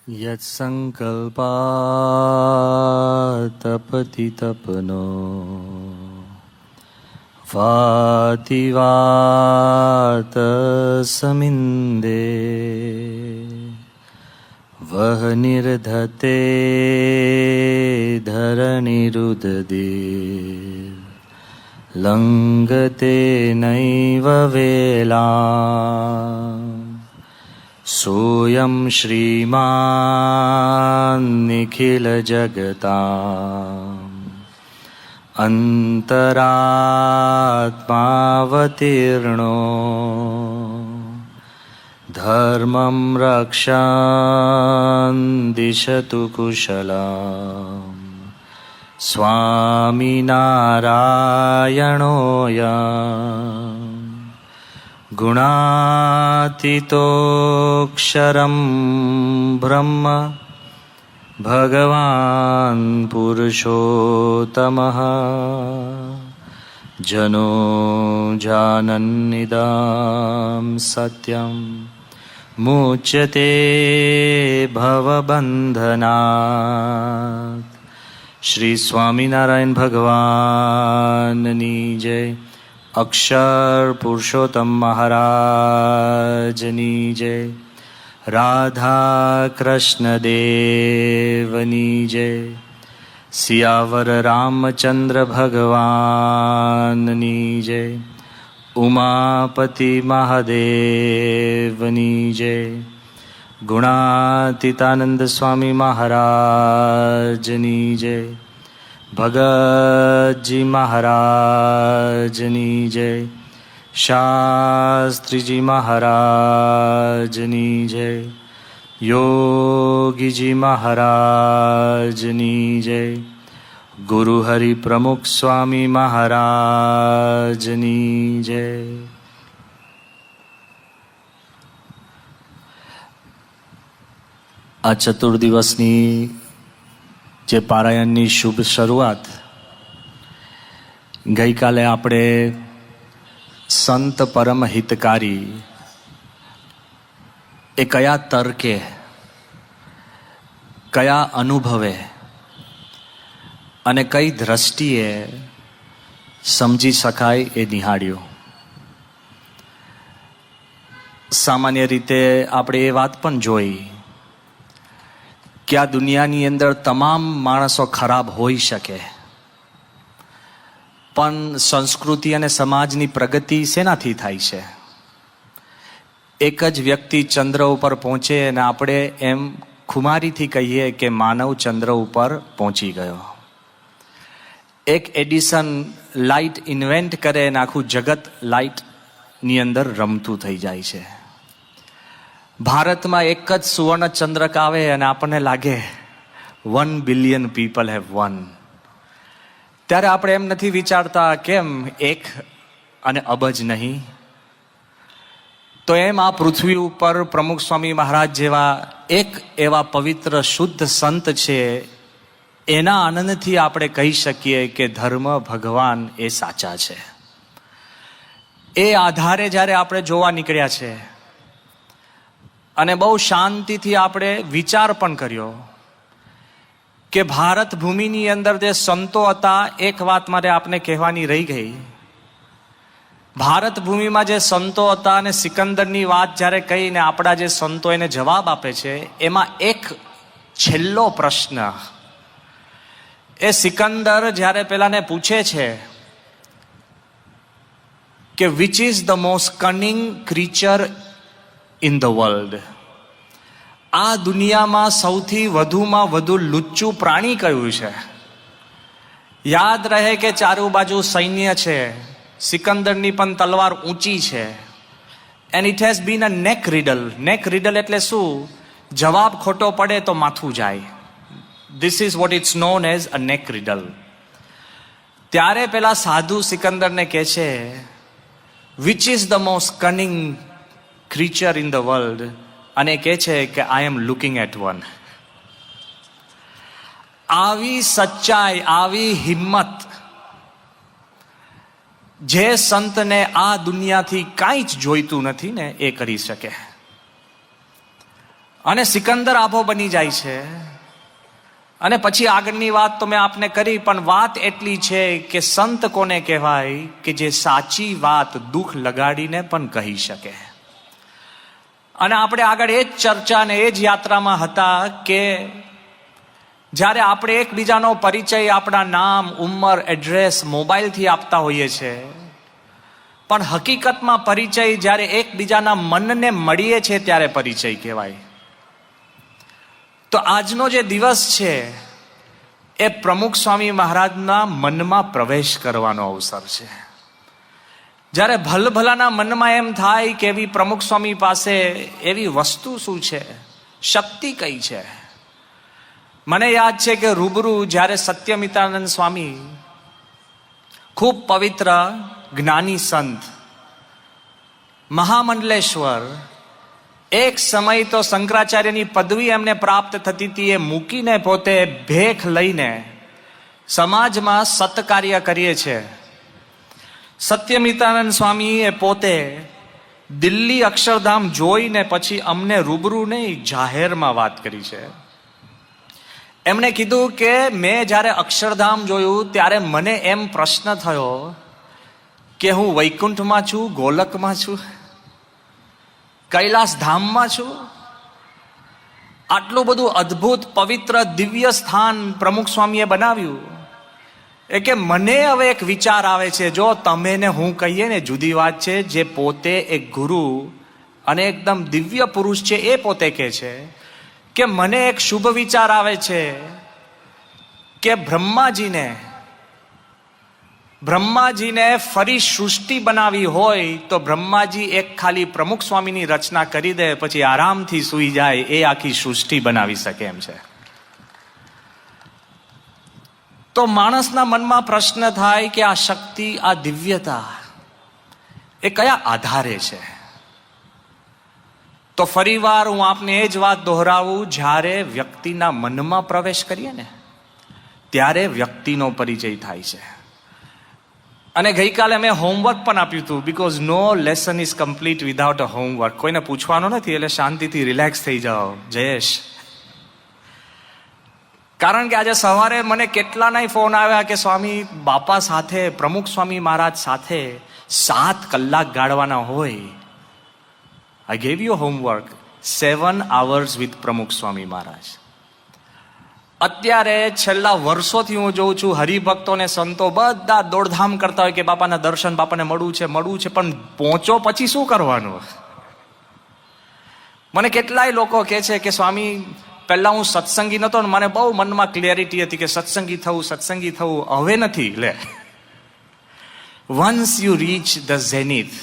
यत्सङ्कल्पातपति तपनो वातिवातसमिन्दे वह निर्धते धरणिरुददे लङ्घते नैव वेला सोऽयं श्रीमान् निखिलजगताम् अन्तरात्मावतीर्णो धर्मं रक्षन् दिशतु कुशलम् स्वामिनारायणोऽयम् गुणातीतोऽक्षरं ब्रह्म भगवान् पुरुषोत्तमः जनो जानन्निदं सत्यं मुच्यते भवबन्धनात्। श्री स्वामिनारायण भगवाननी जय। अक्षर पुरुषोत्तम महाराजनी जय। राधा कृष्ण देवनी जय। सियावर रामचंद्र भगवाननी जय। उमापति महादेवनी जय। गुणातीतानंद स्वामी महाराजनी जय। भगत जी महाराजनी जय। शास्त्री जी महाराजनी जय। योगी जी महाराजनी जय। गुरु हरि प्रमुख स्वामी महाराजनी जय। आ चतुर्दिवसनी જે પારાયણની શુભ શરૂઆત ગઈકાલે આપણે સંત પરમ હિતકારી એ કયા તર્કે કયા અનુભવે અને કઈ દ્રષ્ટિએ સમજી શકાય એ નિહાળ્યું. સામાન્ય રીતે આપણે એ વાત પણ જોઈ કે આ દુનિયાની અંદર તમામ માણસો ખરાબ હોઈ શકે, પણ સંસ્કૃતિ અને સમાજની પ્રગતિ શેનાથી થાય છે? એક જ વ્યક્તિ ચંદ્ર ઉપર પહોંચે અને આપણે એમ ખુમારીથી કહીએ કે માનવ ચંદ્ર ઉપર પહોંચી ગયો. એક એડિસન લાઇટ ઇન્વેન્ટ કરે અને આખું જગત લાઇટની અંદર રમતું થઈ જાય છે. ભારતમાં એક જ સુવર્ણ ચંદ્રક આવે અને આપણને લાગે 1 બિલિયન પીપલ હેવ વન. ત્યારે આપણે એમ નથી વિચારતા કેમ એક અને અબજ નહીં? તો એમ આ પૃથ્વી ઉપર પ્રમુખ સ્વામી મહારાજ જેવા એક એવા પવિત્ર શુદ્ધ સંત છે, એના આનંદથી આપણે કહી શકીએ કે ધર્મ ભગવાન એ સાચા છે. એ આધારે જ્યારે આપણે જોવા નીકળ્યા છે અને બહુ શાંતિથી આપણે વિચાર પણ કર્યો કે ભારત ભૂમિની અંદર જે સંતો હતા, એક વાત મારે આપને કહેવાની રહી ગઈ. ભારત ભૂમિમાં જે સંતો હતા અને સિકંદરની વાત જ્યારે કહીને આપણા જે સંતો એને જવાબ આપે છે, એમાં એક છેલ્લો પ્રશ્ન એ સિકંદર જ્યારે પેલાને પૂછે છે કે which is the most cunning creature in the world, આ દુનિયામાં સૌથી વધુમાં વધુ લુચ્ચું પ્રાણી કયું છે? યાદ રહે કે ચારે બાજુ સૈન્ય છે, સિકંદરની પણ તલવાર ઊંચી છે. And it has been a neck riddle. નેક રીડલ એટલે શું? જવાબ ખોટો પડે તો માથું જાય. This is what it's known as a neck riddle. ત્યારે પેલા સાધુ સિકંદરને કહે છે which is the most cunning creature in the world, અને કહે છે કે I am looking at one. આવી સચ્ચાઈ, આવી હિંમત જે સંતને આ દુનિયાથી કાંઈ જ જોઈતું નથી ને એ કરી શકે. અને સિકંદર આભો બની જાય છે. અને પછી આગળની વાત તો મેં આપને કરી, પણ વાત એટલી છે કે સંત કોને કહેવાય કે જે સાચી વાત દુઃખ લગાડીને પણ કહી શકે. અને આપણે આગળ એ જ ચર્ચા ને એ જ યાત્રામાં હતા કે જ્યારે આપણે એકબીજાનો પરિચય આપણા નામ, ઉંમર, એડ્રેસ, મોબાઈલથી આપતા હોઈએ છીએ, પણ હકીકતમાં પરિચય જ્યારે એકબીજાના મનને મળીએ છીએ ત્યારે પરિચય કહેવાય. તો આજનો જે દિવસ છે એ પ્રમુખ સ્વામી મહારાજના મનમાં પ્રવેશ કરવાનો અવસર છે. જ્યારે ભલભલાના મનમાં એમ થાય કે એવી પ્રમુખ સ્વામી પાસે એવી વસ્તુ શું છે, શક્તિ કઈ છે. મને યાદ છે કે રૂબરૂ જ્યારે સત્યમિતાનંદ સ્વામી, ખૂબ પવિત્ર જ્ઞાની સંત, મહામંડલેશ્વર, એક સમય તો શંકરાચાર્યની પદવી એમને પ્રાપ્ત થતી હતી, એ મૂકીને પોતે ભેખ લઈને સમાજમાં સત્કાર્ય કરીએ છે. સત્યમિતાનંદ સ્વામી એ પોતે દિલ્હી અક્ષરધામ જોઈને પછી અમને રૂબરૂ નહીં, જાહેરમાં વાત કરી છે. એમણે કીધું કે મેં જ્યારે અક્ષરધામ જોયું ત્યારે મને એમ પ્રશ્ન થયો કે હું વૈકુંઠમાં છું, ગોલકમાં છું, કૈલાસ ધામમાં છું. આટલું બધું અદ્ભુત પવિત્ર દિવ્ય સ્થાન પ્રમુખ સ્વામીએ બનાવ્યું. એ કે મને હવે એક વિચાર આવે છે, જો તમે ને હું કહીએ ને જુદી વાત છે, જે પોતે એક ગુરુ અને એકદમ દિવ્ય પુરુષ છે એ પોતે કહે છે કે મને એક શુભ વિચાર આવે છે કે બ્રહ્માજીને ફરી સૃષ્ટિ બનાવી હોય તો બ્રહ્માજી એક ખાલી પ્રમુખ સ્વામીની રચના કરી દે, પછી આરામથી સૂઈ જાય, એ આખી સૃષ્ટિ બનાવી શકે એમ છે. તો માણસના મનમાં પ્રશ્ન થાય કે આ શક્તિ, આ દિવ્યતા એ કયા આધારે છે. તો ફરીવાર હું આપને એ જ વાત દોહરાવું, જ્યારે વ્યક્તિના મનમાં પ્રવેશ કરીએ ને ત્યારે વ્યક્તિનો પરિચય થાય છે. અને ગઈકાલે મેં હોમવર્ક પણ આપ્યું હતું, because no lesson is complete without a homework. કોઈને પૂછવાનો નથી એટલે શાંતિથી રિલેક્સ થઈ જાઓ જયેશ. કારણ કે આજે સવારે મને કેટલાનાય ફોન આવ્યા કે સ્વામી બાપા સાથે, પ્રમુખ સ્વામી મહારાજ સાથે 7 કલાક ગાળવાના હોય. I gave you homework, 7 hours with પ્રમુખ સ્વામી મહારાજ. અત્યારે છેલ્લા વર્ષોથી હું જોઉં છું હરિભક્તોને, સંતો બધા દોડધામ કરતા હોય કે બાપાના દર્શન, બાપાને મળવું છે, પણ પહોંચો પછી શું કરવાનું. મને કેટલાય લોકો કહે છે કે સ્વામી પહેલા હું સત્સંગી નહોતો ને મને બહુ મનમાં ક્લિયરિટી હતી કે સત્સંગી થવું, હવે નથી. લે, once you reach the zenith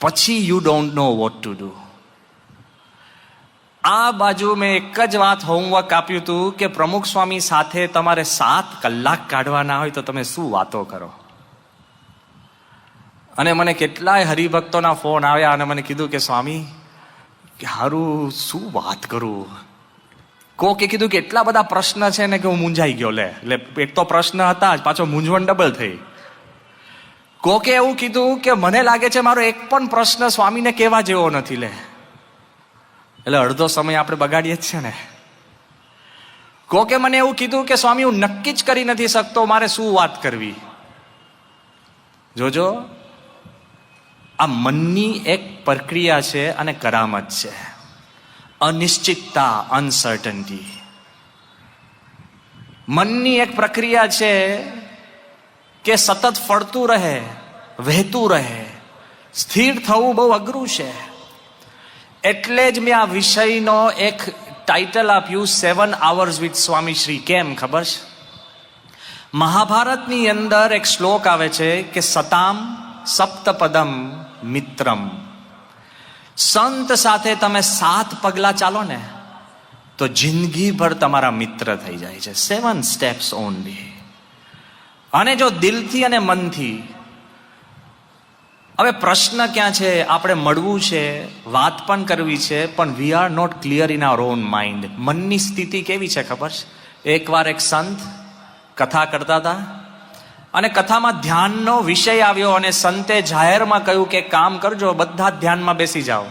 પછી you don't know what to do. આ બાજુ મેં એક જ વાત હોમવર્ક આપ્યું હતું કે પ્રમુખ સ્વામી સાથે તમારે 7 કલાક કાઢવાના હોય તો તમે શું વાતો કરો. અને મને કેટલાય હરિભક્તોના ફોન આવ્યા અને મને કીધું કે સ્વામી કે હારું શું વાત કરું. કોકે કીધું કે એટલા બધા પ્રશ્ન છે ને કે હું મૂંઝાઈ ગયો. લે, એક તો પ્રશ્ન હતા જ, પાછો મૂંઝવણ ડબલ થઈ. કોકે એવું કીધું કે મને લાગે છે મારો એક પણ પ્રશ્ન સ્વામીને કહેવા જેવો નથી. લે, એટલે અડધો સમય આપણે બગાડીએ જ છે ને. કોકે મને એવું કીધું કે સ્વામી હું નક્કી જ કરી નથી શકતો મારે શું વાત કરવી. જોજો, આ મનની એક પ્રક્રિયા છે અને કરામત છે. અનિશ્ચિતતા, અનસર્ટનિટી, મનની એક પ્રક્રિયા છે કે સતત ફરતું રહે, વહેતું રહે. સ્થિર થવું બહુ અઘરું છે. એટલે જ મેં આ વિષયનો એક ટાઇટલ આપ્યું 7 hours with સ્વામી શ્રી. કેમ ખબર છે? મહાભારતની અંદર એક શ્લોક આવે છે કે સતામ સપ્તપદમ મિત્રમ. સંત સાથે તમે 7 પગલા ચાલો ને તો જિંદગીભર તમારા મિત્ર થઈ જાય છે. 7 steps ઓનલી. અને જો દિલથી અને મનથી. હવે પ્રશ્ન ક્યાં છે? આપણે મળવું છે, વાત પણ કરવી છે, પણ we are not clear in our own mind. મનની સ્થિતિ કેવી છે ખબર છે? એકવાર એક સંત કથા કરતા હતા અને કથામાં ધ્યાનનો વિષય આવ્યો અને સંતે જાહેરમાં કહ્યું કે કામ કરજો, બધા ધ્યાનમાં બેસી જાઓ.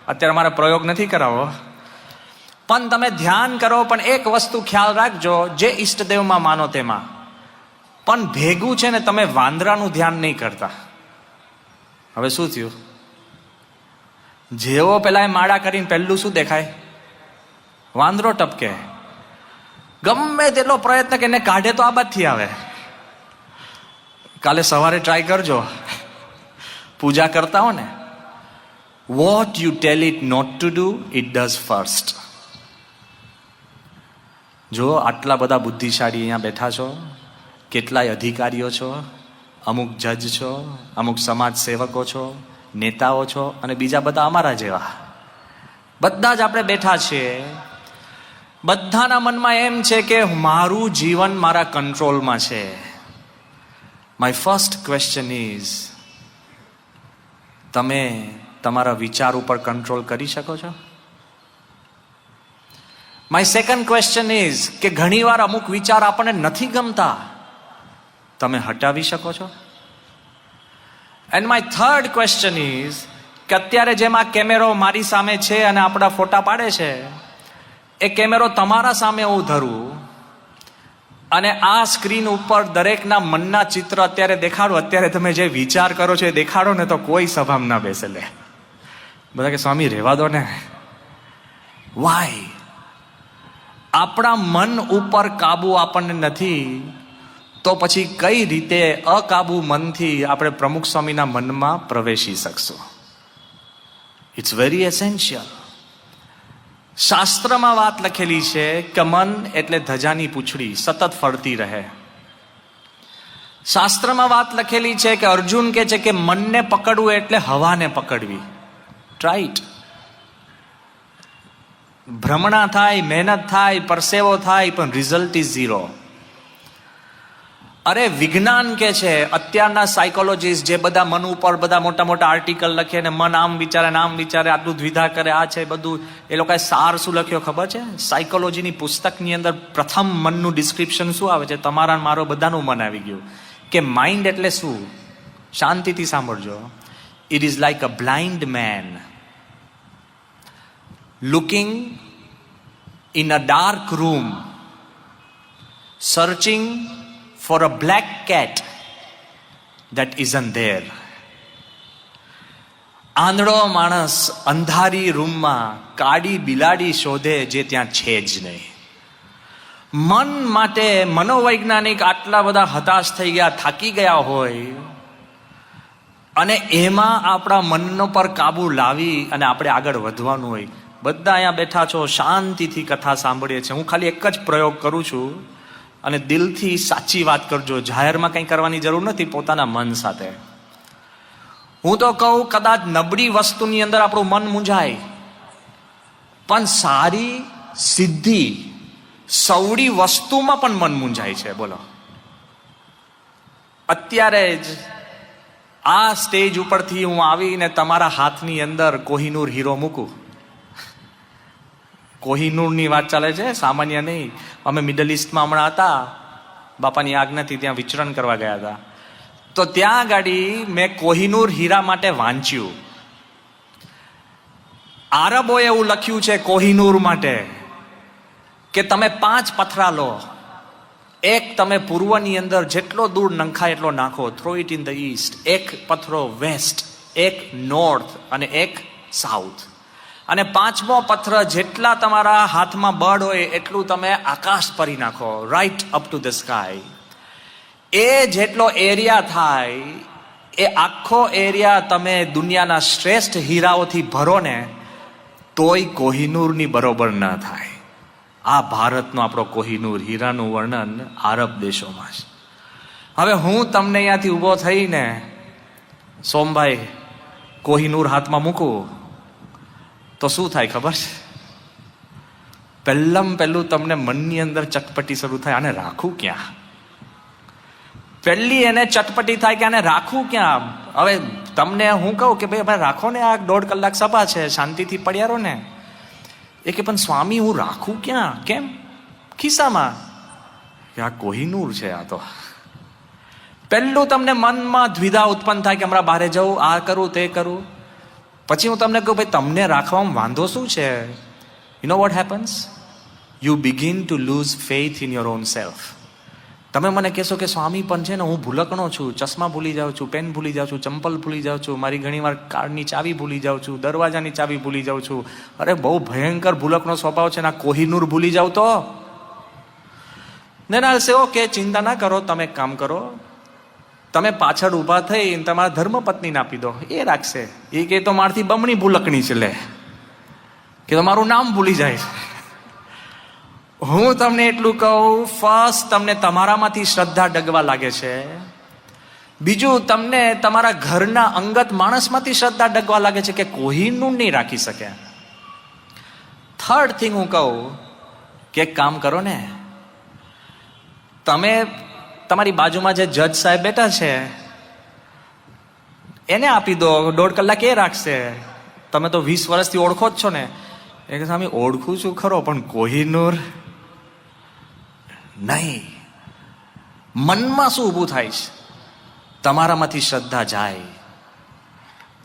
અત્યારે મારે પ્રયોગ નથી કરાવો, પણ તમે ધ્યાન કરો, પણ એક વસ્તુ ખ્યાલ રાખજો, જે ઈષ્ટદેવમાં માનો તેમાં, પણ ભેગું છે ને તમે વાંદરાનું ધ્યાન નહીં કરતા. હવે શું થયું? જેવો પેલા એ માળા કરીને પહેલું શું દેખાય? વાંદરો ટપકે. ગમે તેટલો પ્રયત્ન કે એને કાઢે તો આ બાજથી આવે. કાલે સવારે ટ્રાય કરજો, પૂજા કરતા હો ને, what you tell it not to do, it does first. જો આટલા બધા બુદ્ધિશાળી અહીંયા બેઠા છો, કેટલાય અધિકારીઓ છો, અમુક જજ છો, અમુક સમાજ સેવકો છો, નેતાઓ છો, અને બીજા બધા અમારા જેવા બધા જ આપણે બેઠા છીએ. બધાના મનમાં એમ છે કે મારું જીવન મારા કંટ્રોલમાં છે. માય ફર્સ્ટ ક્વેશ્ચન ઇઝ, તમે તમારા વિચાર ઉપર કંટ્રોલ કરી શકો છો? માય સેકન્ડ ક્વેશ્ચન ઇઝ કે ઘણીવાર અમુક વિચાર આપણને નથી ગમતા, તમે હટાવી શકો છો? And my third question is કે અત્યારે જેમ આ કેમેરો મારી સામે છે અને આપણા ફોટા પાડે છે, એ કેમેરો તમારા સામે હું ધરું અને આ સ્ક્રીન ઉપર દરેકના મનના ચિત્ર અત્યારે દેખાડો, અત્યારે તમે જે વિચાર કરો છો એ દેખાડો ને, તો કોઈ સભામાં ના બેસે. લે બધા કે સ્વામી રહેવા દો ને. વાય? આપણા મન ઉપર કાબુ આપણને નથી, તો પછી કઈ રીતે અકાબુ મનથી આપણે પ્રમુખ સ્વામીના મનમાં પ્રવેશી શકશું? It's very essential. શાસ્ત્રમાં વાત લખેલી છે કે મન એટલે ધજાની પૂંછડી, સતત ફરતી રહે. શાસ્ત્રમાં વાત લખેલી છે કે અર્જુન કહે છે કે મનને પકડવું એટલે હવાને પકડવી. રાઈટ. ભ્રમણા થાય, મહેનત થાય, પરસેવો થાય, પણ રિઝલ્ટ ઇઝ ઝીરો. અરે વિજ્ઞાન કે છે, અત્યારના સાયકોલોજીસ્ટ જે બધા મન ઉપર બધા મોટા મોટા આર્ટિકલ લખે ને મન આમ વિચારે ને આમ વિચારે, આટલું દ્વિધા કરે, આ છે બધું, એ લોકોએ સાર શું લખ્યો ખબર છે? સાયકોલોજીની પુસ્તકની અંદર પ્રથમ મનનું ડિસ્ક્રિપ્શન શું આવે છે? તમારા મારો બધાનું મન આવી ગયું કે માઇન્ડ એટલે શું? શાંતિથી સાંભળજો. It is like a blind man looking in a dark room, searching for a black cat that isn't there. આંધળો માણસ અંધારી રૂમમાં કાળી બિલાડી શોધે જે ત્યાં છે જ નહીં. મન માટે મનોવૈજ્ઞાનિક આટલા બધા હતાશ થઈ ગયા, થાકી ગયા હોય, અને એમાં આપણા મનનો પર કાબુ લાવી અને આપણે આગળ વધવાનું હોય. બધા અહીંયા બેઠા છો, શાંતિથી કથા સાંભળીએ છીએ. હું ખાલી એક જ પ્રયોગ કરું છું અને દિલથી સાચી વાત કરજો. જાહેરમાં કંઈ કરવાની જરૂર નથી, પોતાના મન સાથે. હું તો કહું, કદાચ નબળી વસ્તુની અંદર આપણું મન મૂંઝાય, પણ સારી સિદ્ધિ સવડી વસ્તુમાં પણ મન મૂંઝાય છે. બોલો, અત્યારે જ આ સ્ટેજ ઉપરથી હું આવીને તમારા હાથની અંદર કોહિનૂર હીરો મૂકું. કોહિનૂરની વાત ચાલે છે, સામાન્ય નહીં. અમે મિડલ ઇસ્ટમાં હમણાં હતા, બાપાની આજ્ઞાથી ત્યાં વિચરણ કરવા ગયા હતા. તો ત્યાં ગાડી મેં કોહિનૂર હીરા માટે વાંચ્યું. આરબોએ એવું લખ્યું છે કોહિનૂર માટે કે તમે 5 પથરા લો, એક તમે પૂર્વની અંદર જેટલો દૂર નંખાય એટલો નાખો, throw it in the East. એક પથરો વેસ્ટ, એક નોર્થ અને એક સાઉથ. અને 5મો પથ્થર જેટલા તમારા હાથમાં બળ હોય એટલું તમે આકાશ પરી નાખો, right up to the sky. એ જેટલો એરિયા થાય, એ આખો એરિયા તમે દુનિયાના શ્રેષ્ઠ હીરાઓથી ભરો ને, તોય કોહિનૂરની બરોબર ના થાય. આ ભારતનો આપણો કોહિનૂર હીરાનું વર્ણન આરબ દેશોમાં છે. હવે હું તમને અહીંયાથી ઊભો થઈને સોમભાઈ કોહિનૂર હાથમાં મૂકું તો શું થાય ખબર છે? પહેલું તમને મનની અંદર ચટપટી શરૂ થાય, આને રાખું ક્યાં? પહેલી એને ચટપટી થાય કે આને રાખું ક્યાં? હવે તમને હું કહું કે ભાઈ રાખો ને, આ 1.5 કલાક સભા છે, શાંતિથી પડ્યા રહો ને. એ કે પણ સ્વામી હું રાખું ક્યાં? કેમ? ખિસ્સામાં. કે આ કોહિનૂર છે આ તો. પહેલું તમને મનમાં દ્વિધા ઉત્પન્ન થાય કે હમણાં બહાર જવું, આ કરું તે કરું. પછી હું તમને કહું ભાઈ તમને રાખવામાં વાંધો શું છે? You know what happens? You begin to lose faith in your own self. તમે મને કહેશો કે સ્વામી પણ છે ને હું ભૂલકણો છું, ચશ્મા ભૂલી જાઉં છું, પેન ભૂલી જાઉં છું, ચંપલ ભૂલી જાઉં છું, મારી ઘણીવાર કારની ચાવી ભૂલી જાઉં છું, દરવાજાની ચાવી ભૂલી જાઉં છું. અરે બહુ ભયંકર ભૂલકનો સ્વભાવ છે ને, આ કોહિનૂર ભૂલી જાવ તો ને ઓકે, ચિંતા ના કરો. તમે એક કામ કરો, તમે પાછળ ઊભા થઈ તમારા ધર્મપત્નીને આપી દો, એ રાખશે. એ કે તો મારથી બમણી ભૂલકણી છે, લે કે તમારું નામ ભૂલી જાય. હું તમને એટલું કહું, ફર્સ્ટ તમને તમારામાંથી શ્રદ્ધા ડગવા લાગે છે. બીજું, તમને તમારા ઘરના અંગત માણસમાંથી શ્રદ્ધા ડગવા લાગે છે કે કોહિનૂર નહીં રાખી શકે. થર્ડ થિંગ હું કહું કે એક કામ કરો ને, તમે તમારી બાજુમાં જે જજ સાહેબ બેઠા છે એને આપી દો, 1.5 કલાક એ રાખશે. તમે તો 20 વર્ષથી ઓળખો જ છો ને. એ કે સ્વામી ઓળખું છું ખરો, પણ કોહિનૂર નહીં. મનમાં શું ઊભું થાય છે? તમારામાંથી શ્રદ્ધા જાય,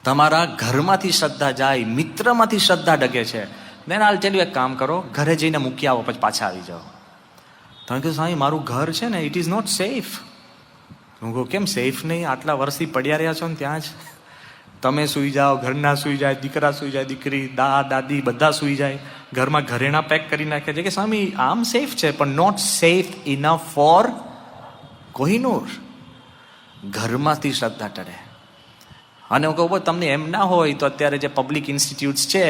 તમારા ઘરમાંથી શ્રદ્ધા જાય, મિત્રમાંથી શ્રદ્ધા ડગે છે. દેન આલ ટેલ યુ, એક કામ કરો, ઘરે જઈને મૂકી આવો, પછી પાછા આવી જાઓ. તમે કહો સ્વામી મારું ઘર છે ને, ઇટ ઇઝ નોટ સેફ. હું કહું કેમ સેફ નહીં? આટલા વર્ષથી પડ્યા રહ્યા છો ને ત્યાં જ. તમે સૂઈ જાઓ, ઘરના સૂઈ જાય, દીકરા સૂઈ જાય, દીકરી, દાદી બધા સૂઈ જાય, ઘરમાં ઘરેણા પેક કરી નાખે છે. કે સ્વામી આમ સેફ છે, પણ not safe enough for Kohinoor. ઘરમાંથી શ્રદ્ધા ટળે. અને હું કહું તમને એમ ના હોય તો અત્યારે જે પબ્લિક ઇન્સ્ટિટ્યૂટ્સ છે,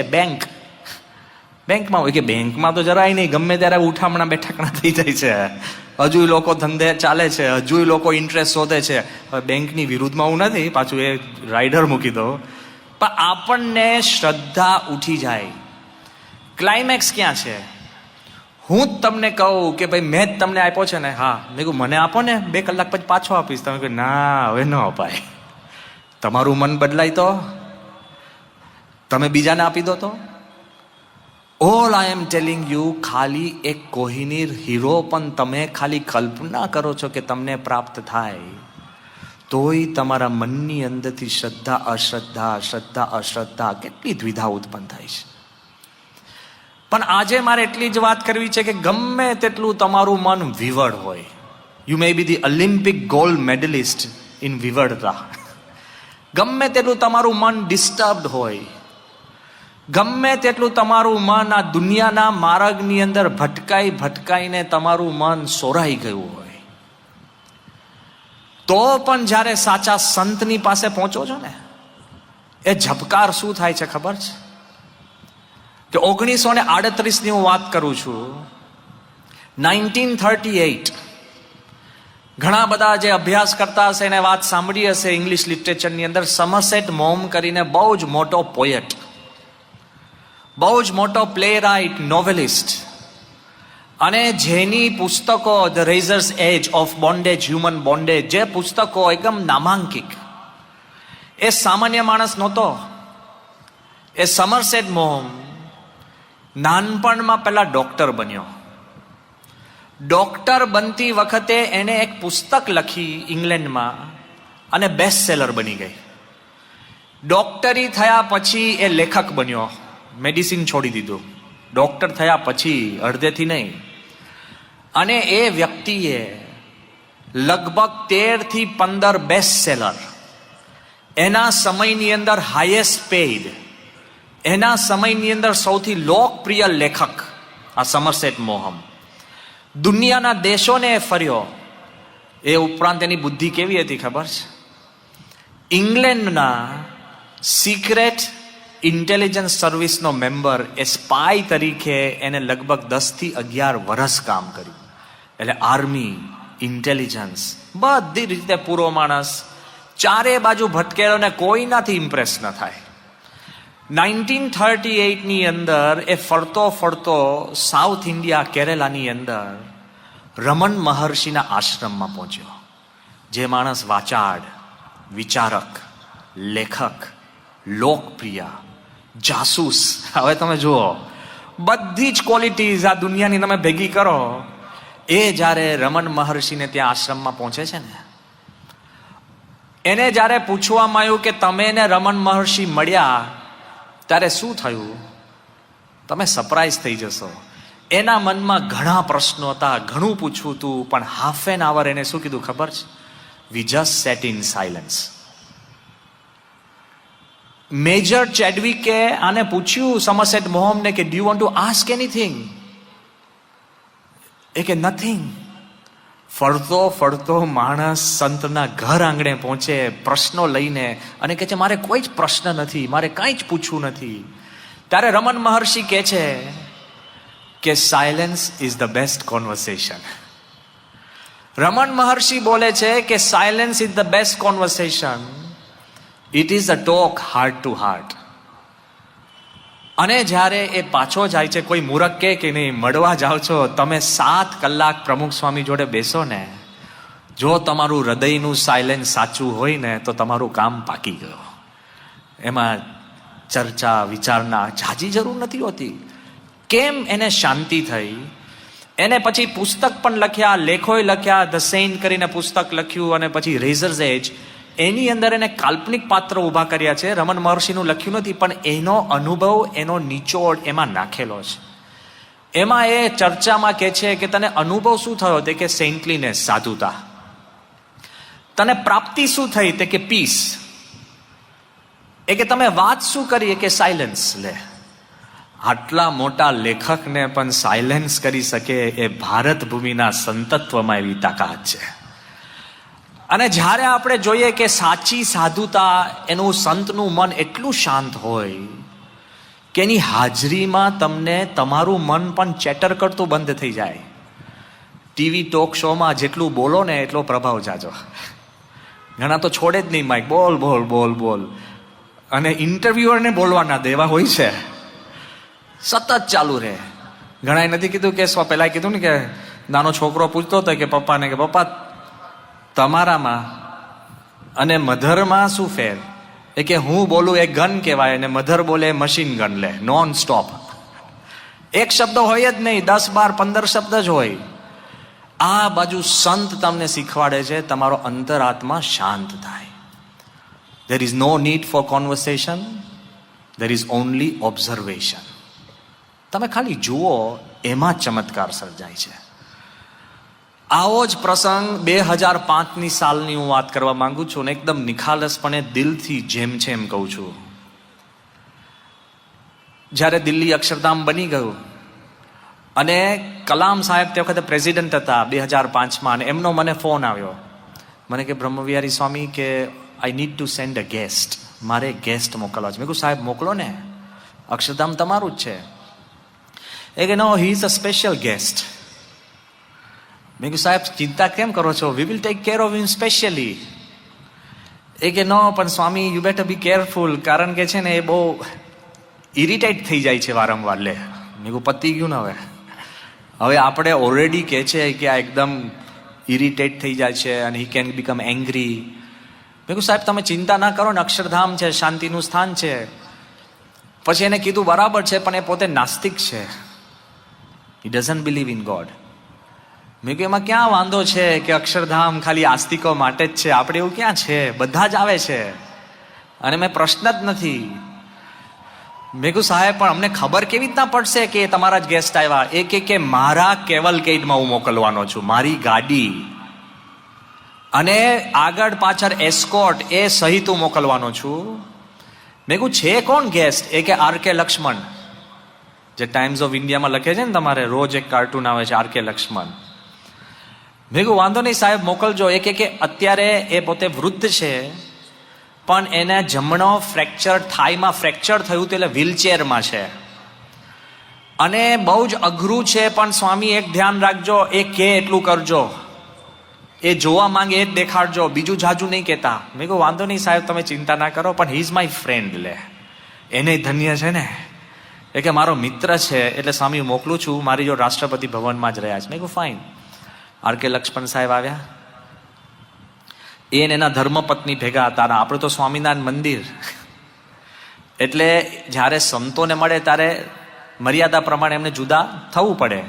બેંકમાં હોય કે બેંકમાં તો જરાય નહીં, ગમે ત્યારે ઉઠામણા બેઠકણા થઈ જાય છે. હજુ લોકો ધંધે ચાલે છે, હજુ લોકો ઇન્ટરેસ્ટ શોધે છે. હવે બેંકની વિરુદ્ધમાં હું નથી, પાછું એ રાઇડર મૂકી દો, પણ આપણને શ્રદ્ધા ઉઠી જાય. ક્લાઇમેક્સ ક્યાં છે? હું જ તમને કહું કે ભાઈ મેં જ તમને આપ્યો છે ને, હા, મેં કહું મને આપો ને, 2 કલાક પછી પાછો આપીશ. તમે કહો ના, હવે ન અપાય. તમારું મન બદલાય તો તમે બીજાને આપી દો તો. All I M telling you, ખાલી એક કોહિનૂર હીરો પણ તમે ખાલી કલ્પના કરો છો કે તમને પ્રાપ્ત થાય, તોય તમારા મનની અંદરથી શ્રદ્ધા અશ્રદ્ધા, શ્રદ્ધા અશ્રદ્ધા, કેટલી દ્વિધા ઉત્પન્ન થાય છે. પણ આજે મારે એટલી જ વાત કરવી છે કે ગમે તેટલું તમારું મન વિવળ હોય, you may be the Olympic gold medallist in વિવળતા, ગમે તેટલું તમારું મન ડિસ્ટર્બ્ડ હોય, ગમે તેટલું તમારું મન આ દુનિયાના માર્ગની અંદર ભટકાઈને તમારું મન સોરાઈ ગયું હોય, તો પણ જ્યારે સાચા સંતની પાસે પહોંચો છો ને, એ ઝબકાર શું થાય છે ખબર છે? કે 1938 ની હું વાત કરું છું, 1938. ઘણા બધા જે અભ્યાસ કરતા હશે એને વાત સાંભળી હશે ઇંગ્લિશ લિટરેચરની અંદર. સમરસેટ મોમ કરીને બહુ જ મોટો પોએટ, બહુ જ મોટો પ્લે રાઇટ, નોવેલિસ્ટ, અને જેની પુસ્તકો the razor's edge of bondage, human bondage, જે પુસ્તકો એકદમ નામાંકિક, એ સામાન્ય માણસ નહોતો. એ સમરસેટ મોમ નાનપણમાં પહેલા ડોક્ટર બન્યો. ડોક્ટર બનતી વખતે એને એક પુસ્તક લખી ઇંગ્લેન્ડમાં અને બેસ્ટ સેલર બની ગઈ. ડોક્ટરી થયા પછી એ લેખક બન્યો, મેડિસિન છોડી દીધું. ડોક્ટર થયા પછી, અડધેથી નહીં. અને એ વ્યક્તિએ લગભગ 13 થી 15 બેસ્ટ સેલર, એના સમયની અંદર હાઈએસ્ટ પેઇડ, એના સમયની અંદર સૌથી લોકપ્રિય લેખક આ સમરસેટ મોમ, દુનિયાના દેશોને ફર્યો. એ ઉપરાંત એની બુદ્ધિ કેવી હતી ખબર છે? ઇંગ્લેન્ડના સિક્રેટ ઇન્ટેલિજન્સ સર્વિસનો મેમ્બર, એ સ્પાય તરીકે એને લગભગ 10 થી 11 વર્ષ કામ કર્યું. એટલે આર્મી, ઇન્ટેલિજન્સ, બધી રીતે પૂરો માણસ, ચારે બાજુ ભટકેલો ને કોઈનાથી ઇમ્પ્રેસ ન થાય. 1938 ની અંદર એ ફરતો ફરતો સાઉથ ઇન્ડિયા, કેરેલાની અંદર રમણ મહર્ષિના આશ્રમમાં પહોંચ્યો. જે માણસ વાચાળ, વિચારક, લેખક, લોકપ્રિય, જાસૂસ, હવે તમે જુઓ બધી જ ક્વોલિટીઝ આ દુનિયાની તમે ભેગી કરો, એ જ્યારે રમણ મહર્ષિને ત્યાં આશ્રમમાં પહોંચે છે ને, એને જ્યારે પૂછવામાં આવ્યું કે તમે એને રમણ મહર્ષિ મળ્યા ત્યારે શું થયું, તમે સરપ્રાઈઝ થઈ જશો. એના મનમાં ઘણા પ્રશ્નો હતા, ઘણું પૂછવું હતું, પણ હાફ એન આવર એને શું કીધું ખબર છે? We just sat in silence. Major ચેડવિકે આને પૂછ્યું, સમરસેટ મોહમને, કે do you want to ask anything? એ કે નથિંગ. ફરતો ફરતો માણસ સંતના ઘર આંગણે પહોંચે પ્રશ્નો લઈને અને કહે છે મારે કોઈ જ પ્રશ્ન નથી, મારે કાંઈ જ પૂછવું નથી. ત્યારે રમણ મહર્ષિ કહે છે કે silence is the best conversation. Raman Maharshi બોલે છે કે silence is the best conversation. It is a talk heart to heart. અને જ્યારે એ પાછો જાય છે, કોઈ મૂરખ કે નહીં, મળવા જાઓ છો તમે 7 કલાક પ્રમુખ સ્વામી જોડે બેસો ને, જો તમારું હૃદયનું સાયલેન્સ સાચું હોય ને તો તમારું કામ પાકી ગયું. એમાં ચર્ચા વિચારના ઝાઝી જરૂર નથી હોતી. કેમ એને શાંતિ થઈ? એને પછી પુસ્તક પણ લખ્યા, લેખોય લખ્યા. ધ સેન્ટ કરીને પુસ્તક લખ્યું અને પછી રેઝર્સ એજ, એની અંદર એને કાલ્પનિક પાત્ર ઊભા કર્યા છે. રમણ મહર્ષિનું લખ્યું નથી, પણ એનો અનુભવ, એનો નિચોડ એમાં નાખેલો છે. એમાં એ ચર્ચામાં કહે છે કે તને અનુભવ શું થયો? તે કે સેન્ટલીનેસ, સાધુતા. તને પ્રાપ્તિ શું થઈ? તે કે પીસ. એ કે તમે વાત શું કરી? કે સાયલન્સ. લે, આટલા મોટા લેખકને પણ સાયલેન્સ કરી શકે એ ભારત ભૂમિના સંતત્વમાં એવી તાકાત છે. અને જ્યારે આપણે જોઈએ કે સાચી સાધુતા, એનું સંતનું મન એટલું શાંત હોય કે એની હાજરીમાં તમને તમારું મન પણ ચેટર કરતું બંધ થઈ જાય. ટીવી ટોક શોમાં જેટલું બોલો ને એટલો પ્રભાવ જાજો. ઘણા તો છોડે જ નહીં માઇક, બોલ બોલ બોલ બોલ. અને ઇન્ટરવ્યુઅરને બોલવા ના દેવા હોય છે, સતત ચાલુ રહે. ઘણાએ નથી કીધું કે પહેલા કીધું ને કે નાનો છોકરો પૂછતો હતો કે પપ્પાને, કે પપ્પા તમારામાં અને મધરમાં શું ફેર? એ કે હું બોલું એ ગન કહેવાય અને મધર બોલે મશીન ગન. લે, નોન સ્ટોપ. એક શબ્દ હોય જ નહીં, 10, 12, 15 શબ્દ જ હોય. આ બાજુ સંત તમને શીખવાડે છે તમારો અંતરાત્મા શાંત થાય. There is no need for conversation. There is only observation. તમે ખાલી જુઓ, એમાં ચમત્કાર સર્જાય છે. આવો જ પ્રસંગ 2005ની સાલની હું વાત કરવા માંગુ છું, ને એકદમ નિખાલસપણે દિલથી જેમ છે એમ કહું છું. જ્યારે દિલ્હી અક્ષરધામ બની ગયું અને કલામ સાહેબ તે વખતે પ્રેસિડેન્ટ હતા 2005માં, અને એમનો મને ફોન આવ્યો. મને કે બ્રહ્મવિહારી સ્વામી કે I need to send a guest. મારે ગેસ્ટ મોકલવા છે. મેં કહ્યું સાહેબ મોકલો ને, અક્ષરધામ તમારું જ છે. એ કે no, he is a special guest. મેં કહ્યું સાહેબ ચિંતા કેમ કરો છો? We will take care of him specially. એ કે નો પણ Swami you better be careful, કારણ કે છે ને એ બહુ ઇરિટેટ થઈ જાય છે વારંવાર. લે, મેં કહ્યું પતી ગયું ને હવે આપણે ઓલરેડી કહે છે કે આ એકદમ ઇરિટેટ થઈ જાય છે અને હી કેન બીકમ એંગ્રી. મેં કહ્યું સાહેબ તમે ચિંતા ના કરો ને, અક્ષરધામ છે, શાંતિનું સ્થાન છે. પછી એને કીધું બરાબર છે, પણ એ પોતે નાસ્તિક છે. હી ડઝન્ટ બિલીવ ઇન ગોડ. મેં કહ્યું એમાં ક્યાં વાંધો છે કે અક્ષરધામ ખાલી આસ્તિકો માટે જ છે? આપણે એવું ક્યાં છે, બધા જ આવે છે અને મેં પ્રશ્ન જ નથી. મેં કહ્યું સાહેબ પણ અમને ખબર કેવી રીતના પડશે કે તમારા જ ગેસ્ટ આવ્યા? એ કે મારા કેવલકેડમાં હું મોકલવાનો છું, મારી ગાડી અને આગળ પાછળ એસ્કોર્ટ એ સહિત હું મોકલવાનો છું. મેં કહ્યું છે કોણ ગેસ્ટ? એ કે આર કે લક્ષ્મણ, જે ટાઈમ્સ ઓફ ઇન્ડિયામાં લખે છે ને, તમારે રોજ એક કાર્ટૂન આવે છે આર કે લક્ષ્મણ. મેં કહ્યું વાંધો નહીં સાહેબ મોકલજો. એ કે અત્યારે એ પોતે વૃદ્ધ છે, પણ એને જમણો ફ્રેક્ચર, થાઈમાં ફ્રેક્ચર થયું હતું, એટલે વ્હીલચેરમાં છે અને બહુ જ અઘરું છે. પણ સ્વામી એક ધ્યાન રાખજો, એ કે એટલું કરજો, એ જોવા માંગે એ જ દેખાડજો, બીજું જાજુ નહીં કહેતા. મેં કહ્યું વાંધો નહીં સાહેબ તમે ચિંતા ના કરો, પણ હી ઇઝ માય ફ્રેન્ડ. લે, એને ધન્ય છે ને. એ કે મારો મિત્ર છે એટલે સ્વામી મોકલું છું, મારી જો રાષ્ટ્રપતિ ભવનમાં જ રહ્યા છે. મેં કહ્યું ફાઇન. આર કે લક્ષ્મણ સાહેબ આવ્યા. એને એના ધર્મપત્ની ભેગા હતા. આપણે તો સ્વામિનારાયણ મંદિર એટલે જ્યારે સંતોને મળે ત્યારે મર્યાદા પ્રમાણે એમને જુદા થવું પડે.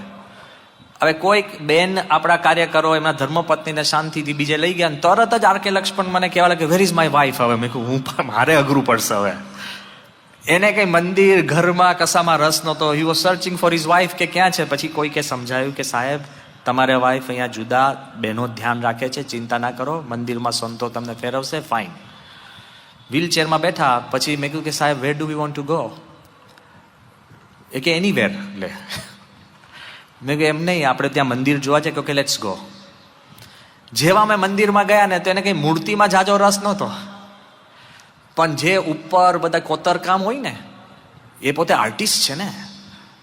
હવે કોઈક બેન આપણા કાર્યકરો એમના ધર્મપત્નીને શાંતિથી બીજે લઈ ગયા, તરત જ આર કે લક્ષ્મણ મને કહેવા લાગે વેર ઇઝ માય વાઇફ. હવે મેં કહ્યું હું પણ, મારે અઘરું પડશે હવે. એને કઈ મંદિર ઘરમાં કશામાં રસ નહોતો. He was searching for his wife કે ક્યાં છે. પછી કોઈ કે સમજાયું કે સાહેબ તમારે વાઇફ અહીંયા જુદા બહેનો ધ્યાન રાખે છે, ચિંતા ના કરો, મંદિરમાં સંતો તમને ફેરવશે, ફાઇન. વ્હીલચેરમાં બેઠા. પછી મેં કહ્યું કે સાહેબ where do we want to go? એ કે એનીવેર. લે મેં કહ્યું એમ નહીં, આપણે ત્યાં મંદિર જોવા છે કે લેટ્સ ગો. જેવા અમે મંદિરમાં ગયા ને તો એને કઈ મૂર્તિમાં જાજો રસ નહોતો, પણ જે ઉપર બધા કોતરકામ હોય ને, એ પોતે આર્ટિસ્ટ છે ને,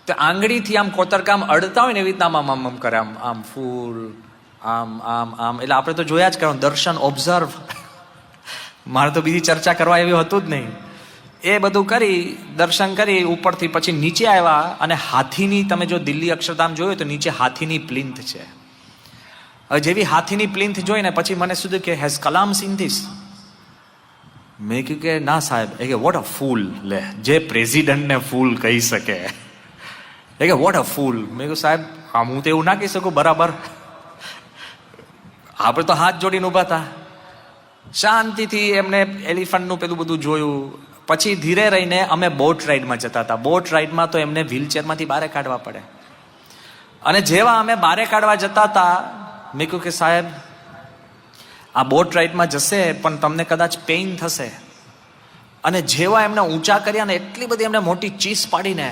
તો આંગળીથી આમ કોતરકામ અડતા હોય ને એવી રીતના આમ આમ કરે, આમ આમ ફૂલ આમ આમ આમ. એટલે આપણે તો જોયા જ કરવાનું, દર્શન, ઓબ્ઝર્વ. મારે તો બીજી ચર્ચા કરવા એવી હતું જ નહીં. એ બધું કરી, દર્શન કરી ઉપરથી પછી નીચે આવ્યા. અને હાથીની, તમે જો દિલ્હી અક્ષરધામ જોયું તો નીચે હાથીની પ્લિન્થ છે. હવે જેવી હાથીની પ્લિન્થ જોઈને પછી મને શું કે હેઝ કલામ સીન ધીસ? મેં કહ્યું કે ના સાહેબ. એ કે વોટ અ ફૂલ. લે, જે પ્રેસિડન્ટને ફૂલ કહી શકે. એ કે વોટ અ ફૂલ. મેં કહ્યું સાહેબ હું તો એવું ના કહી શકું. બરાબર, આપણે તો હાથ જોડીને ઊભા હતા. શાંતિથી એમને એલિફન્ટનું પેલું બધું જોયું. પછી ધીરે રહીને અમે બોટ રાઈડમાં જતા હતા. બોટ રાઈડમાં તો એમને વ્હીલચેરમાંથી બહાર કાઢવા પડે. અને જેવા અમે બહાર કાઢવા જતા હતા, મેં કહ્યું કે સાહેબ આ બોટ રાઈડમાં જશે પણ તમને કદાચ પેઇન થશે. અને જેવા એમને ઊંચા કર્યા ને, એટલી બધી એમને મોટી ચીસ પાડીને,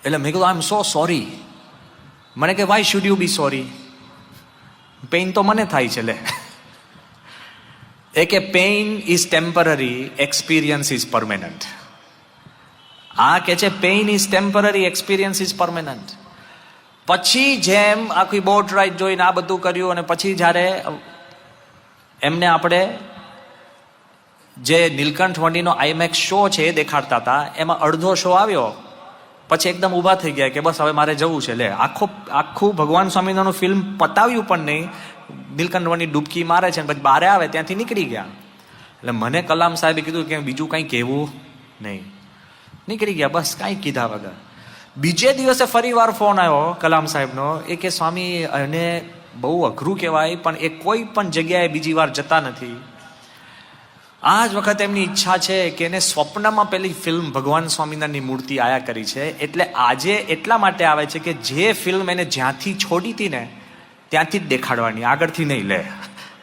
એટલે મેં કીધું આઈ એમ સો સોરી. મને કે why should you be sorry? Pain તો મને થાય છે. લે, એ કે pain is temporary, experience is permanent. આ કે છે pain is temporary, experience is permanent. પછી જેમ આખી બોટ રાઈડ જોઈને આ બધું કર્યું, અને પછી જ્યારે એમને આપણે જે નીલકંઠ વંડીનો આઈમેક્સ શો છે એ દેખાડતા હતા, એમાં અડધો શો આવ્યો પછી એકદમ ઊભા થઈ ગયા કે બસ હવે મારે જવું છે. લે, આખું ભગવાન સ્વામિનારાયણનું ફિલ્મ પતાવ્યું પણ નહીં. નીલકંઠ વંડી ડૂબકી મારે છે, પછી બહાર આવે ત્યાંથી નીકળી ગયા. એટલે મને કલામ સાહેબે કીધું કે બીજું કંઈ કહેવું નહીં. નીકળી ગયા બસ, કાંઈ કીધા વગર. બીજે દિવસે ફરી વાર ફોન આવ્યો કલામ સાહેબનો. એ કે સ્વામી એને બહુ અઘરું કહેવાય, પણ એ કોઈ પણ જગ્યાએ બીજી વાર જતા નથી. આ જ વખતે એમની ઈચ્છા છે કે એને સ્વપ્નમાં પેલી ફિલ્મ ભગવાન સ્વામિનારાયણની મૂર્તિ આયા કરી છે. એટલે આજે એટલા માટે આવે છે કે જે ફિલ્મ એને જ્યાંથી છોડી હતી ને ત્યાંથી જ દેખાડવાની, આગળથી નહીં. લે,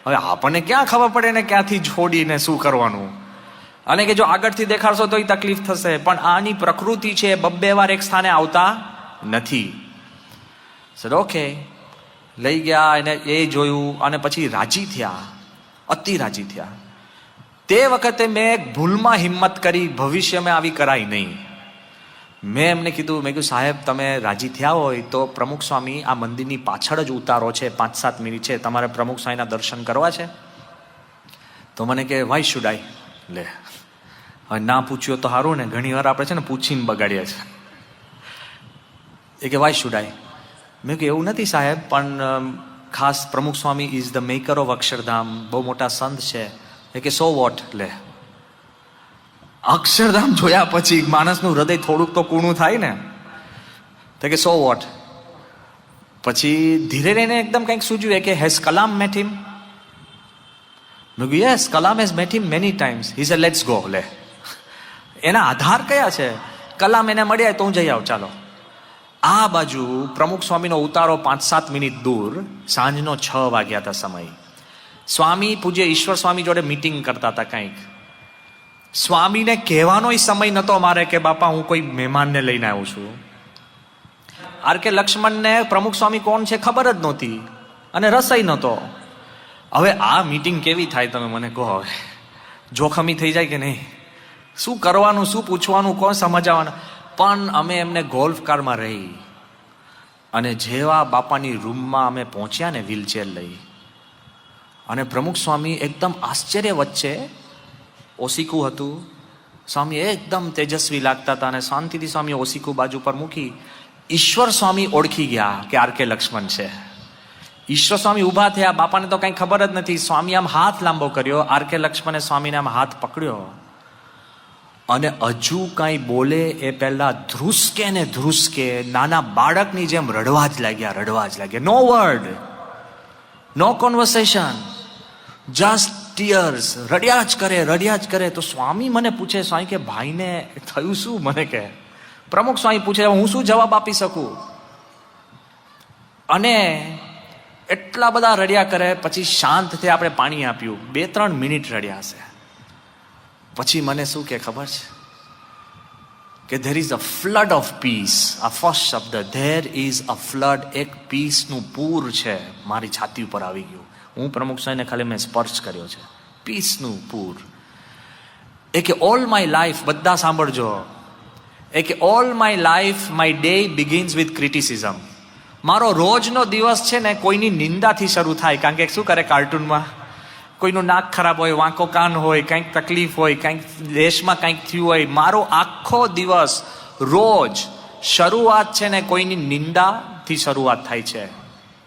હવે આપણને ક્યાં ખબર પડે ને ક્યાંથી છોડીને શું કરવાનું? અને કે જો આગળથી દેખાડશો તો તકલીફ થશે. પણ આની પ્રકૃતિ છે, બબ્બે વાર એક સ્થાને આવતા નથી. સર ઓકે, લઈ ગયા એને, એ જોયું અને પછી રાજી થયા, અતિ રાજી થયા. તે વખતે મેં ભૂલમાં હિંમત કરી, ભવિષ્યમાં આવી કરાય નહીં. મેં એમને કીધું, મેં કીધું સાહેબ તમે રાજી થયા હોય તો પ્રમુખ સ્વામી આ મંદિરની પાછળ જ ઉતારો છે, 5-7 મિનિટ છે, તમારે પ્રમુખ સ્વામીના દર્શન કરવા છે. તો મને કે વાય શુડ આઈ? લે, હવે ના પૂછ્યો તો સારું ને, ઘણી વાર આપણે છે ને પૂછીને બગાડીએ છે. એ કે વાય શુડ આઈ? મેં કહ્યું એવું નથી સાહેબ, પણ ખાસ Pramukh Swami is the maker of Akshardham, બહુ મોટા સંત છે. એ કે સો વોટ? લે, અક્ષરધામ જોયા પછી માણસનું હૃદય થોડુંક તો કૂણું થાય ને. તો કે સો વોટ? પછી ધીરે રહીને એકદમ કંઈક સૂજ્યું કે હેઝ કલામ મેટ હિમ? મેં કહ્યું yes, Kalam has mat him many times. He said let's go. લે, એના આધાર કયા છે? કલામ એને મળ્યા તો હું જઈ આવું, ચાલો. આ બાજુ પ્રમુખ સ્વામીનો ઉતારો 5-7 મિનિટ દૂર, સાંજનો 6 વાગ્યા હતા સમય. સ્વામી પૂજ્ય ઈશ્વર સ્વામી જોડે મીટિંગ કરતા હતા કંઈક. સ્વામીને કહેવાનોય સમય નહોતો મારે કે બાપા હું કોઈ મહેમાનને લઈને આવ્યો છું. આર કે લક્ષ્મણને પ્રમુખ સ્વામી કોણ છે ખબર જ નહોતી, અને રસઈ નહોતો. હવે આ મીટિંગ કેવી થાય તમે મને કહો? હવે જોખમી થઈ જાય કે નહીં? શું કરવાનું, શું પૂછવાનું, કોણ સમજાવવાનું? પણ અમે એમને ગોલ્ફ કારમાં રહી, અને જેવા બાપાની રૂમમાં અમે પહોંચ્યા ને વ્હીલચેર લઈ, અને પ્રમુખ સ્વામી એકદમ આશ્ચર્ય વચ્ચે, ઓસીકું હતું, સ્વામી એકદમ તેજસ્વી લાગતા હતા, અને શાંતિથી સ્વામી ઓસીકું બાજુ પર મૂકી. ઈશ્વર સ્વામી ઓળખી ગયા કે આર કે લક્ષ્મણ છે. ઈશ્વર સ્વામી ઊભા થયા, બાપાને તો કંઈ ખબર જ નથી. સ્વામી આમ હાથ લાંબો કર્યો, આર કે લક્ષ્મણે સ્વામીને આમ હાથ પકડ્યો, અને હજુ કાંઈ બોલે એ પહેલા ધ્રુસકે ને ધ્રુસકે નાના બાળકની જેમ રડવા જ લાગ્યા. નો વર્ડ, નો કોન્વર્સેશન, જસ્ટ ટીયર્સ, રડ્યા જ કરે. તો સ્વામી મને પૂછે, સ્વામી કે ભાઈને થયું શું? મને કે પ્રમુખ સ્વામી પૂછે, હું શું જવાબ આપી શકું? અને એટલા બધા રડ્યા કરે. પછી શાંત થઈ આપણે પાણી આપ્યું. 2-3 મિનિટ રડ્યા હશે. પછી મને શું કે ખબર છે કે there is a flood of peace. આ ફર્સ્ટ શબ્દ, there is a flood, એક પીસનું પૂર છે મારી છાતી ઉપર આવી ગયું. હું પ્રમુખ સ્વામીને ખાલી મેં સ્પર્શ કર્યો છે. પીસનું પૂર. એ કે ઓલ માય લાઈફ, બધા સાંભળજો, એ કે all my life my day begins with criticism. મારો રોજનો દિવસ છે ને કોઈની નિંદાથી શરૂ થાય. કારણ કે શું કરે કાર્ટૂનમાં, કોઈનું નાક ખરાબ હોય, વાંકો કાન હોય, કંઈક તકલીફ હોય, કંઈક દેશમાં કંઈક થયું હોય. મારો આખો દિવસ રોજ શરૂઆત છે ને કોઈની નિંદાથી શરૂઆત થાય છે,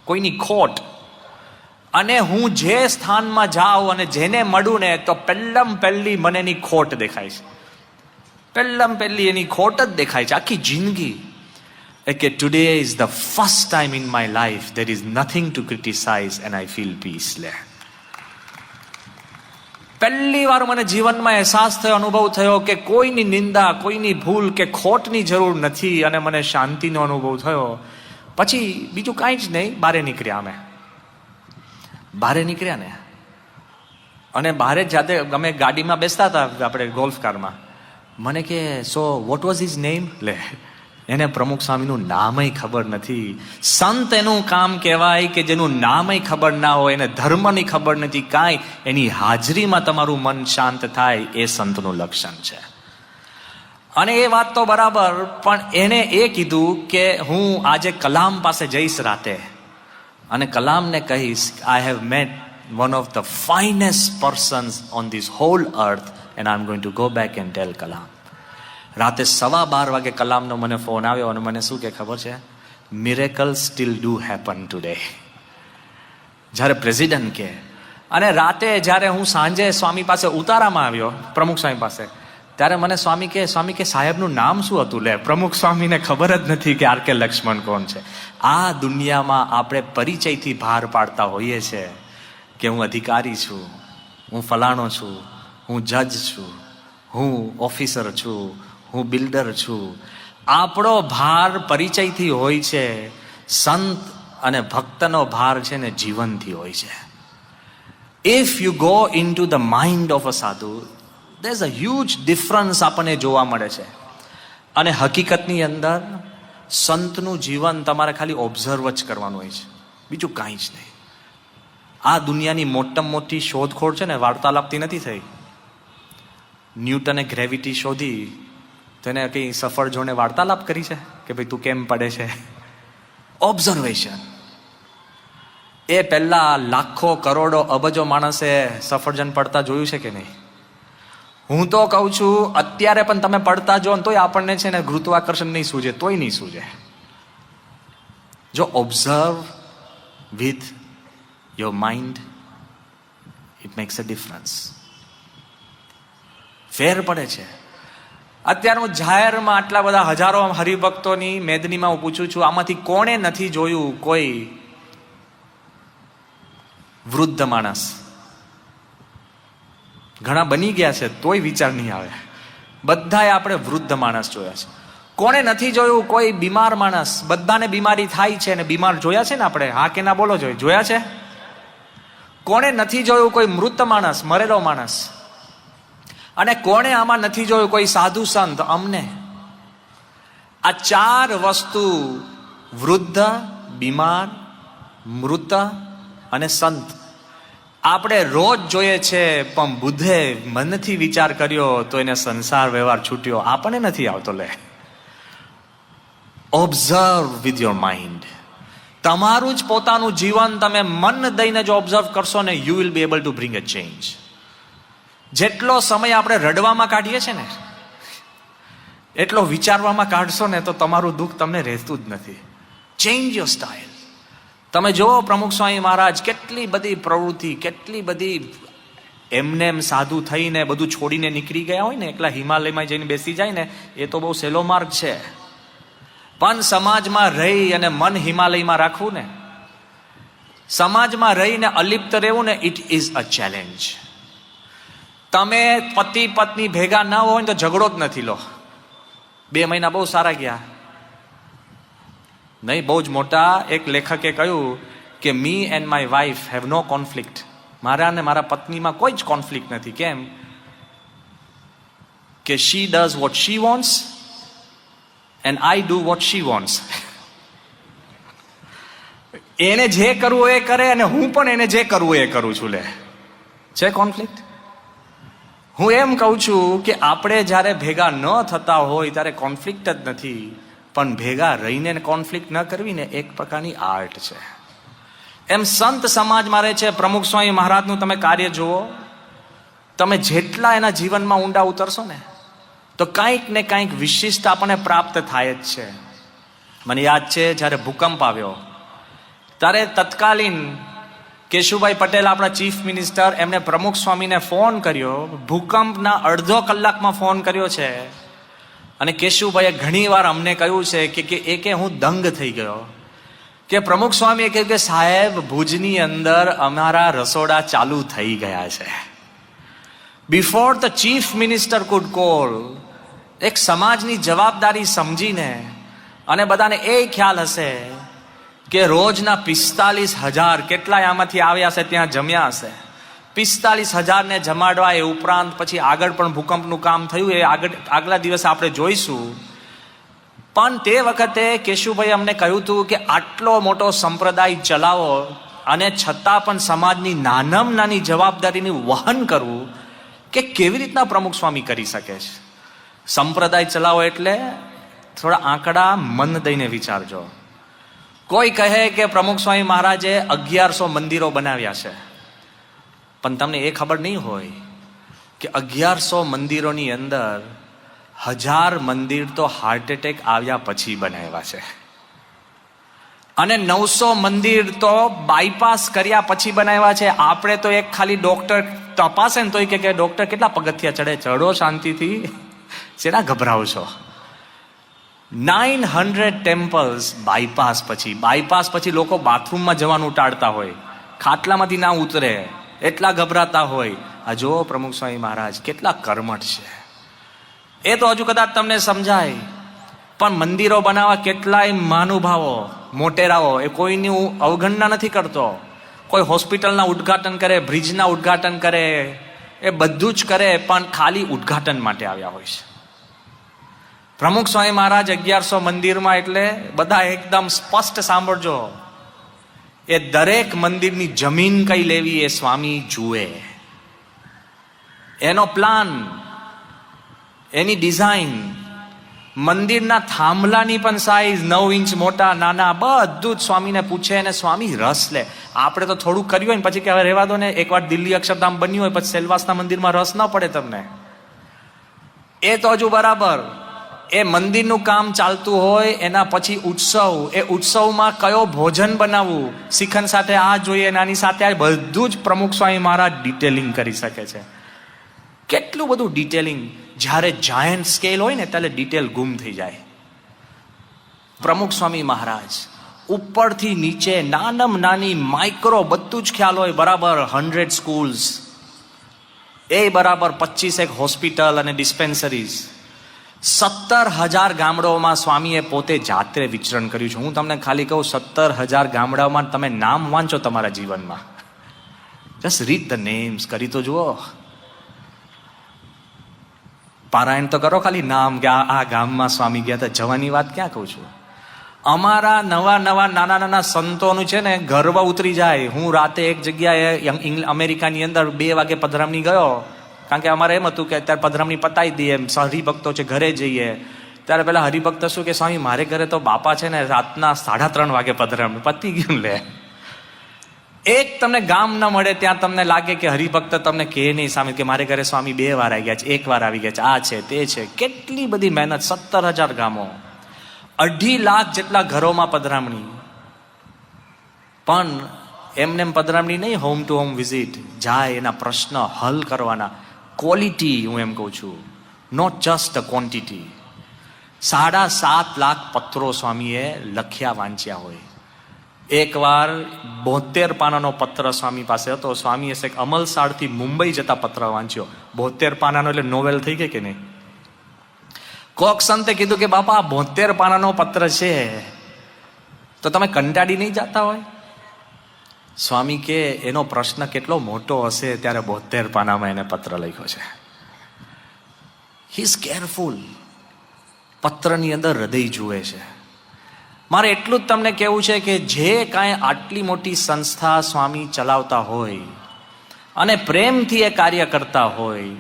કોઈની ખોટ. અને હું જે સ્થાનમાં જાઉં અને જેને મળું ને તો પહેલી મને એની ખોટ દેખાય છે. પહેલી એની ખોટ જ દેખાય છે આખી જિંદગી. કે today is the first time in my life there is nothing to criticise and I feel peace. લે, પહેલી વાર મને જીવનમાં અહેસાસ થયો, અનુભવ થયો કે કોઈની નિંદા, કોઈની ભૂલ કે ખોટની જરૂર નથી, અને મને શાંતિનો અનુભવ થયો. પછી બીજું કાંઈ જ નહીં, બહાર નીકળ્યા ને અને બહાર જાતે અમે ગાડીમાં બેસતા હતા, આપણે ગોલ્ફ કારમાં. મને કે so what was his name? લે, એને પ્રમુખ સ્વામીનું નામય ખબર નથી. સંત એનું કામ કહેવાય કે જેનું નામય ખબર ના હોય, એને ધર્મની ખબર નથી કાંઈ, એની હાજરીમાં તમારું મન શાંત થાય, એ સંતનું લક્ષણ છે. અને એ વાત તો બરાબર, પણ એણે એ કીધું કે હું આજે કલામ પાસે જઈશ રાતે અને કલામને કહીશ, I have met one of the finest persons on this whole earth and I am going to go back and tell Kalam. રાતે 12:15 વાગે કલામનો મને ફોન આવ્યો અને મને શું કે ખબર છે? Miracle steel do happen today. જ્યારે પ્રેસિડન્ટ કે, અને રાતે જ્યારે હું સાંજે સ્વામી પાસે ઉતારામાં આવ્યો, પ્રમુખ સ્વામી પાસે, ત્યારે મને સ્વામી કે સાહેબનું નામ શું હતું? લે, પ્રમુખ સ્વામીને ખબર જ નથી કે આર કે લક્ષ્મણ કોણ છે. આ દુનિયામાં આપણે પરિચયથી બહાર પાડતા હોઈએ છીએ કે હું અધિકારી છું, હું ફલાણો છું, હું જજ છું, હું ઓફિસર છું, હું બિલ્ડર છું. આપણો ભાર પરિચયથી હોય છે. સંત અને ભક્તનો ભાર છે ને જીવનથી હોય છે. If you go in to the mind of a સાધુ, there is a huge difference આપણને જોવા મળે છે. અને હકીકતની અંદર સંતનું જીવન તમારે ખાલી ઓબ્ઝર્વ જ કરવાનું હોય છે, બીજું કાંઈ જ નહીં. આ દુનિયાની મોટામાં મોટી શોધખોળ છે ને વાર્તાલાપથી નથી થઈ. ન્યૂટને ગ્રેવિટી શોધી, તેને કંઈ સફળ જોને વાર્તાલાપ કરી છે કે ભાઈ તું કેમ પડે છે? ઓબ્ઝર્વેશન. એ પહેલા લાખો કરોડો અબજો માણસે સફરજન પડતા જોયું છે કે નહીં? હું તો કહું છું અત્યારે પણ તમે પડતા જો ને તોય આપણને છે ને ગુરુત્વાકર્ષણ નહીં સૂજે, તોય નહીં સૂજે. જો observe with your mind, it makes a difference. ફેર પડે છે. અત્યારે હું જાહેરમાં આટલા બધા હજારો હરિભક્તોની મેદનીમાં હું પૂછું છું, આમાંથી કોણે નથી જોયું કોઈ વૃદ્ધ માણસ? ઘણા બની ગયા છે તોય વિચાર નહીં આવે. બધાએ આપણે વૃદ્ધ માણસ જોયા છે. કોણે નથી જોયું કોઈ બીમાર માણસ? બધાને બીમારી થાય છે ને બીમાર જોયા છે ને આપણે? હા કે ના બોલો? જોયા છે. કોણે નથી જોયું કોઈ મૃત માણસ, મરેલો માણસ? અને કોણે આમાં નથી જોયું કોઈ સાધુ સંત? અમને આ 4 વસ્તુ, વૃદ્ધ, બીમાર, મૃત અને સંત, આપણે રોજ જોઈએ છે. પણ બુદ્ધે મનથી વિચાર કર્યો તો એને સંસાર વ્યવહાર છૂટ્યો. આપણને નથી આવતો. લે, ઓબ્ઝર્વ વિથ યોર માઇન્ડ. તમારું જ પોતાનું જીવન તમે મન દઈને જો ઓબ્ઝર્વ કરશો ને, you will be able to bring a change. જેટલો સમય આપણે રડવામાં કાઢીએ છીએ ને, એટલો વિચારવામાં કાઢશો ને તો તમારું દુઃખ તમને રહેતું જ નથી. Change your style. તમે જો પ્રમુખ સ્વામી મહારાજ કેટલી બધી પ્રવૃત્તિ, કેટલી બધી એમને એમ સાધુ થઈને બધું છોડીને નીકળી ગયા હોય ને, એકલા હિમાલયમાં જઈને બેસી જાય ને, એ તો બહુ સહેલો માર્ગ છે. પણ સમાજમાં રહી અને મન હિમાલયમાં રાખવું ને, સમાજમાં રહીને અલિપ્ત રહેવું ને, ઇટ ઇઝ અ ચેલેન્જ. તમે પતિ પત્ની ભેગા ન હોય તો ઝઘડો જ નથી. લો 2 મહિના બહુ સારા ગયા નહીં? બહુ જ મોટા એક લેખકે કહ્યું કે me and my wife have no conflict. મારા અને મારા પત્નીમાં કોઈ જ કોન્ફ્લિક્ટ નથી. કેમ કે she does what she wants and I do what she wants. એને જે કરવું એ કરે અને હું પણ એને જે કરવું એ કરું છું. લે છે કોન્ફ્લિક્ટ? હું એમ કહું છું કે આપણે જ્યારે ભેગા ન થતા હોય ત્યારે કોન્ફ્લિક્ટ જ નથી, પણ ભેગા રહીને કોન્ફ્લિક્ટ ન કરવી ને એક પ્રકારની આર્ટ છે. એમ સંત સમાજમાં રહે છે. પ્રમુખ સ્વામી મહારાજનું તમે કાર્ય જુઓ. તમે જેટલા એના જીવનમાં ઊંડા ઉતરશો ને તો કંઈક ને કંઈક વિશિષ્ટ આપણને પ્રાપ્ત થાય જ છે. મને યાદ છે જ્યારે ભૂકંપ આવ્યો ત્યારે તત્કાલીન કેશુભાઈ પટેલ આપણા ચીફ મિનિસ્ટર, એમને પ્રમુખ સ્વામીને ફોન કર્યો. ભૂકંપના અડધો કલાકમાં ફોન કર્યો છે અને કેશુભાઈએ ઘણી વાર અમને કહ્યું છે કે હું દંગ થઈ ગયો કે પ્રમુખ સ્વામીએ કહ્યું કે સાહેબ ભુજની અંદર અમારા રસોડા ચાલુ થઈ ગયા છે. Before the chief minister food call. એક સમાજની જવાબદારી સમજીને, અને બધાને એ ખ્યાલ હશે કે રોજના 45,000 કેટલાય આમાંથી આવ્યા હશે, ત્યાં જમ્યા હશે. 45,000 ને જમાડવા. એ ઉપરાંત પછી આગળ પણ ભૂકંપનું કામ થયું, એ આગલા દિવસે આપણે જોઈશું. પણ તે વખતે કેશુભાઈ અમને કહ્યું હતું કે આટલો મોટો સંપ્રદાય ચલાવો અને છતાં પણ સમાજની નાનામાં નાની જવાબદારીની વહન કરવું કે કેવી રીતના પ્રમુખ સ્વામી કરી શકે છે. સંપ્રદાય ચલાવો એટલે થોડા આંકડા મન દઈને વિચારજો. કોઈ કહે કે પ્રમુખ સ્વામી મહારાજે 1100 મંદિરો બનાવ્યા છે, પણ તમને એ ખબર નહીં હોય કે 1100 મંદિરોની અંદર 1000 મંદિર તો હાર્ટ એટેક આવ્યા પછી બનાવ્યા છે, અને 900 મંદિર તો બાયપાસ કર્યા પછી બનાવ્યા છે. આપણે તો એક ખાલી ડોક્ટર તપાસે ને તો કે ડોક્ટર કેટલા પગથિયા ચડે? ચડો શાંતિથી, શેના ગભરાવ છો? 900 ટેમ્પલ્સ બાયપાસ પછી. બાયપાસ પછી લોકો બાથરૂમમાં જવાનું ટાળતા હોય, ખાટલામાંથી ના ઉતરે, એટલા ગભરાતા હોય. આ જો પ્રમુખ સ્વામી મહારાજ કેટલા કર્મઠ છે. એ તો હજુ કદાચ તમને સમજાય, પણ મંદિરો બનાવવા કેટલાય મહાનુભાવો, મોટેરાઓ, એ કોઈની હું અવગણના નથી કરતો. કોઈ હોસ્પિટલના ઉદ્ઘાટન કરે, બ્રિજના ઉદ્ઘાટન કરે, એ બધું જ કરે, પણ ખાલી ઉદ્ઘાટન માટે આવ્યા હોય છે. પ્રમુખ સ્વામી મહારાજ 1100 મંદિરમાં, એટલે બધા એકદમ સ્પષ્ટ સાંભળજો, એ દરેક મંદિરની જમીન કઈ લેવી એ સ્વામી જુએ. એનો પ્લાન, એની ડિઝાઇન, મંદિરના થાંભલાની પણ સાઈઝ 9 ઇંચ મોટા નાના બધું જ સ્વામીને પૂછે અને સ્વામી રસ લે. આપણે તો થોડું કર્યું હોય ને પછી કે હવે રહેવા દો ને, એકવાર દિલ્હી અક્ષરધામ બન્યું હોય પછી સેલવાસના મંદિરમાં રસ ન પડે તમને. એ તો હજુ બરાબર. એ મંદિરનું કામ ચાલતું હોય, એના પછી ઉત્સવ, એ ઉત્સવમાં કયો ભોજન બનાવવું, શિખંડ સાથે આ જોઈએ, નાની સાથે આ, બધું જ પ્રમુખ સ્વામી મહારાજ ડિટેલિંગ કરી શકે છે. કેટલું બધું ડિટેલિંગ. જ્યારે જાયન્ટ સ્કેલ હોય ને ત્યારે ડિટેલ ગુમ થઈ જાય. પ્રમુખ સ્વામી મહારાજ ઉપરથી નીચે નાનામાં નાની માઇક્રો બધું જ ખ્યાલ હોય. બરાબર 100 સ્કૂલ્સ, એ બરાબર 25 હોસ્પિટલ અને ડિસ્પેન્સરીઝ, 17,000 ગામડાઓમાં સ્વામીએ પોતે જાતે વિચરણ કર્યું છે. હું તમને ખાલી કહું, 17,000 ગામડાઓમાં તમે નામ વાંચો તમારા જીવનમાં. જસ્ટ રીડ ધ નેમ્સ, કરી તો જુઓ. પારાયણ તો કરો ખાલી નામ, કે આ ગામમાં સ્વામી ગયા હતા. જવાની વાત ક્યાં કહું છું. અમારા નવા નાના નાના સંતોનું છે ને ગર્વ ઉતરી જાય. હું રાતે એક જગ્યાએ અમેરિકાની અંદર 2 વાગે પધરામણી ગયો, કારણ કે અમારે એમ હતું કે અત્યારે પધરામણી પતાવી દઈએ, એમ હરિભક્તો છે ઘરે જઈએ. ત્યારે પેલા હરિભક્ત શું કે, સ્વામી મારે ઘરે તો બાપા છે ને રાતના 3:30 વાગે પધરામણી પતી ગયું. લે એક તમને ગામ ન મળે ત્યાં તમને લાગે કે હરિભક્ત તમને કહે નહીં સામે કે મારે ઘરે સ્વામી 2 વાર આવી ગયા છે, 1 વાર આવી ગયા છે, આ છે તે છે. કેટલી બધી મહેનત. 17,000 ગામો, 2.5 લાખ જેટલા ઘરોમાં પધરામણી. પણ એમને પધરામણી નહીં, હોમ ટુ હોમ વિઝિટ જાય, એના પ્રશ્ન હલ કરવાના. ક્વોલિટી, હું એમ કહું છું, not just a quantity. 7.5 lakh પત્રો સ્વામીએ લખ્યા વાંચ્યા હોય. એકવાર 72 પાનાનો પત્ર સ્વામી પાસે હતો. સ્વામીએ એક અમલસાડથી મુંબઈ જતા પત્ર વાંચ્યો. 72 પાનાનો એટલે નોવેલ થઈ ગઈ કે નહીં? કોક સંતે કીધું કે બાપા 72 પાનાનો પત્ર છે તો તમે કંટાળી નહીં જતા હોય? સ્વામી કે એનો પ્રશ્ન કેટલો મોટો હશે ત્યારે 72 પાનામાં એને પત્ર લખ્યો છે. He is careful. પત્રની અંદર હૃદય જુએ છે. મારે એટલું જ તમને કહેવું છે કે જે કાંઈ આટલી મોટી સંસ્થા સ્વામી ચલાવતા હોય અને પ્રેમથી એ કાર્ય કરતા હોય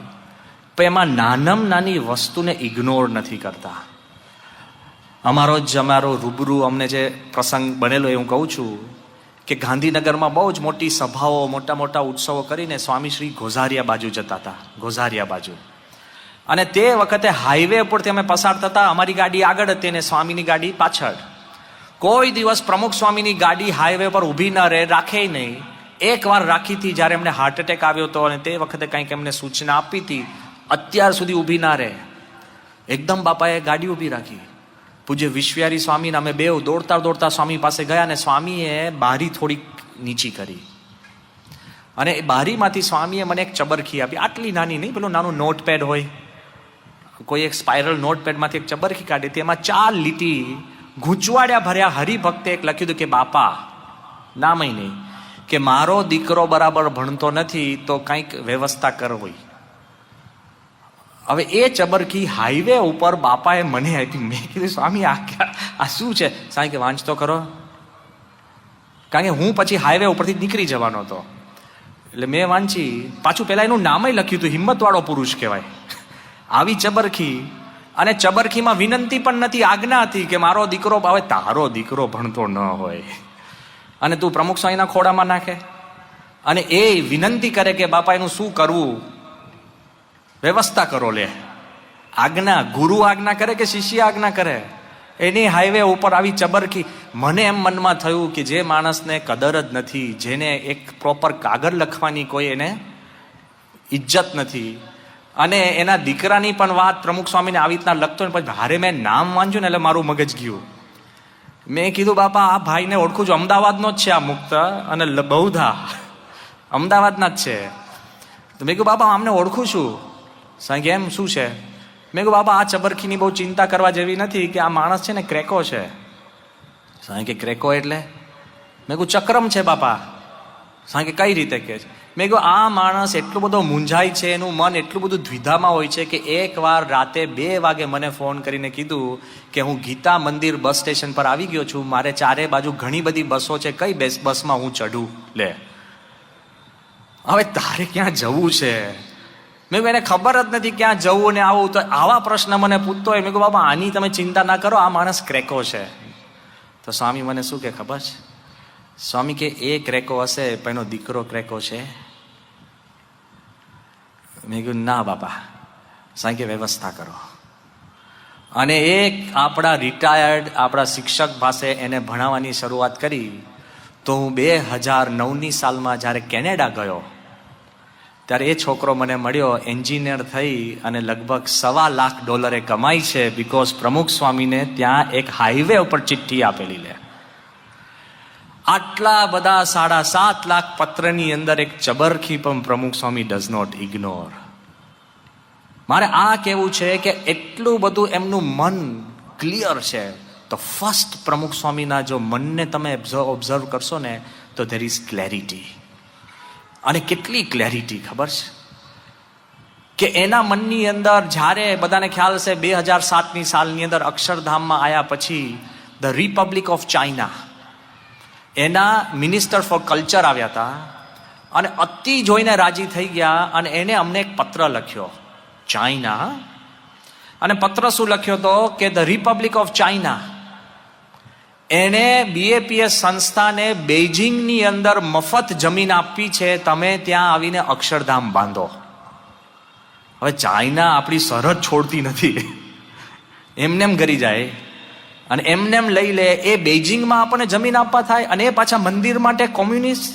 તો એમાં નાનામાં નાની વસ્તુને ઇગ્નોર નથી કરતા. અમારો રૂબરૂ અમને જે પ્રસંગ બનેલો એ હું કહું છું કે ગાંધીનગરમાં બહુ જ મોટી સભાઓ, મોટા મોટા ઉત્સવો કરીને સ્વામી શ્રી ગોઝારિયા બાજુ જતા હતા. ગોઝારિયા બાજુ. અને તે વખતે હાઈવે ઉપરથી અમે પસાર થતા. અમારી ગાડી આગળ હતી અને સ્વામીની ગાડી પાછળ. કોઈ દિવસ પ્રમુખ સ્વામીની ગાડી હાઈવે પર ઊભી ન રહે, રાખે નહીં. એકવાર રાખી હતી જ્યારે એમને હાર્ટ એટેક આવ્યો હતો અને તે વખતે કંઈક એમને સૂચના આપી હતી, અત્યાર સુધી ઊભી ના રહે. એકદમ બાપાએ ગાડી ઊભી રાખી. પૂજ્ય વિશ્વયારી સ્વામીને અમે બેઉ દોડતા દોડતા સ્વામી પાસે ગયા અને સ્વામીએ બારી થોડીક નીચી કરી અને એ બારીમાંથી સ્વામીએ મને એક ચબરખી આપી. આટલી નાની નહીં, પેલું નાનું નોટપેડ હોય, કોઈ એક સ્પાઇરલ નોટપેડમાંથી એક ચબરખી કાઢી હતી. એમાં 4 લીટી ગૂંચવાડ્યા ભર્યા હરિભક્તે એક લખ્યું હતું કે બાપા, નામય નહીં, કે મારો દીકરો બરાબર ભણતો નથી તો કંઈક વ્યવસ્થા કરવી. હવે એ ચબરખી હાઈવે ઉપર બાપાએ મને આપી. મેં કીધું સ્વામી આ શું છે? સ્વામી કે વાંચતો કરો. કારણ કે હું પછી હાઈવે ઉપરથી નીકળી જવાનો હતો એટલે મેં વાંચી. પાછું પેલા એનું નામય લખ્યું હતું, હિંમતવાળો પુરુષ કહેવાય. આવી ચબરખી, અને ચબરખીમાં વિનંતી પણ નથી, આજ્ઞા હતી કે મારો દીકરો, હવે તારો દીકરો ભણતો ન હોય અને તું પ્રમુખ સ્વામીના ખોડામાં નાખે અને એ વિનંતી કરે કે બાપા એનું શું કરવું, વ્યવસ્થા કરો. લે આજ્ઞા, ગુરુ આજ્ઞા કરે કે શિષ્ય આજ્ઞા કરે? એની હાઈવે ઉપર આવી ચબરખી. મને એમ મનમાં થયું કે જે માણસને કદર જ નથી, જેને એક પ્રોપર કાગળ લખવાની કોઈ એને ઇજ્જત નથી, અને એના દીકરાની પણ વાત પ્રમુખ સ્વામીને આવી રીતના લખતો ને પછી ભારે મેં નામ વાંચ્યું ને એટલે મારું મગજ ગયું. મેં કીધું બાપા આ ભાઈને ઓળખું છું, અમદાવાદનો જ છે આ મુક્ત અને બહુધા અમદાવાદના જ છે. તો મેં કીધું બાપા આમને ઓળખું છું. સાંઈ કે એમ શું છે? મેં કહ્યું બાપા આ ચબરખીની બહુ ચિંતા કરવા જેવી નથી કે આ માણસ છે ને ક્રેકો છે. સાંઈ કે ક્રેકો એટલે? મેં કહ્યું ચક્રમ છે બાપા. સાંઈ કે કઈ રીતે કે છે? મેં કહ્યું આ માણસ એટલું બધો મૂંઝાય છે, એનું મન એટલું બધું દ્વિધામાં હોય છે કે એકવાર રાતે 2 વાગે મને ફોન કરીને કીધું કે હું ગીતા મંદિર બસ સ્ટેશન પર આવી ગયો છું, મારે ચારે બાજુ ઘણી બધી બસો છે, કઈ બસમાં હું ચઢું? લે હવે તારે ક્યાં જવું છે? મેં એને ખબર જ નથી ક્યાં જવું ને આવું. તો આવા પ્રશ્ન મને પૂછતો હોય. મેં કહું બાબા આની તમે ચિંતા ના કરો, આ માણસ ક્રેકો છે. તો સ્વામી મને શું કે ખબર છે? સ્વામી કે એ ક્રેકો હશે પણ એનો દીકરો ક્રેકો છે. મેં કીધું ના બાપા. સ્વામી કે વ્યવસ્થા કરો. અને એક આપણા રિટાયર્ડ આપણા શિક્ષક પાસે એને ભણાવવાની શરૂઆત કરી. તો હું 2009ની સાલમાં જ્યારે કેનેડા ગયો ત્યારે એ છોકરો મને મળ્યો, એન્જિનિયર થઈ અને લગભગ $1.25 કમાય છે, બીકોઝ પ્રમુખ સ્વામીને ત્યાં એક હાઈવે ઉપર ચિઠ્ઠી આપેલી. લે આટલા બધા 7.5 લાખ પત્રની અંદર એક ચબરખી પણ પ્રમુખ સ્વામી ડઝ નોટ ઇગ્નોર. મારે આ કહેવું છે કે એટલું બધું એમનું મન ક્લિયર છે. તો ફર્સ્ટ પ્રમુખ સ્વામીના જો મનને તમે ઓબ્ઝર્વ કરશો ને તો ધેર ઇઝ ક્લેરિટી. અને કેટલી ક્લેરિટી ખબર છે કે એના મનની અંદર જ્યારે બધાને ખ્યાલ છે 2007ની સાલની અંદર અક્ષરધામમાં આવ્યા પછી ધ રિપબ્લિક ઓફ ચાઇના એના મિનિસ્ટર ફોર કલ્ચર આવ્યા હતા અને અતિ જોઈને રાજી થઈ ગયા અને એને અમને એક પત્ર લખ્યો ચાઇના. અને પત્ર શું લખ્યો હતો કે ધ રિપબ્લિક ઓફ ચાઇના એને BAPS સંસ્થાને બેઇજિંગની અંદર મફત જમીન આપી છે, તમે ત્યાં આવીને અક્ષરધામ બાંધો. હવે ચાઇના આપણી સરહદ છોડતી નથી, એમનેમ ગરી જાય અને એમનેમ લઈ લે. એ બેઇજિંગમાં આપણને જમીન આપવા થાય અને એ પાછા મંદિર માટે કોમ્યુનિસ્ટ.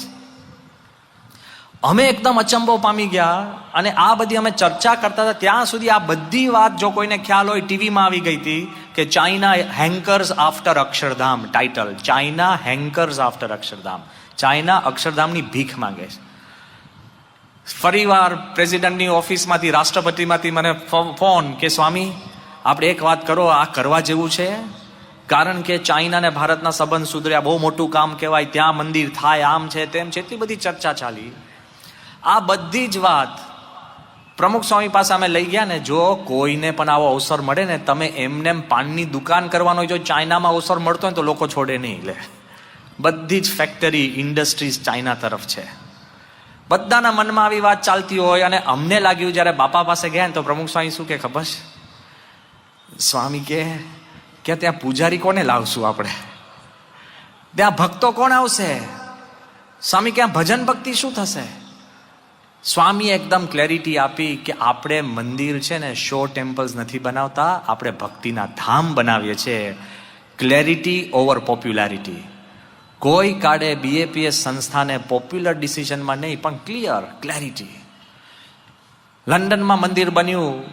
અમે એકદમ અચંબો પામી ગયા અને આ બધી અમે ચર્ચા કરતા હતા. ત્યાં સુધી આ બધી વાત જો કોઈને ખ્યાલ હોય ટીવીમાં આવી ગઈ હતી. કે China hankers after Akshardham, title China hankers after Akshardham. China અક્ષરધામની ભીખ માંગે છે. ફરીવાર પ્રેસિડેન્ટની ઓફિસમાંથી, રાષ્ટ્રપતિમાંથી મને ફોન કે સ્વામી આપણે એક વાત કરો, આ કરવા જેવું છે? કારણ કે ચાઇના ને ભારતના સંબંધ સુધર્યા, બહુ મોટું કામ કહેવાય, ત્યાં મંદિર થાય, આમ છે તેમ છે, એટલી બધી ચર્ચા ચાલી. આ બધી જ વાત પ્રમુખ સ્વામી પાસે અમે લઈ ગયા ને. જો કોઈને પણ આવો અવસર મળે ને, તમે એમને પાનની દુકાન કરવાનો જો ચાઇનામાં અવસર મળતો હોય તો લોકો છોડે નહીં. લે, બધી જ ફેક્ટરી, ઇન્ડસ્ટ્રીઝ ચાઇના તરફ છે. બધાના મનમાં આવી વાત ચાલતી હોય. અને અમને લાગ્યું જ્યારે બાપા પાસે ગયા ને તો પ્રમુખ સ્વામી શું કે ખબર છે? સ્વામી કે ત્યાં પૂજારી કોને લાવશું આપણે? ત્યાં ભક્તો કોણ આવશે? સ્વામી ક્યાં ભજન ભક્તિ શું થશે? સ્વામી એકદમ ક્લેરિટી આપી કે આપણે મંદિર છે ને શો ટેમ્પલ્સ નથી બનાવતા, આપણે ભક્તિના ધામ બનાવીએ છીએ. Clarity over popularity. કોઈ કાળે બીએપીએસ સંસ્થાને પોપ્યુલર ડિસિઝનમાં નહીં, પણ ક્લિયર ક્લેરિટી. લંડનમાં મંદિર બન્યું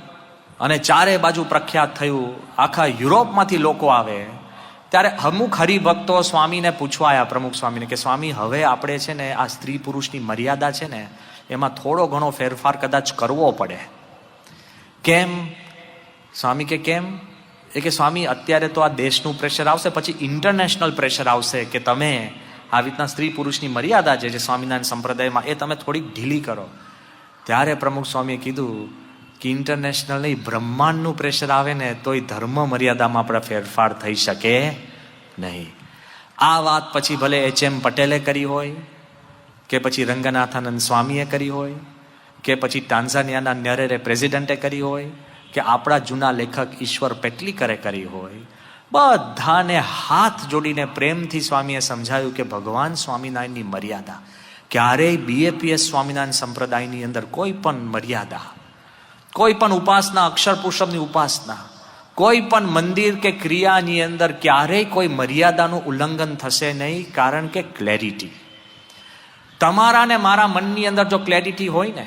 અને ચારે બાજુ પ્રખ્યાત થયું, આખા યુરોપમાંથી લોકો આવે. ત્યારે અમુક હરિભક્તો સ્વામીને પૂછવા આવ્યા, પ્રમુખ સ્વામીને, કે સ્વામી હવે આપણે છે ને આ સ્ત્રી પુરુષની મર્યાદા છે ને એમાં થોડો ઘણો ફેરફાર કદાચ કરવો પડે. કેમ? સ્વામી કે કેમ? એ કે સ્વામી અત્યારે તો આ દેશનું પ્રેશર આવશે, પછી ઇન્ટરનેશનલ પ્રેશર આવશે કે તમે આવી રીતના સ્ત્રી પુરુષની મર્યાદા છે જે સ્વામિનારાયણ સંપ્રદાયમાં, એ તમે થોડીક ઢીલી કરો. ત્યારે પ્રમુખ સ્વામીએ કીધું કે ઇન્ટરનેશનલ નહીં, બ્રહ્માંડનું પ્રેશર આવે ને તોય ધર્મ મર્યાદામાં આપણે ફેરફાર થઈ શકે નહીં. આ વાત પછી ભલે HM પટેલે કરી હોય, કે પછી રંગનાથાનંદ સ્વામીએ કરી હોય, કે પછી ટાન્ઝાનિયાના ન્યરેરે પ્રેસિડેન્ટે કરી હોય, કે આપણા જૂના લેખક ઈશ્વર પેટલીકરે કરી હોય, બધાને હાથ જોડીને પ્રેમથી સ્વામીએ સમજાવ્યું કે ભગવાન સ્વામિનારાયણની મર્યાદા ક્યારેય બીએપીએસ સ્વામિનારાયણ સંપ્રદાયની અંદર કોઈ પણ મર્યાદા, કોઈ પણ ઉપાસના, અક્ષર પુરુષોત્તમની ઉપાસના, કોઈ પણ મંદિર કે ક્રિયાની અંદર ક્યારેય કોઈ મર્યાદાનું ઉલ્લંઘન થશે નહીં. કારણ કે ક્લેરિટી. તમારા ને મારા મનની અંદર જો ક્લેરિટી હોય ને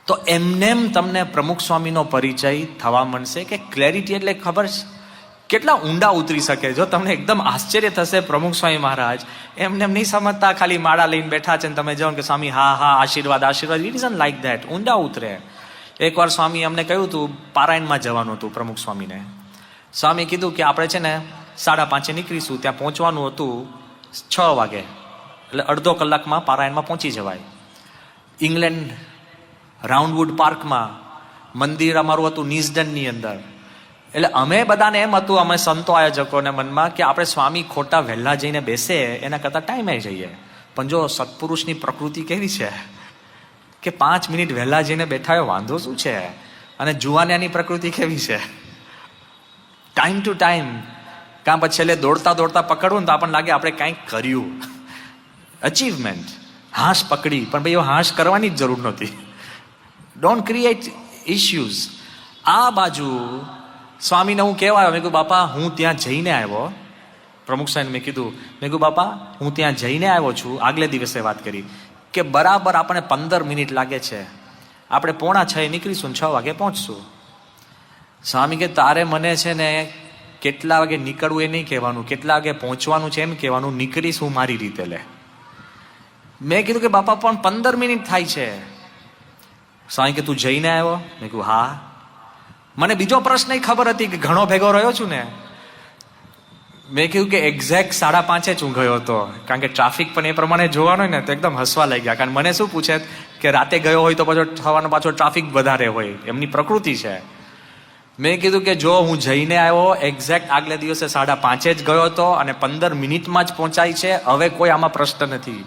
તો એમનેમ તમને પ્રમુખ સ્વામીનો પરિચય થવા મળશે. કે ક્લેરિટી એટલે ખબર છે કેટલા ઊંડા ઉતરી શકે. જો તમને એકદમ આશ્ચર્ય થશે, પ્રમુખ સ્વામી મહારાજ એમને નહીં સમજતા, ખાલી માળા લઈને બેઠા છે ને તમે જાઓ કે સ્વામી હા હા આશીર્વાદ આશીર્વાદ. It isn't like that. ઊંડા ઉતરે. એકવાર સ્વામી અમને કહ્યું હતું, પારાયણમાં જવાનું હતું પ્રમુખ સ્વામીને. સ્વામી કીધું કે આપણે છે ને 5:30 નીકળીશું, ત્યાં પહોંચવાનું હતું 6 વાગે, એટલે અડધો કલાકમાં પારાયણમાં પહોંચી જવાય. ઇંગ્લેન્ડ રાઉન્ડવુડ પાર્કમાં મંદિર અમારું હતું નિઝડનની અંદર. એટલે અમે બધાને એમ હતું, અમે સંતો આયોજકોને મનમાં, કે આપણે સ્વામી ખોટા વહેલા જઈને બેસે એના કરતાં ટાઈમે જઈએ. પણ જો સત્પુરુષની પ્રકૃતિ કેવી છે કે 5 મિનિટ વહેલા જઈને બેઠા હોય વાંધો શું છે? અને જુવાનિયાની પ્રકૃતિ કેવી છે? Time to time. કાં પછી છેલ્લે દોડતા દોડતા પકડવું ને તો આપણને લાગે આપણે કાંઈક કર્યું, અચીવમેન્ટ. હાશ પકડી, પણ ભાઈ હાશ કરવાની જ જરૂર નહોતી. Don't create issues. આ બાજુ સ્વામીને હું કહેવાયો, મેં કીધું બાપા હું ત્યાં જઈને આવ્યો. પ્રમુખ સાહેબ મેં કીધું બાપા હું ત્યાં જઈને આવ્યો છું. આગલે દિવસે વાત કરી કે બરાબર આપણે 15 મિનિટ લાગે છે, આપણે 5:45 નીકળીશું, 6 વાગે પહોંચશું. સ્વામી કે તારે મને છે ને કેટલા વાગે નીકળવું એ નહીં કહેવાનું, કેટલા વાગે પહોંચવાનું છે એમ કહેવાનું, નીકળીશ હું મારી રીતે. લે, મેં કીધું કે બાપા પણ 15 મિનિટ થાય છે. સ્વામી કે તું જઈને આવ્યો? મેં કીધું હા. મને બીજો પ્રશ્ન ખબર હતી કે ઘણો ભેગો રહ્યો છું ને. મેં કીધું કે એક્ઝેક્ટ 5:30 જ હું ગયો હતો, કારણ કે ટ્રાફિક પણ એ પ્રમાણે જોવાનો હોય ને તો એકદમ હસવા લઈ ગયા. કારણ મને શું પૂછે કે રાતે ગયો હોય તો પાછો ટ્રાફિક વધારે હોય, એમની પ્રકૃતિ છે. મેં કીધું કે જો હું જઈને આવ્યો, એક્ઝેક્ટ આગલે દિવસે 5:30 જ ગયો હતો અને 15 મિનિટમાં જ પહોંચાય છે, હવે કોઈ આમાં પ્રશ્ન નથી.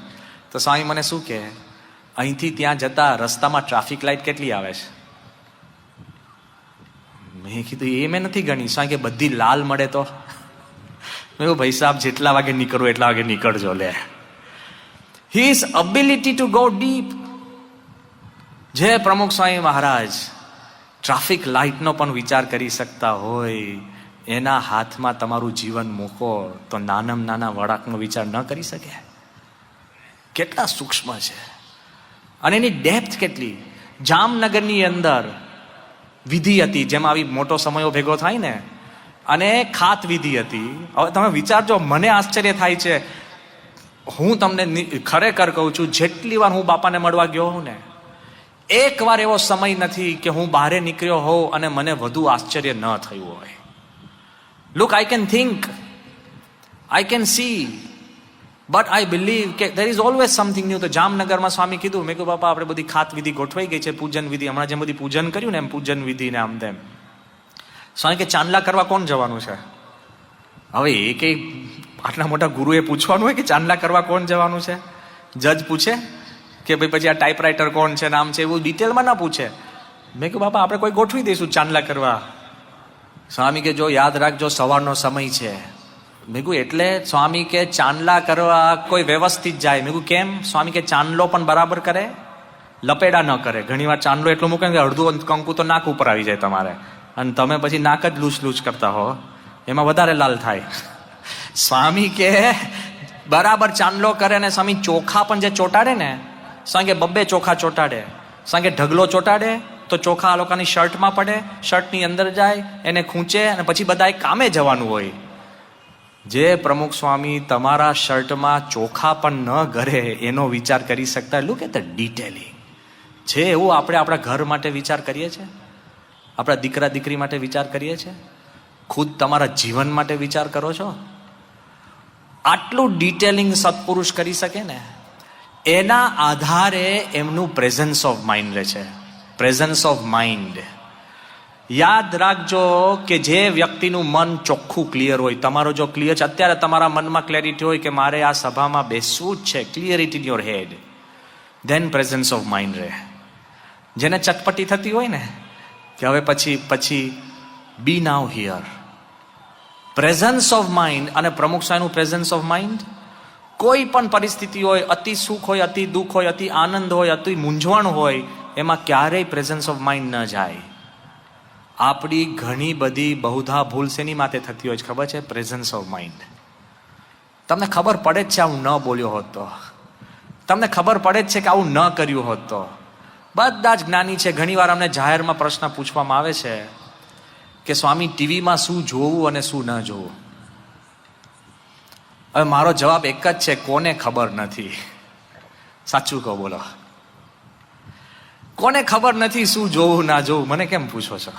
તો સ્વામી મને શું કહે, અહીંથી ત્યાં જતા રસ્તામાં ટ્રાફિક લાઈટ કેટલી આવે છે? મેં કીધું એ મેં નથી ગણી. સ્વામી કે બધી લાલ મળે તો? મેં કહ્યું ભાઈ સાહેબ જેટલા વાગે નીકળવું એટલા વાગે નીકળજો. લે, his ability to go deep. જે પ્રમુખ સ્વામી મહારાજ ટ્રાફિક લાઇટનો પણ વિચાર કરી શકતા હોય, એના હાથમાં તમારું જીવન મૂકો તો નાના વળાંકનો વિચાર ન કરી શકે? કેટલા સૂક્ષ્મ છે અને એની ડેપ્થ કેટલી. જામનગરની અંદર વિધિ હતી, જેમાં આવી મોટો સમયો ભેગો થાય ને, અને ખાત વિધિ હતી. હવે તમે વિચારજો, મને આશ્ચર્ય થાય છે. હું તમને ખરેખર કહું છું, જેટલી વાર હું બાપાને મળવા ગયો હોઉં ને, એક વાર એવો સમય નથી કે હું બહાર નીકળ્યો હોઉં અને મને વધુ આશ્ચર્ય ન થયું હોય. Look, I can think, I can see, but I believe કે there is always something new. તો જામનગરમાં સ્વામી કીધું, મેં કહ્યું બાપા આપણે બધી ખાત વિધિ ગોઠવાઈ ગઈ છે, પૂજન વિધિ, હમણાં જેમ બધી પૂજન કર્યું ને એમ પૂજન વિધિ ને આમ તેમ. સ્વામી કે ચાંદલા કરવા કોણ જવાનું છે? હવે એ કઈ આટલા મોટા ગુરુએ પૂછવાનું હોય કે ચાંદલા કરવા કોણ જવાનું છે? જજ પૂછે કે ભાઈ પછી આ ટાઈપરાઇટર કોણ છે, નામ છે, એવું ડિટેલમાં ના પૂછે. મેં કહ્યું બાપા આપણે કોઈ ગોઠવી દઈશું ચાંદલા કરવા. સ્વામી કે જો યાદ રાખજો સવારનો સમય છે. મેં કહ્યું એટલે? સ્વામી કે ચાંદલા કરવા કોઈ વ્યવસ્થિત જાય. મેં કહ્યું કેમ? સ્વામી કે ચાંદલો પણ બરાબર કરે, લપેડા ન કરે. ઘણી વાર ચાંદલો એટલો મૂકે કે અડધું કંકુ તો નાક ઉપર આવી જાય તમારે, અને તમે પછી નાક જ લૂછ લૂછ કરતા હો, એમાં વધારે લાલ થાય. સ્વામી કે બરાબર ચાંદલો કરે. ને સ્વામી ચોખા પણ જે ચોટાડે ને, સ્વામી કે બબ્બે ચોખા ચોટાડે. સ્વામી કે ઢગલો ચોટાડે તો ચોખા આ લોકોની શર્ટમાં પડે, શર્ટની અંદર જાય, એને ખૂંચે, અને પછી બધાએ કામે જવાનું હોય. જે પ્રમુખ સ્વામી તમારા શર્ટમાં ચોખા પણ ન ઘરે એનો વિચાર કરી શકતા. Look at the detailing. છે એવું આપણે આપણા ઘર માટે વિચાર કરીએ છીએ, આપણા દીકરા દીકરી માટે વિચાર કરીએ છીએ, ખુદ તમારા જીવન માટે વિચાર કરો છો? આટલું ડિટેલિંગ સત્પુરુષ કરી શકે ને, એના આધારે એમનું પ્રેઝન્સ ઓફ માઇન્ડ રહે છે. Presence of mind. યાદ રાખજો કે જે વ્યક્તિનું મન ચોખ્ખું ક્લિયર હોય, તમારો જો ક્લિયર છે, અત્યારે તમારા મનમાં ક્લેરિટી હોય કે મારે આ સભામાં બેસવું જ છે, clarity in your head, then presence of mind રહે. જેને ચટપટી થતી હોય ને કે હવે પછી be now here. Presence of mind અને પ્રમુખ સ્વામીનું પ્રેઝન્સ ઓફ માઇન્ડ, કોઈ પણ પરિસ્થિતિ હોય, અતિ સુખ હોય, અતિ દુઃખ હોય, અતિ આનંદ હોય, અતિ મૂંઝવણ હોય, એમાં ક્યારેય પ્રેઝન્સ ઓફ માઇન્ડ ન જાય. આપણી ઘણી બધી બહુધા ભૂલ શેની માથે થતી હોય છે ખબર છે? Presence of mind. તમને ખબર પડે જ છે આવું ન બોલ્યો હોત તો, તમને ખબર પડે જ છે કે આવું ન કર્યું હોત તો. બધા જ જ્ઞાની છે. ઘણી વાર અમને જાહેરમાં પ્રશ્ન પૂછવામાં આવે છે કે સ્વામી ટીવીમાં શું જોવું અને શું ન જોવું. હવે મારો જવાબ એક જ છે, કોને ખબર નથી? સાચું કહો, બોલો, કોને ખબર નથી શું જોવું ના જોવું? મને કેમ પૂછો છો?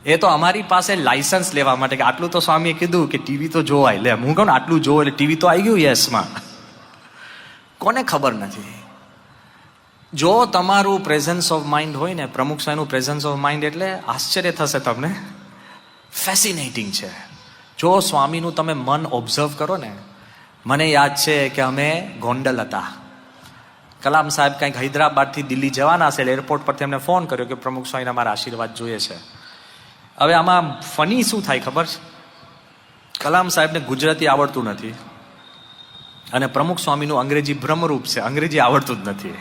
એ તો અમારી પાસે લાયસન્સ લેવા માટે કે આટલું તો સ્વામીએ કીધું કે ટીવી તો જોવાય. લે હું કહું આટલું જોવો એટલે ટીવી તો આવી ગયું યસમાં. કોને ખબર નથી? જો તમારું પ્રેઝન્સ ઓફ માઇન્ડ હોય ને, પ્રમુખ સ્વામીનું પ્રેઝન્સ ઓફ માઇન્ડ, એટલે આશ્ચર્ય થશે તમને, ફેસિનેટિંગ છે. જો સ્વામીનું તમે મન ઓબ્ઝર્વ કરો ને, મને યાદ છે કે અમે ગોંડલ હતા, કલામ સાહેબ કંઈક હૈદરાબાદથી દિલ્હી જવાના હશે, એરપોર્ટ પરથી એમને ફોન કર્યો કે પ્રમુખ સ્વામીના મારા આશીર્વાદ જોઈએ છે. હવે આમાં ફની શું થાય ખબર છે? કલામ સાહેબને ગુજરાતી આવડતું નથી અને પ્રમુખ સ્વામીનું અંગ્રેજી બ્રહ્મરૂપ છે, અંગ્રેજી આવડતું જ નથી.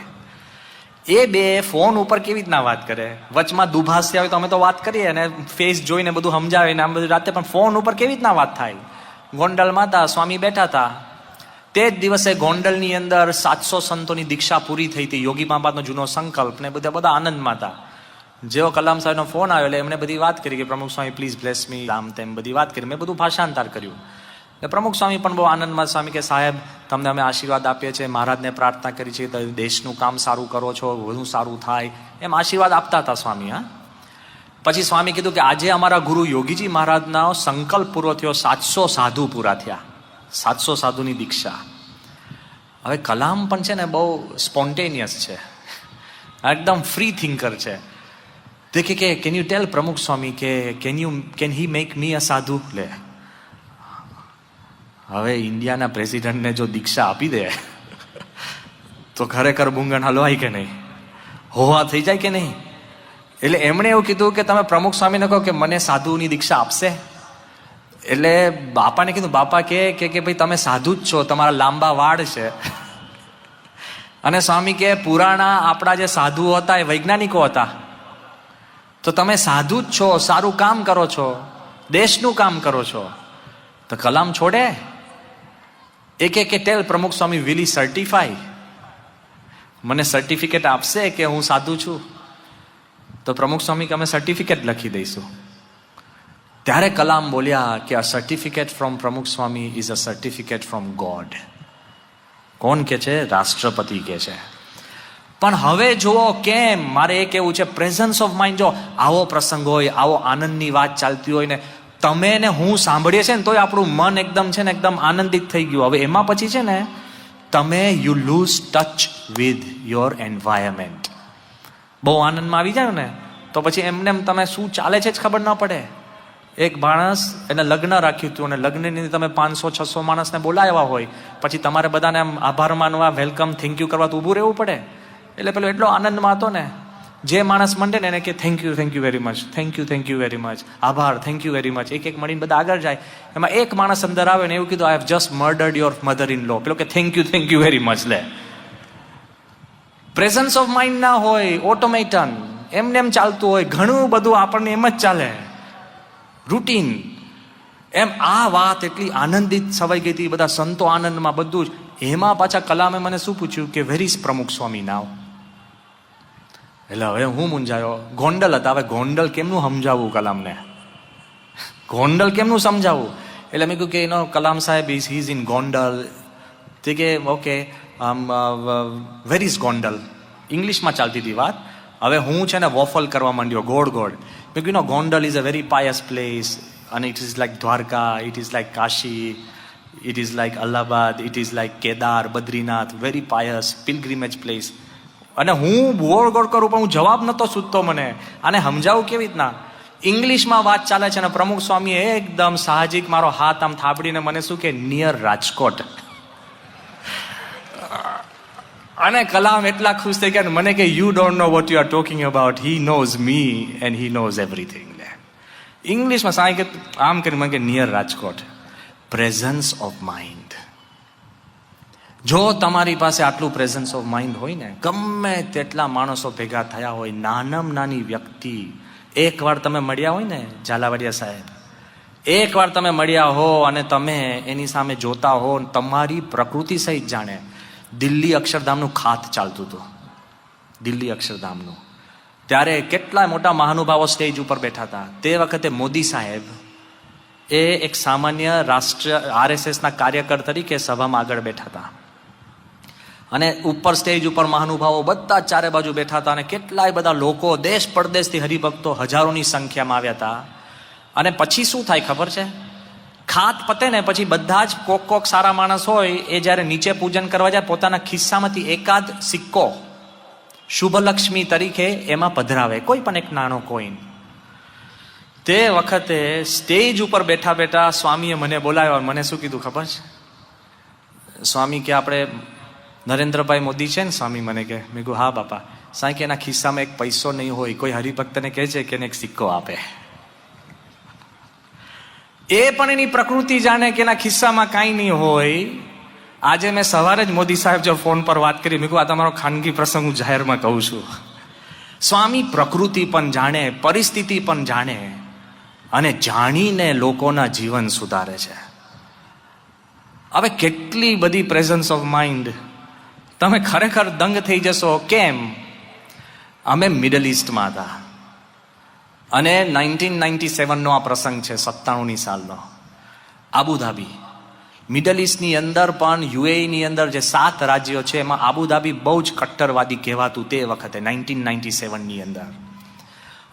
એ બે ફોન ઉપર કેવી રીતના વાત કરે? વચમાં દુભાષી આવે તો અમે તો વાત કરીએ અને ફેસ જોઈને બધું સમજાવે ને આમ બધું રાતે, પણ ફોન ઉપર કેવી રીતના વાત થાય? ગોંડલમાં હતા, સ્વામી બેઠા હતા. તે જ દિવસે ગોંડલની અંદર 700 સંતોની દીક્ષા પૂરી થઈ હતી, યોગી બાબાનો જૂનો સંકલ્પ, ને બધા આનંદમાં હતા. જેવો કલામ સાહેબનો ફોન આવ્યો એટલે એમને બધી વાત કરી કે પ્રમુખ સ્વામી પ્લીઝ બ્લેસ મી, આમ તેમ બધી વાત કરી. મેં બધું ભાષાંતર કર્યું. પ્રમુખ સ્વામી પણ બહુ આનંદમાં, સ્વામી કે સાહેબ તમને અમે આશીર્વાદ આપીએ છીએ, મહારાજને પ્રાર્થના કરી છે, દેશનું કામ સારું કરો છો, વધુ સારું થાય, એમ આશીર્વાદ આપતા હતા સ્વામી. હા, પછી સ્વામી કીધું કે આજે અમારા ગુરુ યોગીજી મહારાજનો સંકલ્પ પૂરો થયો, 700 સાધુ પૂરા થયા, 700 સાધુની દીક્ષા. હવે કલામ પણ છે ને બહુ સ્પોન્ટેનિયસ છે, એકદમ ફ્રી થિંકર છે. તે કે કેન યુ ટેલ પ્રમુખ સ્વામી કે કેન હી મેક મી અ સાધુ? લે, હવે ઇન્ડિયાના પ્રેસિડેન્ટને જો દીક્ષા આપી દે તો ખરેખર બુંગણ હલવાય કે નહીં, હોવા થઈ જાય કે નહીં. એટલે એમણે એવું કીધું કે તમે પ્રમુખ સ્વામીને કહો કે મને સાધુની દીક્ષા આપશે. એટલે બાપાને કીધું, બાપા કે ભાઈ તમે સાધુ જ છો, તમારા લાંબા વાળ છે. અને સ્વામી કે પુરાણા આપણા જે સાધુઓ હતા એ વૈજ્ઞાનિકો હતા, તો તમે સાધુ જ છો, સારું કામ કરો છો, દેશનું કામ કરો છો. તો કલામ છોડે? એક ટેલ પ્રમુખ સ્વામી વિલ હી સર્ટિફાઈ? મને સર્ટિફિકેટ આપશે કે હું સાધુ છું? તો પ્રમુખ સ્વામી કે અમે સર્ટિફિકેટ લખી દઈશું. ત્યારે કલામ બોલ્યા કે અ certificate from Pramukh Swami is a certificate from God. કોણ કે છે? રાષ્ટ્રપતિ કે છે. પણ હવે જુઓ કેમ, મારે એ કેવું છે, પ્રેઝન્સ ઓફ માઇન્ડ. જો આવો પ્રસંગ હોય, આવો આનંદની વાત ચાલતી હોય ને તમે ને હું સાંભળીએ છે ને તોય આપણું મન એકદમ છે ને એકદમ આનંદિત થઈ ગયું. હવે એમાં પછી છે ને તમે you loose touch with your environment. બહુ આનંદમાં આવી જાય ને તો પછી એમને તમે શું ચાલે છે જ ખબર ન પડે. એક માણસ એને લગ્ન રાખ્યું હતું અને લગ્નની તમે 500-600 માણસને બોલાવ્યા હોય, પછી તમારે બધાને આમ આભાર માનવા, વેલકમ, થેન્ક યુ કરવા તો ઊભું રહેવું પડે. એટલે પેલો એટલો આનંદમાં હતો ને, જે માણસ મંડે ને એને કે thank you very much, thank you very much, આભાર, થેન્ક યુ વેરી મચ, એક મળીને બધા આગળ જાય. એમાં એક માણસ અંદર આવે ને એવું કીધું, I have just murdered your mother in law. પેલો કે થેન્ક યુ વેરી મચ. લે, પ્રેઝન્સ ઓફ માઇન્ડ ના હોય, ઓટોમેટન એમને એમ ચાલતું હોય, ઘણું બધું આપણને એમ જ ચાલે, રૂટીન. એમ આ વાત એટલી આનંદિત સવાઈ ગઈ હતી, બધા સંતો આનંદમાં, બધું જ. એમાં પાછા કલામે મને શું પૂછ્યું કે વેર ઇઝ પ્રમુખ સ્વામી નાવ? એટલે હવે હું મૂંઝાયો. ગોંડલ હતા. હવે ગોંડલ કેમનું સમજાવવું કલામને? ગોંડલ કેમનું સમજાવવું? એટલે મેં કહ્યું કે એનો કલામ સાહેબ હી ઇઝ ઇન ગોંડલ. તે કે ઓકે, વેર ઇઝ ગોંડલ? ઇંગ્લિશમાં ચાલતી હતી વાત. હવે હું છે ને વોફલ કરવા માંડ્યો, ગોળ. મેં કહ્યું Gondal is a very pious place અને it is like Dwarka, it is like Kashi, it is like Allahabad, it is like Kedar, Badrinath, very pious pilgrimage place. અને હું ગોળ કરું પણ હું જવાબ નહોતો સૂચતો. મને આને સમજાવું કેવી રીતના? ઇંગ્લિશમાં વાત ચાલે છે અને પ્રમુખ સ્વામી એકદમ સાહજિક મારો હાથ આમ થાબડીને મને શું કે નિયર રાજકોટ. અને કલામ એટલા ખુશ થઈ ગયા મને કે you don't know what you are talking about, he knows me and he knows everything. ઇંગ્લિશમાં સાંઈ કે આમ કરીને મને કે near Rajkot. Presence of mind. જો તમારી પાસે આટલું પ્રેઝન્સ ઓફ માઇન્ડ હોય ને, ગમે તેટલા માણસો ભેગા થયા હોય, નાનામાં નાની વ્યક્તિ, એકવાર તમે મળ્યા હોય ને ઝાલાવાડિયા સાહેબ, એકવાર તમે મળ્યા હો અને તમે એની સામે જોતા હો, તમારી પ્રકૃતિ સહિત જાણે. દિલ્હી અક્ષરધામનું ખાત ચાલતું હતું, દિલ્હી અક્ષરધામનું. ત્યારે કેટલા મોટા મહાનુભાવો સ્ટેજ ઉપર બેઠા હતા. તે વખતે મોદી સાહેબ એ એક સામાન્ય રાષ્ટ્રીય RSSના કાર્યકર તરીકે સભામાં આગળ બેઠા હતા અને ઉપર સ્ટેજ ઉપર મહાનુભાવો બધા ચારે બાજુ બેઠા હતા અને કેટલાય બધા લોકો દેશ પરદેશથી હરિભક્તો હજારોની સંખ્યામાં આવ્યા હતા. અને પછી શું થાય ખબર છે? ખાત પતે ને પછી બધા જ કોક સારા માણસ હોય એ જ્યારે નીચે પૂજન કરવા જાય, પોતાના ખિસ્સામાંથી એકાદ સિક્કો શુભલક્ષ્મી તરીકે એમાં પધરાવે, કોઈ પણ એક નાનો કોઈન. તે વખતે સ્ટેજ ઉપર બેઠા બેઠા સ્વામીએ મને બોલાવ્યો. મને શું કીધું ખબર છે? સ્વામી કે આપણે નરેન્દ્રભાઈ મોદી છે ને? સ્વામી મને કે. મેં કહ્યું હા બાપા. સાંઈ કે એના ખિસ્સામાં એક પૈસો નહીં હોય, કોઈ હરિભક્તને કહે છે કે એને એક સિક્કો આપે. એ પણ એની પ્રકૃતિ જાણે કે એના ખિસ્સામાં કાંઈ નહીં હોય. આજે મેં સવારે જ મોદી સાહેબ જો ફોન પર વાત કરી, મેં કહ્યું આ તમારો ખાનગી પ્રસંગ હું જાહેરમાં કહું છું. સ્વામી પ્રકૃતિ પણ જાણે, પરિસ્થિતિ પણ જાણે અને જાણીને લોકોના જીવન સુધારે છે. હવે કેટલી બધી પ્રેઝન્સ ઓફ માઇન્ડ, તમે ખરેખર દંગ થઈ જશો. કેમ? અમે મિડલ ઈસ્ટમાં હતા અને 1997નો આ પ્રસંગ છે, 97ની સાલનો. આબુધાબી, મિડલ ઈસ્ટની અંદર પણ UAEની અંદર જે 7 રાજ્યો છે એમાં આબુધાબી બહુ જ કટ્ટરવાદી કહેવાતું તે વખતે 1997ની અંદર.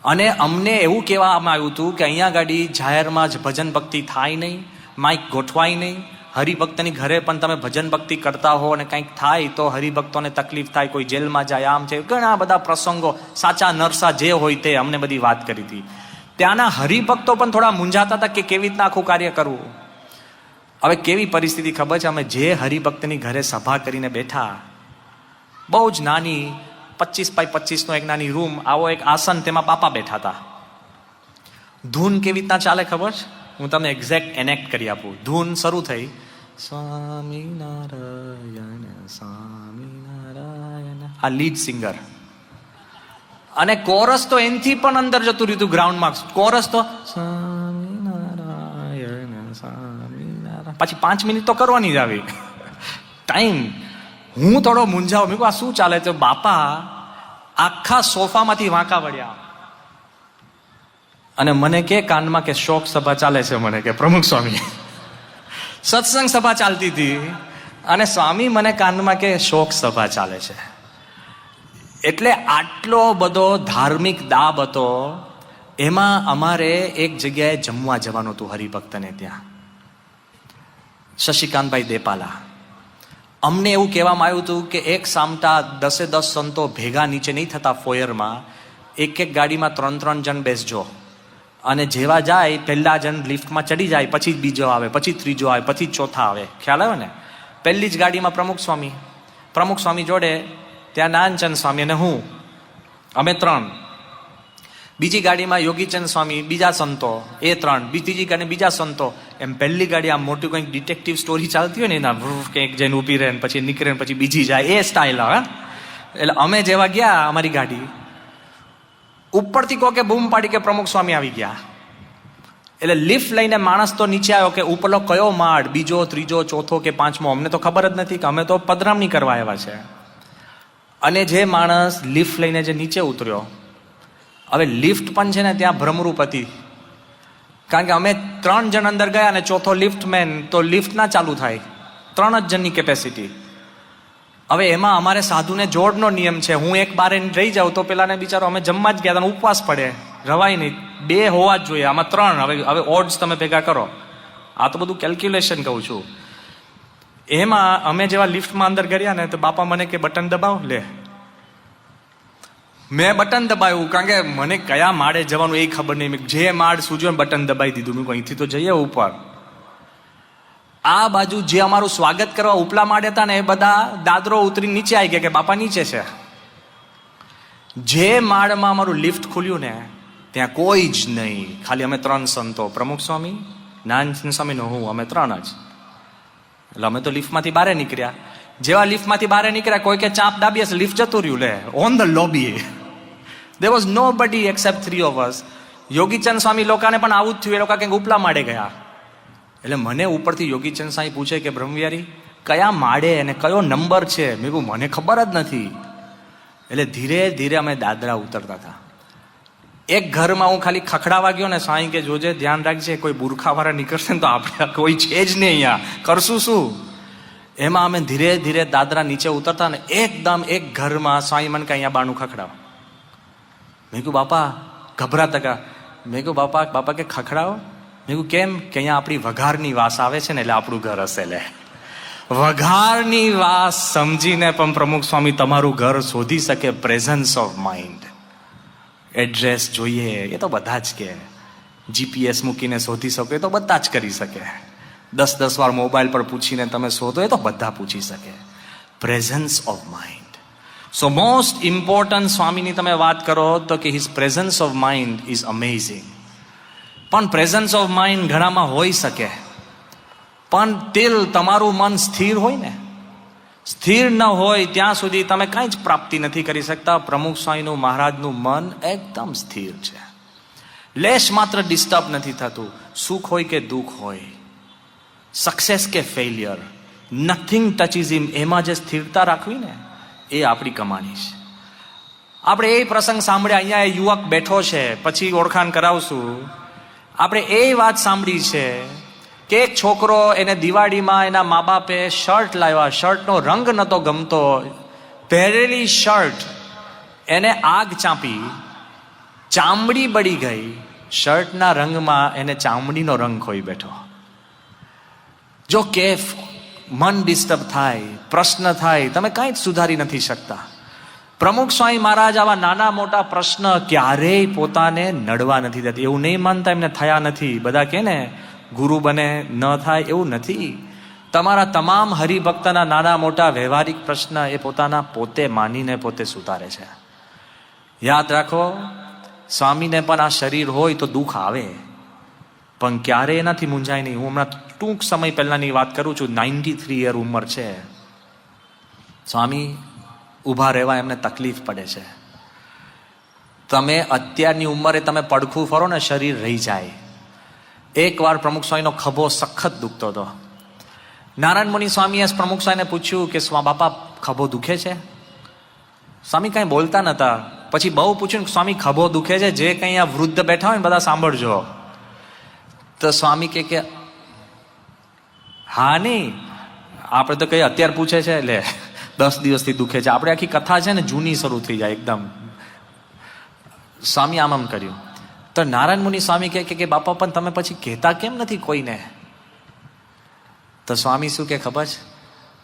અને અમને એવું કહેવામાં આવ્યું હતું કે અહીંયા ગાડી જાહેરમાં જ ભજન ભક્તિ થાય નહીં, માઇક ગોઠવાય નહીં. હરિભક્તની ઘરે પણ તમે ભજન ભક્તિ કરતા હો અને કંઈક થાય તો હરિભક્તોને તકલીફ થાય, કોઈ જેલમાં જાય, આમ છે. ઘણા બધા પ્રસંગો, સાચા નરસા જે હોય તે અમને બધી વાત કરી હતી. ત્યાંના હરિભક્તો પણ થોડા મૂંઝાતા હતા કે કેવી રીતના આખું કાર્ય કરવું. હવે કેવી પરિસ્થિતિ ખબર છે? અમે જે હરિભક્તની ઘરે સભા કરીને બેઠા, બહુ જ નાની 25x25નો એક નાની રૂમ, આવો એક આસન, તેમાં બાપા બેઠા હતા. ધૂન કેવી રીતના ચાલે ખબર છે? હું તમને એક્ઝેક્ટ એનેક્ટ કરી આપું. ધૂન શરૂ થઈ, સ્વામિનારાયણ સ્વામિનારાયણ, આ લીડ સિંગર. અને કોરસ તો એનથી પણ અંદર જતું રહ્યું ગ્રાઉન્ડમાં. કોરસ તો સ્વામિનારાયણ સ્વામિનારાયણ, પછી 5 મિનિટ તો કરવાની જ આવી ટાઈમ. હું થોડો મૂંઝાવ, મેં કહ્યું આ શું ચાલે છે? બાપા આખા સોફામાંથી વાંકા વળ્યા અને મને કે કાનમાં કે શોક સભા ચાલે છે, મને કે પ્રમુખ સ્વામી સત્સંગ સભા ચાલતી હતી અને સ્વામી મને કાનમાં કે શોક સભા ચાલે છે. એટલે આટલો બધો ધાર્મિક દાબ હતો. એમાં અમારે એક જગ્યાએ જમવા જવાનું હતું હરિભક્તને ત્યાં, શશિકાંતભાઈ દેપાલા. અમને એવું કહેવામાં આવ્યું હતું કે એક સામટા 10 સંતો ભેગા નીચે નહીં થતા ફોયરમાં, એક ગાડીમાં 3 જણ બેસજો અને જેવા જાય પહેલા જણ લિફ્ટમાં ચડી જાય, પછી બીજો આવે, પછી ત્રીજો આવે, પછી ચોથા આવે. ખ્યાલ આવે ને? પહેલી જ ગાડીમાં પ્રમુખ સ્વામી જોડે ત્યાં નાનચંદ સ્વામી અને હું, અમે 3. બીજી ગાડીમાં યોગીચંદ સ્વામી, બીજા સંતો, એ 3. ત્રીજી ગાડી બીજા સંતો. એમ પહેલી ગાડી આમ મોટી કંઈક ડિટેક્ટિવ સ્ટોરી ચાલતી હોય ને, એના કંઈક જઈને ઊભી રહે ને પછી નીકળે ને પછી બીજી જાય, એ સ્ટાઇલ આવે. એટલે અમે જેવા ગયા અમારી ગાડી, ઉપરથી કોકે બૂમ પાડી કે પ્રમુખ સ્વામી આવી ગયા. એટલે લિફ્ટ લઈને માણસ તો નીચે આવ્યો કે ઉપરનો કયો માળ, બીજો, ત્રીજો, ચોથો કે 5મો, અમને તો ખબર જ નથી, કે અમે તો પધરામણી કરવા આવ્યા છે. અને જે માણસ લિફ્ટ લઈને જે નીચે ઉતર્યો, હવે લિફ્ટ પણ છે ને ત્યાં ભ્રમરૂપ હતી, કારણ કે અમે 3 જણ અંદર ગયા અને ચોથો લિફ્ટ મેન, તો લિફ્ટ ના ચાલુ થાય, 3 જ જણની કેપેસિટી. હવે એમાં અમારે સાધુને જોડનો નિયમ છે, હું એક બારે રહી જાઉં તો પેલાને બિચારો, અમે જમવા જ ગયા હતા, ઉપવાસ પડે, રવાય નહીં, 2 હોવા જ જોઈએ, આમાં 3. હવે ઓડ્સ તમે ભેગા કરો, આ તો બધું કેલ્ક્યુલેશન કહું છું. એમાં અમે જેવા લિફ્ટમાં અંદર ગયા ને તો બાપા મને કે બટન દબાવ લે. મેં બટન દબાવ્યું, કારણ કે મને કયા માળે જવાનું એ ખબર નહીં. મેં જે માળ સૂજ્યો બટન દબાવી દીધું. મેં અહીંથી તો જઈએ ઉપર. આ બાજુ જે અમારું સ્વાગત કરવા ઉપલા માળે હતા ને એ બધા દાદરો ઉતરી નીચે આવી ગયા કે બાપા નીચે છે. જે માળમાં અમારું લિફ્ટ ખુલ્યું ને ત્યાં કોઈ જ નહીં, ખાલી અમે 3 સંતો, પ્રમુખ સ્વામી, નાનચંદ સ્વામી ને હું, અમે 3 જ. એટલે અમે તો લિફ્ટમાંથી બહાર નીકળ્યા. જેવા લિફ્ટમાંથી બહાર નીકળ્યા કોઈ કે ચાપ દાબીએ, લિફ્ટ જતું રહ્યું લે on the lobby. There was nobody except 3 of us. યોગીચંદ સ્વામી લોકોને પણ આવું જ થયું, એ લોકો કંઈક ઉપલા માળે ગયા. એટલે મને ઉપરથી યોગીચંદ સ્વામી પૂછે કે બ્રહ્મવિહારી કયા માળે અને કયો નંબર છે? મેં કહ્યું મને ખબર જ નથી. એટલે ધીરે ધીરે અમે દાદરા ઉતરતા હતા. એક ઘરમાં હું ખાલી ખખડાવા ગયો ને, સ્વામી કે જોજે, ધ્યાન રાખજે, કોઈ બુરખાવાળા નીકળશે ને તો આપણે કોઈ છે જ નહીં અહીંયા, કરશું શું? એમાં અમે ધીરે ધીરે દાદરા નીચે ઉતરતા ને એકદમ એક ઘરમાં સ્વામી મને કે અહીંયા બાણું ખખડાવો. મેં કહ્યું બાપા, ગભરાતા કા. મેં કહ્યું બાપા કે ખખડાવો. મેં કહ્યું કેમ? કે અહીંયા આપણી વઘારની વાસ આવે છે ને એટલે આપણું ઘર હશે. લે વઘારની વાસ સમજીને પણ પ્રમુખ સ્વામી તમારું ઘર શોધી શકે. Presence of mind. એડ્રેસ જોઈએ એ તો બધા જ કે, જીપીએસ મૂકીને શોધી શકો એ તો બધા જ કરી શકે. 10 વાર મોબાઈલ પર પૂછીને તમે શોધો એ તો બધા પૂછી શકે. Presence of mind. So most important સ્વામીની તમે વાત કરો તો કે his presence of mind is amazing. પણ પ્રેઝન્સ ઓફ માઇન્ડ ઘણામાં હોઈ શકે, પણ તિલ તમારું મન સ્થિર હોય ને, સ્થિર ન હોય ત્યાં સુધી તમે કાંઈ જ પ્રાપ્તિ નથી કરી શકતા. પ્રમુખ સ્વામીનું, મહારાજનું મન એકદમ સ્થિર છે. લેશ માત્ર ડિસ્ટર્બ નથી થતું. સુખ હોય કે દુઃખ હોય, સક્સેસ કે ફેલિયર, નથિંગ ટચિસ હિમ. એમાં જે સ્થિરતા રાખવી ને એ આપણી કમાણી છે. આપણે એ પ્રસંગ સાંભળ્યા, અહીંયા એ યુવક બેઠો છે, પછી ઓળખાણ કરાવશું. આપણે એ વાત સાંભળી છે કે એક છોકરો, એને દિવાળીમાં એના મા બાપે શર્ટ લાવ્યા, શર્ટનો રંગ નહોતો ગમતો, પહેરેલી શર્ટ એને આગ ચાંપી, ચામડી બળી ગઈ, શર્ટના રંગમાં એને ચામડીનો રંગ ખોઈ બેઠો. જો કેફ મન ડિસ્ટર્બ થાય, પ્રશ્ન થાય, તમે કાંઈ જ સુધારી નથી શકતા. પ્રમુખ સ્વામી મહારાજ આવા નાના મોટા પ્રશ્ન ક્યારેય પોતાને નડવા નથી દેતા. એવું નહીં માનતા એમને થયા નથી. બધા કે ને ગુરુ બને ન થાય, એવું નથી. તમારા તમામ હરિભક્તના નાના મોટા વ્યવહારિક પ્રશ્ન એ પોતાના પોતે માનીને પોતે સુધારે છે. યાદ રાખો, સ્વામીને પણ આ શરીર હોય તો દુઃખ આવે, પણ ક્યારેય એનાથી મૂંઝાય નહીં. હું હમણાં ટૂંક સમય પહેલાની વાત કરું છું. 93 યર ઉંમર છે. સ્વામી ઊભા રહેવા એમને તકલીફ પડે છે. તમે અત્યારની ઉંમરે તમે પડખું ફરો ને શરીર રહી જાય. એકવાર પ્રમુખ સ્વામીનો ખભો સખત દુખતો હતો. નારાયણ મુનિ સ્વામીએ પ્રમુખ સ્વામીને પૂછ્યું કે બાપા ખભો દુખે છે? સ્વામી કાંઈ બોલતા નહોતા. પછી બહુ પૂછ્યું કે સ્વામી ખભો દુખે છે, જે કંઈ આ વૃદ્ધ બેઠા હોય ને બધા સાંભળજો. તો સ્વામી કે હા નહીં, આપણે તો કઈ અત્યારે પૂછે છે એટલે 10 દિવસથી દુખે છે, આપણે આખી કથા છે ને જૂની શરૂ થઈ જાય એકદમ. સ્વામી આમ કર્યું. તો નારાયણ મુનિ સ્વામી કે બાપા પણ તમે પછી કહેતા કેમ નથી કોઈને? તો સ્વામી શું કે ખબર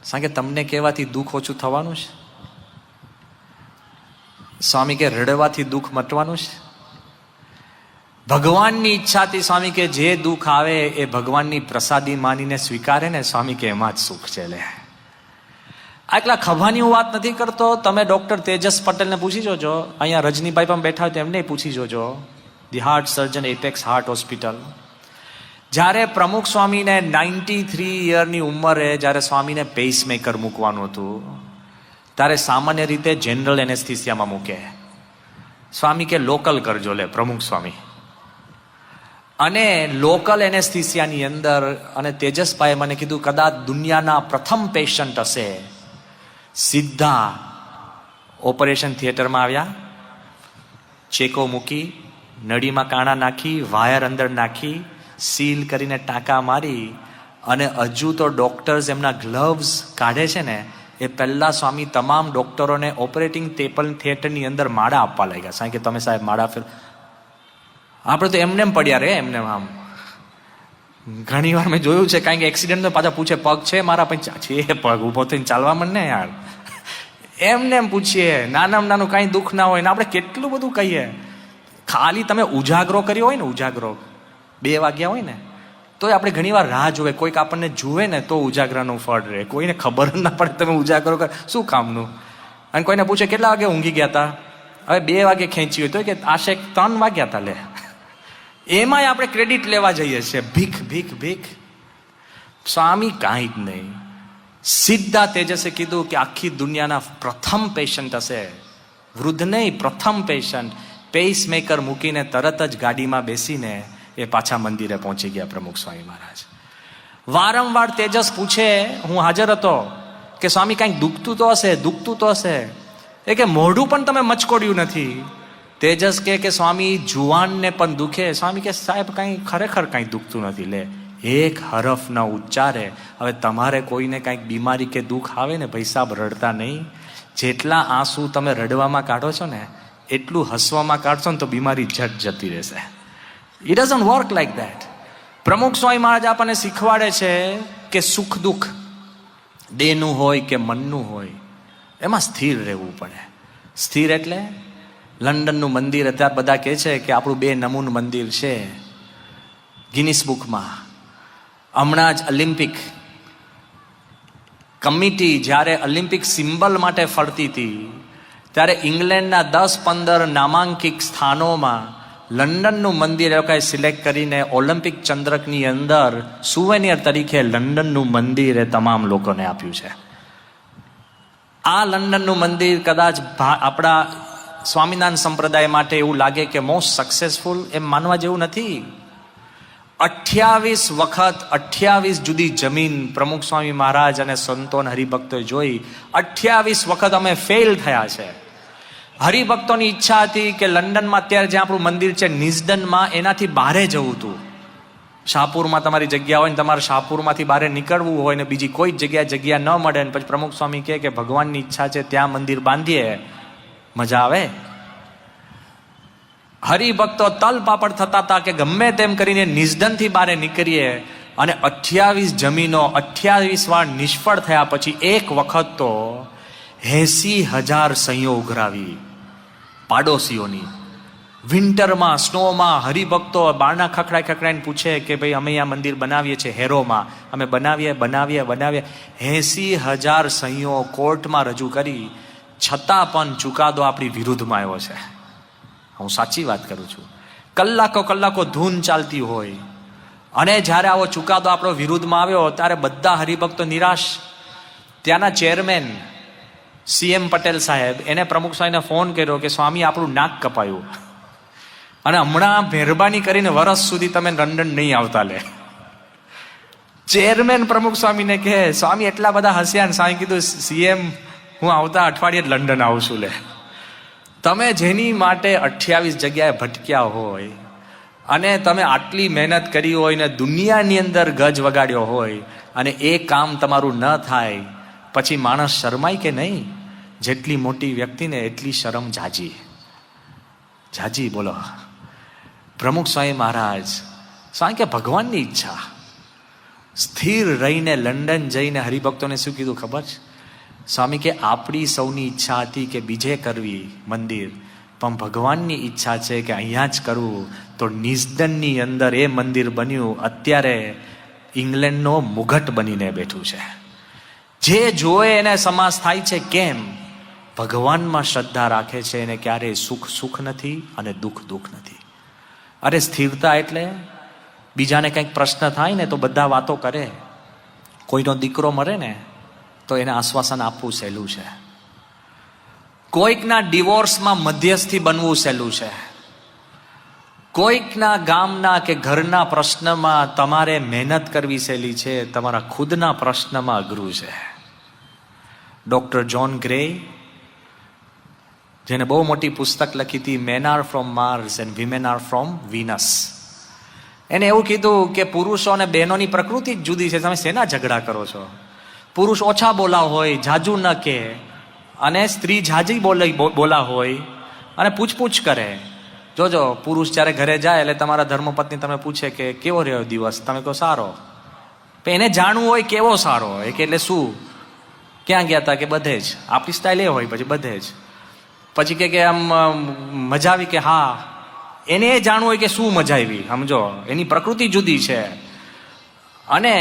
છે? કે તમને કહેવાથી દુઃખ ઓછું થવાનું છે? સ્વામી કે રડવાથી દુઃખ મટવાનું છે? ભગવાનની ઈચ્છાથી સ્વામી કે જે દુઃખ આવે એ ભગવાનની પ્રસાદી માનીને સ્વીકારે ને સ્વામી કે એમાં જ સુખ છે. લે આટલા ખભાની હું વાત નથી કરતો. તમે ડોક્ટર તેજસ પટેલને પૂછી જોજો, અહીંયા રજનીભાઈ પણ બેઠા હોય તો એમને પૂછી જોજો, the heart surgeon, apex heart hospital. જ્યારે પ્રમુખ સ્વામીને 93 યરની ઉંમરે જ્યારે સ્વામીને પેસમેકર મૂકવાનું હતું, ત્યારે સામાન્ય રીતે જનરલ એનેસ્થિસિયામાં મૂકે. સ્વામી કે લોકલ કરજો. લે પ્રમુખ સ્વામી અને લોકલ એનેસ્થિસિયાની અંદર, અને તેજસભાઈએ મને કીધું કદાચ દુનિયાના પ્રથમ પેશન્ટ હશે. સીધા ઓપરેશન થિયેટરમાં આવ્યા, ચેકો મૂકી, નળીમાં કાણા નાખી, વાયર અંદર નાખી, સીલ કરીને ટાંકા મારી, અને હજુ તો ડોક્ટર્સ એમના ગ્લવ્સ કાઢે છે ને એ પહેલા સ્વામી તમામ ડોક્ટરોને ઓપરેટિંગ થિયેટરની અંદર માળા આપવા લાગ્યા. સાહેબ કે તમે સાહેબ માળા ફેર, આપણે તો એમને પડ્યા રે એમને. આમ ઘણી વાર મેં જોયું છે, કારણ કે એક્સિડન્ટ પાછા પૂછે પગ છે મારા, પછી છે પગ, ઉભો થઈને ચાલવા મને ને યાર, એમને એમ પૂછીએ. નાનામાં નાનું કાંઈ દુઃખ ના હોય ને આપણે કેટલું બધું કહીએ. ખાલી તમે ઉજાગરો કર્યો હોય ને, ઉજાગરો 2 વાગ્યા હોય ને, તોય આપણે ઘણી વાર રાહ જોવે, કોઈક આપણને જુએ ને તો ઉજાગરાનું ફળ રહે. કોઈને ખબર ના પડે તમે ઉજાગરો કર, શું કામનું? અને કોઈને પૂછે કેટલા વાગે ઊંઘી ગયા હતા, હવે 2 વાગે ખેંચી હોય તો કે આશેક 3 વાગ્યા હતા. લે એમાંય આપણે ક્રેડિટ લેવા જઈએ છીએ. ભીખ ભીખ ભીખ. સ્વામી કાંઈ જ નહીં. સીધા તેજસે કીધું કે આખી દુનિયાના પ્રથમ પેશન્ટ હશે, વૃદ્ધ નહીં, પ્રથમ પેશન્ટ. પેસમેકર મૂકીને તરત જ ગાડીમાં બેસીને એ પાછા મંદિરે પહોંચી ગયા પ્રમુખ સ્વામી મહારાજ. વારંવાર તેજસ પૂછે, હું હાજર હતો, કે સ્વામી કાંઈક દુખતું તો હશે, દુખતું તો હશે. એ કે મોઢું પણ તમે મચકોડ્યું નથી. તેજસ કે સ્વામી જુવાનને પણ દુખે. સ્વામી કે સાહેબ કાંઈ ખરેખર કાંઈ દુખતું નથી. લે એક હરફ ન ઉચ્ચારે. હવે તમારે કોઈને કાંઈક બીમારી કે દુઃખ આવે ને ભાઈ સાહેબ, રડતા નહીં. જેટલા આંસુ તમે રડવામાં કાઢો છો ને એટલું હસવામાં કાઢશો ને તો બીમારી ઝટ જતી રહેશે. It doesn't work like that. પ્રમુખ સ્વામી મહારાજ આપણને શીખવાડે છે કે સુખ દુઃખ દેહનું હોય કે મનનું હોય, એમાં સ્થિર રહેવું પડે. સ્થિર એટલે લંડનનું મંદિર અત્યારે બધા કહે છે કે આપણું 2 નમૂન મંદિર છે ગિનિસ બુકમાં. હમણાં જ ઓલિમ્પિક કમિટી જ્યારે ઓલિમ્પિક સિમ્બલ માટે ફરતી હતી, ત્યારે ઇંગ્લેન્ડના 10-15 નામાંકિત સ્થાનોમાં લંડનનું મંદિર એ લોકોએ સિલેક્ટ કરીને ઓલિમ્પિક ચંદ્રકની અંદર સુવેનિયર તરીકે લંડનનું મંદિર એ તમામ લોકોને આપ્યું છે. આ લંડનનું મંદિર કદાચ આપણા સ્વામિનારાયણ સંપ્રદાય માટે એવું લાગે કે મોસ્ટ સક્સેસફુલ, એમ માનવા જેવું નથી. 28 વખત 28 જુદી જમીન પ્રમુખ સ્વામી મહારાજ અને સંતો અને હરિભક્તોએ જોઈ. 28 વખત અમે ફેલ થયા છે. હરિભક્તોની ઈચ્છા હતી કે લંડનમાં અત્યારે જ્યાં આપણું મંદિર છે નિઝડનમાં, એનાથી બહારે જવું હતું. શાહપુરમાં તમારી જગ્યા હોય ને તમારે શાહપુરમાંથી બહાર નીકળવું હોય ને બીજી કોઈ જગ્યા ન મળે ને પછી પ્રમુખ સ્વામી કહે કે ભગવાનની ઈચ્છા છે ત્યાં મંદિર બાંધીએ, મજા આવે. હરિભક્તો તલ પાપડ થતા હતા કે ગમે તેમ કરીને નિઝડનથી બહાર નીકળીએ, અને 28 જમીનો 28 વાર નિષ્ફળ થયા પછી એક વખત તો 80,000 સહીઓ ઉઘરાવી પાડોશીઓની. વિન્ટરમાં સ્નોમાં હરિભક્તો બારણા ખખડાઈને પૂછે કે ભાઈ અમે અહીંયા મંદિર બનાવીએ છીએ હેરોમાં, અમે બનાવીએ 80,000 સહીઓ કોર્ટમાં રજૂ કરી, છતાં પણ ચુકાદો આપણી વિરુદ્ધમાં આવ્યો છે. હું સાચી વાત કરું છું. કલાકો ધૂન ચાલતી હોય, અને જ્યારે આવો ચુકાદો આપણો વિરુદ્ધમાં આવ્યો ત્યારે બધા હરિભક્તો નિરાશ. ત્યાંના ચેરમેન CM પટેલ સાહેબ, એને પ્રમુખ સ્વામીને ફોન કર્યો કે સ્વામી આપણું નાક કપાયું, અને હમણાં મહેરબાની કરીને વર્ષ સુધી તમે લંડન નહીં આવતા. લે ચેરમેન પ્રમુખ સ્વામીને કહે, સ્વામી એટલા બધા હસ્યા ને સ્વામી કીધું CM હું આવતા અઠવાડિયે લંડન આવું છું. લે તમે જેની માટે 28 જગ્યાએ ભટક્યા હોય અને તમે આટલી મહેનત કરી હોય ને દુનિયાની અંદર ગજ વગાડ્યો હોય અને એ કામ તમારું ન થાય, પછી માણસ શરમાય કે નહીં? જેટલી મોટી વ્યક્તિને એટલી શરમ જાજી. જાજી બોલો. પ્રમુખ સ્વામી મહારાજ સ્વામી કે ભગવાનની ઈચ્છા, સ્થિર રહીને લંડન જઈને હરિભક્તોને શું કીધું ખબર છે? સ્વામી કે આપણી સૌની ઈચ્છા હતી કે બીજે કરવી મંદિર, પણ ભગવાનની ઈચ્છા છે કે અહીંયા જ કરવું. તો નિઝદનની અંદર એ મંદિર બન્યું, અત્યારે ઇંગ્લેન્ડનો મુગટ બનીને બેઠું છે. જે જોએ એને સમાસ થાય છે. કેમ? ભગવાનમાં શ્રદ્ધા રાખે છે એને ક્યારેય સુખ સુખ નથી અને દુઃખ દુઃખ નથી. અરે સ્થિરતા એટલે બીજાને કંઈક પ્રશ્ન થાય ને તો બધા વાતો કરે. કોઈનો દીકરો મરે ને તો એને આશ્વાસન આપવું સહેલું છે. કોઈકના ડિવોર્સમાં મધ્યસ્થી બનવું સહેલું છે. કોઈકના ગામના કે ઘરના પ્રશ્નમાં તમારે મહેનત કરવી સહેલી છે, તમારા ખુદના પ્રશ્નમાં અઘરું છે. ડોક્ટર જ્હોન ગ્રે, જેને બહુ મોટી પુસ્તક લખી હતી, men are from Mars and women are from Venus, એને એવું કીધું કે પુરુષો અને બહેનોની પ્રકૃતિ જ જુદી છે. તમે શેના ઝઘડા કરો છો? પુરુષ ઓછા બોલા હોય, જાજુ ન કે, અને સ્ત્રી જાજી બોલા હોય અને પૂછપૂછ કરે. જોજો, પુરુષ જ્યારે ઘરે જાય એટલે તમારા ધર્મપત્ની તમે પૂછે કે કેવો રહ્યો દિવસ, તમે કહો સારો. એને જાણવું હોય કેવો સારો હોય કે એટલે શું, ક્યાં ગયા હતા કે બધે જ. આપણી સ્ટાઇલ એ હોય પછી બધે જ. પછી કે આમ મજા આવી કે હા, એને એ જાણવું હોય કે શું મજા આવી. સમજો, એની પ્રકૃતિ જુદી છે. અને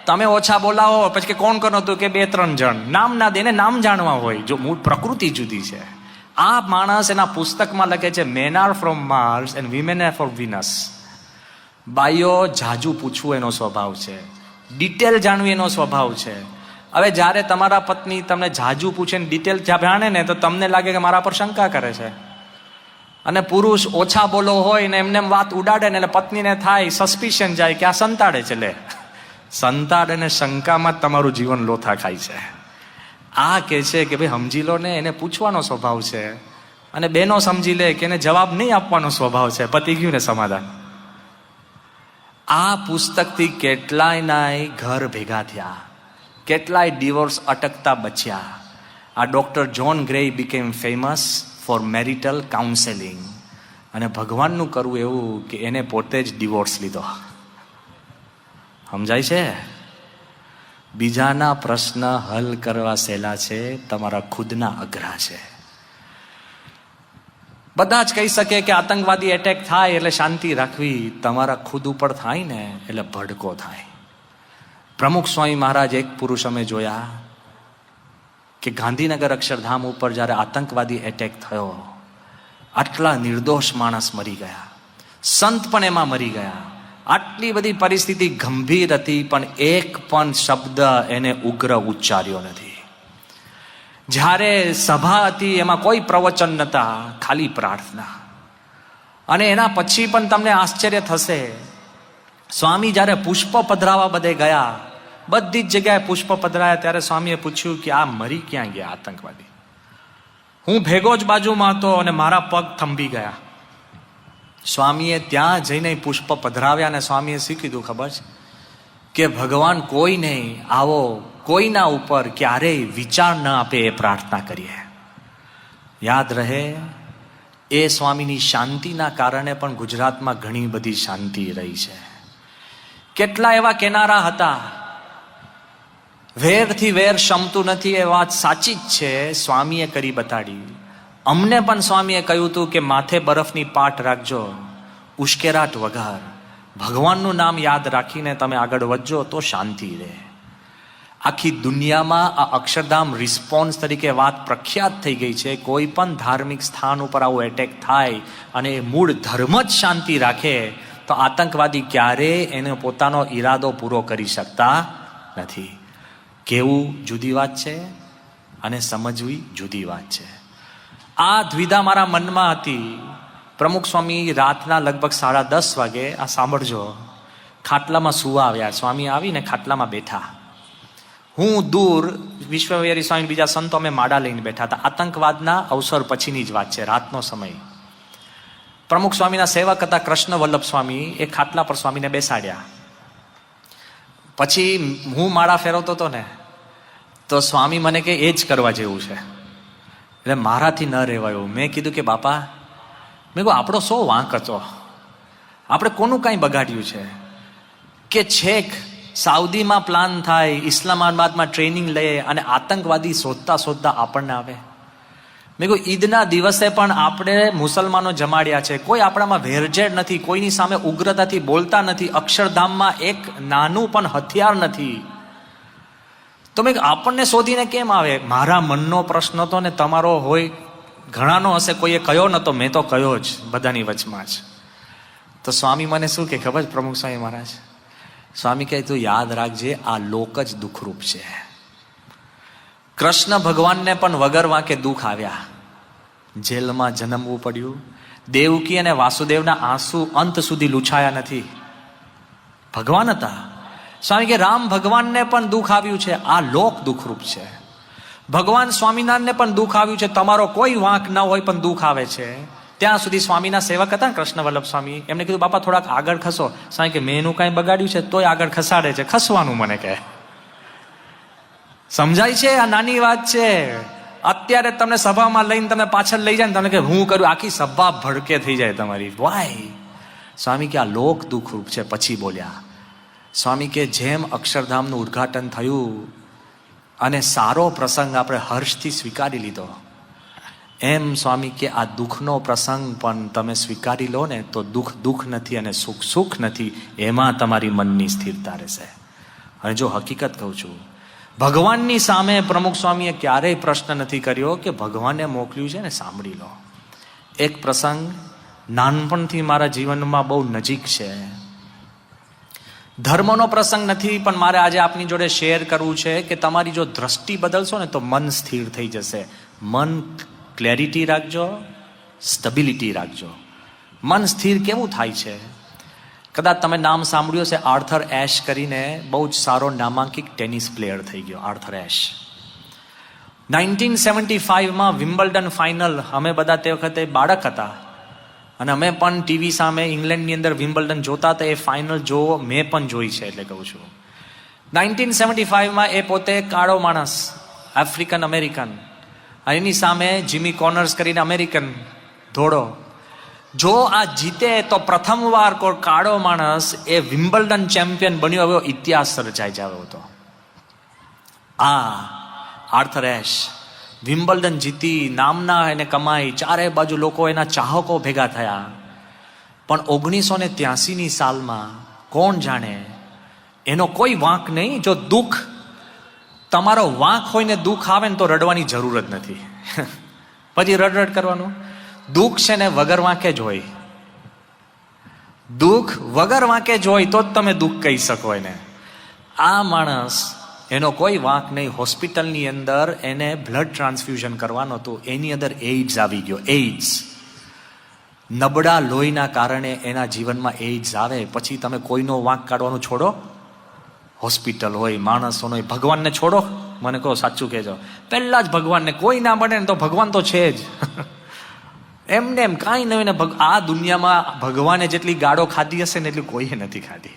તમે ઓછા બોલાવો પછી કે કોણ કરતું હતું કે 2-3 જણ, નામ ના દે, એને નામ જાણવા હોય. જો મૂળ પ્રકૃતિ જુદી છે. આ માણસ એના પુસ્તકમાં લખે છે men are from Mars and women are from Venus. બાઈઓ જાજુ પૂછવું એનો સ્વભાવ છે, ડિટેલ જાણવી એનો સ્વભાવ છે. હવે જ્યારે તમારા પત્ની તમને જાજુ પૂછે ને ડિટેલ જાણે ને તો તમને લાગે કે મારા પર શંકા કરે છે. અને પુરુષ ઓછા બોલો હોય ને એમને વાત ઉડાડે ને એટલે પત્નીને થાય, સસ્પિશન જાય કે આ સંતાડે છે. લે, સંતાડ અને શંકામાં જ તમારું જીવન લોથા ખાય છે. આ કે છે કે ભાઈ સમજી લો ને, એને પૂછવાનો સ્વભાવ છે. અને બેનો સમજી લે કે એને જવાબ નહીં આપવાનો સ્વભાવ છે. પતી ગયું ને સમાધાન. આ પુસ્તકથી કેટલાયના ઘર ભેગા થયા, કેટલાય ડિવોર્સ અટકતા બચ્યા. આ doctor John grey became famous for marital counselling. અને ભગવાનનું કરવું એવું કે એને પોતે જ ડિવોર્સ લીધો. સમજાય છે? બીજાના પ્રશ્ન હલ કરવા સહેલા છે, તમારા ખુદના અઘરા છે. બધા જ કહી શકે કે આતંકવાદી એટેક થાય એટલે શાંતિ રાખવી, તમારા ખુદ ઉપર થાય ને એટલે ભડકો થાય. પ્રમુખ સ્વામી મહારાજ એક પુરુષ અમે જોયા કે ગાંધીનગર અક્ષરધામ ઉપર જ્યારે આતંકવાદી એટેક થયો, આટલા નિર્દોષ માણસ મરી ગયા, સંત પણ એમાં મરી ગયા. આટલી બધી પરિસ્થિતિ ગંભીર હતી, પણ એક પણ શબ્દ એને ઉગ્ર ઉચ્ચાર્યો નથી. જ્યારે સભા હતી એમાં કોઈ પ્રવચન નહોતા, ખાલી પ્રાર્થના. અને એના પછી પણ તમને આશ્ચર્ય થશે, સ્વામી જ્યારે પુષ્પ પધરાવા બધે ગયા, બધી જ જગ્યાએ પુષ્પ પધરાયા, ત્યારે સ્વામીએ પૂછ્યું કે આ મરી ક્યાં ગયા આતંકવાદી? હું ભેગો જ બાજુમાં હતો અને મારા પગ થંભી ગયા. સ્વામીએ ત્યાં જઈને પુષ્પ પધરાવ્યા અને સ્વામીએ શી કીધું ખબર છે? કે ભગવાન કોઈ નહીં, આવો કોઈના ઉપર ક્યારેય વિચાર ન આપે એ પ્રાર્થના કરીએ. યાદ રહે, એ સ્વામીની શાંતિના કારણે પણ ગુજરાતમાં ઘણી બધી શાંતિ રહી છે. કેટલા એવા કેનારા હતા, વેરથી વેર શમતું નથી, એ વાત સાચી જ છે, સ્વામીએ કરી બતાડી. અમને પણ સ્વામીએ કહ્યું હતું કે માથે બરફની પાટ રાખજો, ઉશ્કેરાટ વગર ભગવાનનું નામ યાદ રાખીને તમે આગળ વધજો તો શાંતિ રહે. આખી દુનિયામાં આ અક્ષરધામ રિસ્પોન્સ તરીકે વાત પ્રખ્યાત થઈ ગઈ છે. કોઈ પણ ધાર્મિક સ્થાન ઉપર આવો એટેક થાય અને એ મૂળ ધર્મ જ શાંતિ રાખે તો આતંકવાદી ક્યારેય એને પોતાનો ઈરાદો પૂરો કરી શકતા નથી. કેવું જુદી વાત છે અને સમજવી જુદી વાત છે. આ દ્વિધા મારા મનમાં હતી. પ્રમુખ સ્વામી રાતના લગભગ 10:30 વાગે, આ સાંભળજો, ખાટલામાં સુવા આવ્યા. સ્વામી આવીને ખાટલામાં બેઠા. હું દૂર વિશ્વવિહારી સ્વામી બીજા સંતો અમે માળા લઈને બેઠા હતા. આતંકવાદના અવસર પછીની જ વાત છે, રાતનો સમય. પ્રમુખ સ્વામીના સેવક હતા કૃષ્ણ વલ્લભ સ્વામી, એ ખાટલા પર સ્વામીને બેસાડ્યા. પછી હું માળા ફેરવતો હતો ને, તો સ્વામી મને કે એ જ કરવા જેવું છે. એટલે મારાથી ન રહેવાયું. મેં કીધું કે બાપા, મેં કહું આપણો શો વાંક હતો? આપણે કોનું કાંઈ બગાડ્યું છે કે છેક સાઉદીમાં પ્લાન થાય, ઇસ્લામાબાદમાં ટ્રેનિંગ લે અને આતંકવાદી શોધતા શોધતા આપણને આવે. મેં કહ્યું ઈદના દિવસે પણ આપણે મુસલમાનો જમાડ્યા છે, કોઈ આપણામાં વેરઝેર નથી, કોઈની સામે ઉગ્રતાથી બોલતા નથી, અક્ષરધામમાં એક નાનું પણ હથિયાર નથી. તો મેં આપણને શોધીને કેમ આવે? મારા મનનો પ્રશ્ન હતો ને તમારો હોય ઘણાનો હશે, કોઈએ કયો નતો, મેં તો કયો જ બધાની વચમાં જ. તો સ્વામી મને શું કે ખબર છે પ્રમુખ સ્વામી મહારાજ? સ્વામી કહે તું યાદ રાખજે, આ લોક જ દુઃખરૂપ છે. કૃષ્ણ ભગવાનને પણ વગર વાંકે દુઃખ આવ્યા, જેલમાં જન્મવું પડ્યું. દેવકી અને વાસુદેવના આંસુ અંત સુધી લૂછાયા નથી, ભગવાન હતા. સ્વામી કે રામ ભગવાનને પણ દુઃખ આવ્યું છે, આ લોક દુઃખરૂપ છે. ભગવાન સ્વામિનારાયણને પણ દુઃખ આવ્યું છે, તમારો કોઈ વાંક ન હોય પણ દુઃખ આવે છે. ત્યાં સુધી સ્વામીના સેવક હતા કૃષ્ણ વલ્લભ સ્વામી, એમને કીધું બાપા થોડાક આગળ ખસો. સ્વામી કે મેં એનું કાંઈ બગાડ્યું છે તોય આગળ ખસાડે છે, ખસવાનું મને કહે. સમજાય છે? આ નાની વાત છે. અત્યારે તમને સભામાં લઈને તમે પાછળ લઈ જાય ને, તમને કે હું કરું, આખી સભા ભડકે થઈ જાય તમારી. વાય? સ્વામી કે આ લોક દુઃખરૂપ છે. પછી બોલ્યા સ્વામી કે જેમ અક્ષરધામનું ઉદ્ઘાટન થયું અને સારો પ્રસંગ આપણે હર્ષથી સ્વીકારી લીધો, એમ સ્વામી કે આ દુઃખનો પ્રસંગ પણ તમે સ્વીકારી લો ને તો દુઃખ દુઃખ નથી અને સુખ સુખ નથી, એમાં તમારી મનની સ્થિરતા રહેશે. અને જો હકીકત કહું છું, ભગવાનની સામે પ્રમુખ સ્વામીએ ક્યારેય પ્રશ્ન નથી કર્યો કે ભગવાને મોકલ્યું છે ને સાંભળી લો. એક પ્રસંગ નાનપણથી મારા જીવનમાં બહુ નજીક છે. ધર્મનો પ્રસંગ નથી, પણ મારે આજે આપની જોડે શેર કરવું છે કે તમારી જો દ્રષ્ટિ બદલશો ને તો મન સ્થિર થઈ જશે. મન ક્લેરિટી રાખજો, સ્ટેબિલિટી રાખજો. મન સ્થિર કેવું થાય છે? કદાચ તમે નામ સાંભળ્યું હશે, આર્થર એશ કરીને બહુ જ સારો નામાંકિત ટેનિસ પ્લેયર થઈ ગયો આર્થર એશ. 1975માં વિમ્બલ્ડન ફાઇનલ, અમે બધા તે વખતે બાળક હતા અને અમે પણ ટીવી સામે ઇંગ્લેન્ડની અંદર વિમ્બલ્ડન જોતા હતા. એ ફાઇનલ જોવો મેં પણ જોઈ છે, એટલે કહું છું. 1975માં એ પોતે કાળો માણસ, આફ્રિકન અમેરિકન, એની સામે જીમી કોનર્સ કરીને અમેરિકન ધોળો. જો આ જીતે તો પ્રથમવાર કોઈ કાળો માણસ એ વિમ્બલ્ડન ચેમ્પિયન બન્યો, એવો ઇતિહાસ સર્જાઈ જાવ હતો. આ આર્થર એશ વિમ્બલ્ડન જીતી, નામના એને કમાઈ, ચારે બાજુ લોકો એના ચાહકો ભેગા થયા. પણ 1983ની સાલમાં કોણ જાણે, એનો કોઈ વાંક નહીં. જો દુઃખ તમારો વાંક હોય ને દુઃખ આવે ને તો રડવાની જરૂર જ નથી. પછી રડ કરવાનું. દુઃખ છે ને વગર વાંકે જ હોય, દુઃખ વગર વાંકે જ હોય તો જ તમે દુઃખ કહી શકો એને. આ માણસ, એનો કોઈ વાંક નહીં. હોસ્પિટલની અંદર એને બ્લડ ટ્રાન્સફ્યુઝન કરવાનું હતું, એની અંદર એઇડ્સ આવી ગયો. એઇડ્સ, નબળા લોહીના કારણે એના જીવનમાં એઇડ્સ આવે. પછી તમે કોઈનો વાંક કાઢવાનું છોડો, હોસ્પિટલ હોય, માણસોનો હોય, ભગવાનને છોડો. મને કહો સાચું કહેજો, પહેલા જ ભગવાનને. કોઈ ના બને ને તો ભગવાન તો છે જ. એમને એમ કાંઈ નહીં ને. આ દુનિયામાં ભગવાને જેટલી ગાળો ખાધી હશે ને એટલી કોઈએ નથી ખાધી.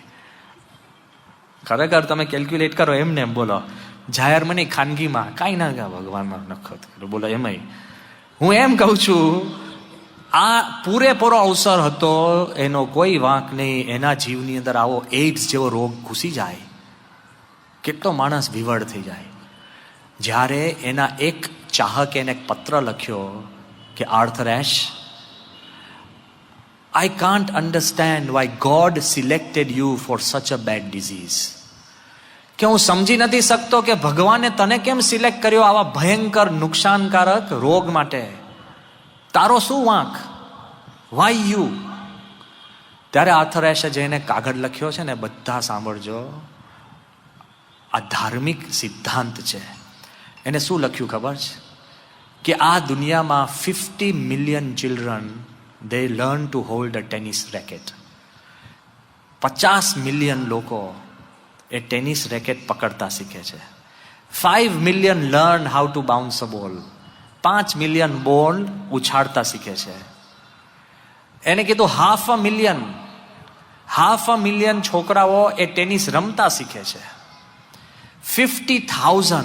ખરેખર તમે કેલ્ક્યુલેટ કરો, એમને એમ બોલો, જાહેરમાં નહીં ખાનગીમાં કાંઈ ના ગયા ભગવાનમાં નખત બોલો. એમાંય હું એમ કહું છું, આ પૂરેપૂરો અવસર હતો, એનો કોઈ વાંક નહીં. એના જીવની અંદર આવો એઇડ્સ જેવો રોગ ઘૂસી જાય, કેટલો માણસ વિવળ થઈ જાય. જ્યારે એના એક ચાહકે એને એક પત્ર લખ્યો કે Arthur ash, I can't understand why God selected you for such a bad disease. કે હું સમજી નથી શકતો કે ભગવાને તને કેમ સિલેક્ટ કર્યો આવા ભયંકર નુકસાનકારક રોગ માટે. તારો શું વાંક? Why you? ત્યારે આર્થર એશે જેને કાગળ લખ્યો છે ને, બધા સાંભળજો, આ ધાર્મિક સિદ્ધાંત છે. એને શું લખ્યું ખબર છે? કે આ દુનિયામાં 50 million children they learn to hold a tennis racket. 50 million લોકો એ ટેનિસ રેકેટ પકડતા શીખે છે. 5 million learn how to bounce a ball. 5 million બોલ ઉછાળતા શીખે છે. એને કીધું 500,000 છોકરાઓ એ ટેનિસ રમતા શીખે છે. 50,000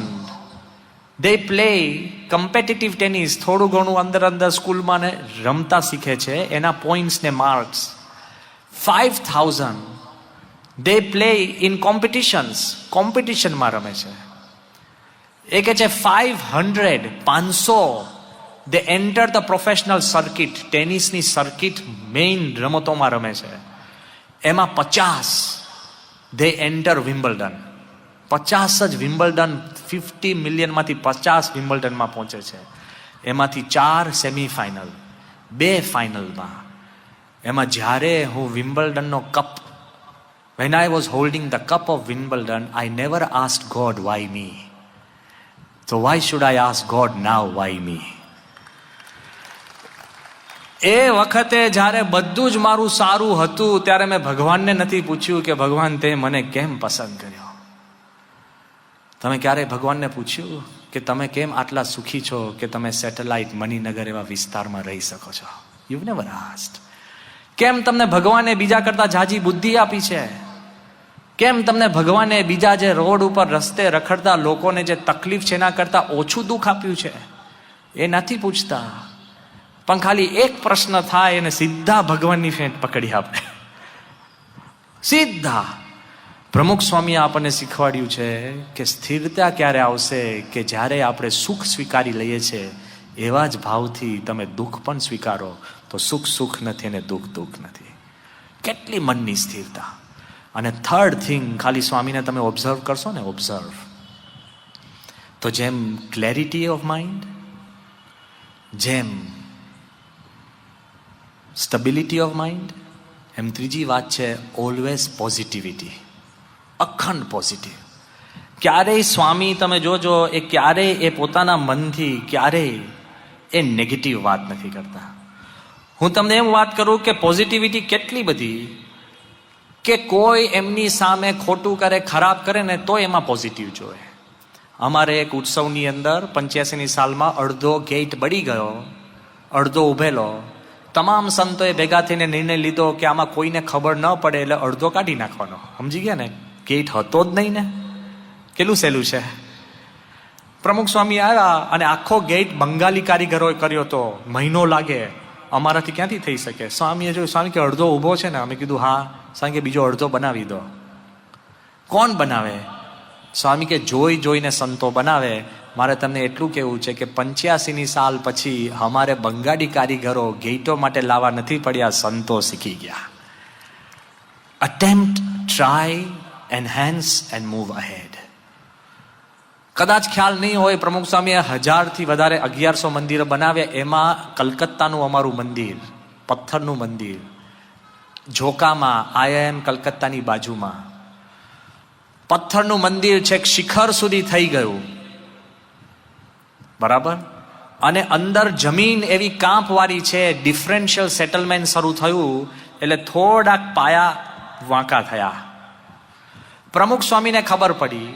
they play competitive tennis, થોડું ઘણું અંદર સ્કૂલમાં ને રમતા શીખે છે, એના પોઈન્ટ્સ ને marks. 5,000 they play in competitions, કોમ્પિટિશનમાં રમે છે. એ કે છે 500 they enter the professional circuit, ટેનિસની સર્કિટ મેઇન રમતોમાં રમે છે. એમાં 50 they enter વિમ્બલ્ડન. 50 જ વિમ્બલ્ડન, 50 મિલિયનમાંથી 50 વિમ્બલ્ડનમાં પહોંચે છે. એમાંથી 4 સેમીફાઇનલ, 2 ફાઇનલમાં. એમાં જ્યારે હું વિમ્બલ્ડનનો cup, when I was holding the cup of Wimbledon, I never asked God why me. So why should I ask God now why me? એ વખતે જ્યારે બધું જ મારું સારું હતું ત્યારે મેં ભગવાનને નથી પૂછ્યું કે ભગવાન તે મને કેમ પસંદ કર્યો. તમે ક્યારેય ભગવાનને પૂછ્યું કે તમે કેમ આટલા સુખી છો કે તમે સેટેલાઇટ મણિનગર એવા વિસ્તારમાં રહી શકો છો? You never asked. કેમ તમને ભગવાને બીજા કરતા જાજી બુદ્ધિ આપી છે? કેમ તમને ભગવાને બીજા જે રોડ ઉપર રસ્તે રખડતા લોકોને જે તકલીફ છે એના કરતા ઓછું દુઃખ આપ્યું છે? એ નથી પૂછતા. પણ ખાલી એક પ્રશ્ન થાય અને સીધા ભગવાનની ફેંટ પકડી આપે. સીધા. પ્રમુખ સ્વામીએ આપણને શીખવાડ્યું છે કે સ્થિરતા ક્યારે આવશે કે જ્યારે આપણે સુખ સ્વીકારી લઈએ છીએ એવા જ ભાવથી તમે દુઃખ પણ સ્વીકારો તો સુખ સુખ નથી અને દુઃખ દુઃખ નથી. કેટલી મનની સ્થિરતા. અને થર્ડ થિંગ, ખાલી સ્વામીને તમે ઓબ્ઝર્વ કરશો ને, ઓબ્ઝર્વ, તો જેમ ક્લેરિટી ઓફ માઇન્ડ, જેમ સ્ટેબિલિટી ઓફ માઇન્ડ, એમ ત્રીજી વાત છે ઓલવેઝ પોઝિટિવિટી. અખંડ પોઝિટિવ. ક્યારેય સ્વામી તમે જોજો એ ક્યારેય એ પોતાના મનથી ક્યારેય એ નેગેટિવ વાત નથી કરતા. હું તમને એમ વાત કરું કે પોઝિટિવિટી કેટલી બધી કે કોઈ એમની સામે ખોટું કરે, ખરાબ કરે ને તો એમાં પોઝિટિવ જોવે. અમારે એક ઉત્સવની અંદર 85ની સાલમાં અડધો ગેટ બળી ગયો, અડધો ઉભેલો. તમામ સંતોએ ભેગા થઈને નિર્ણય લીધો કે આમાં કોઈને ખબર ન પડે એટલે અડધો કાઢી નાખવાનો. સમજી ગયા ને? ગેટ હતો જ નહીં ને. કેટલું સહેલું છે. પ્રમુખ સ્વામી આવ્યા અને આખો ગેટ બંગાળી કારીગરોએ કર્યો હતો. મહિનો લાગે. અમારાથી ક્યાંથી થઈ શકે? સ્વામીએ જોયું. સ્વામી કે અડધો ઊભો છે ને? અમે કીધું હા. સ્વામી કે બીજો અડધો બનાવી દો. કોણ બનાવે? સ્વામી કે જોઈને સંતો બનાવે. મારે તમને એટલું કહેવું છે કે 85ની સાલ પછી અમારે બંગાળી કારીગરો ગેટો માટે લાવવા નથી પડ્યા, સંતો શીખી ગયા. Attempt, try, enhance and move ahead. કદાચ ખ્યાલ નહીં હોય, પ્રમુખ સ્વામીએ 1000થી વધારે 1100 મંદિરો બનાવ્યા. એમાં કલકત્તાનું અમારું મંદિર, પથ્થરનું મંદિર, ઝોકામાં, IIM કલકત્તાની બાજુમાં પથ્થરનું મંદિર છેક શિખર સુધી થઈ ગયું. બરાબર. અને અંદર જમીન એવી કાંપવાળી છે, ડિફરન્શિયલ સેટલમેન્ટ શરૂ થયું એટલે થોડાક પાયા વાંકા થયા. પ્રમુખ સ્વામીને ખબર પડી.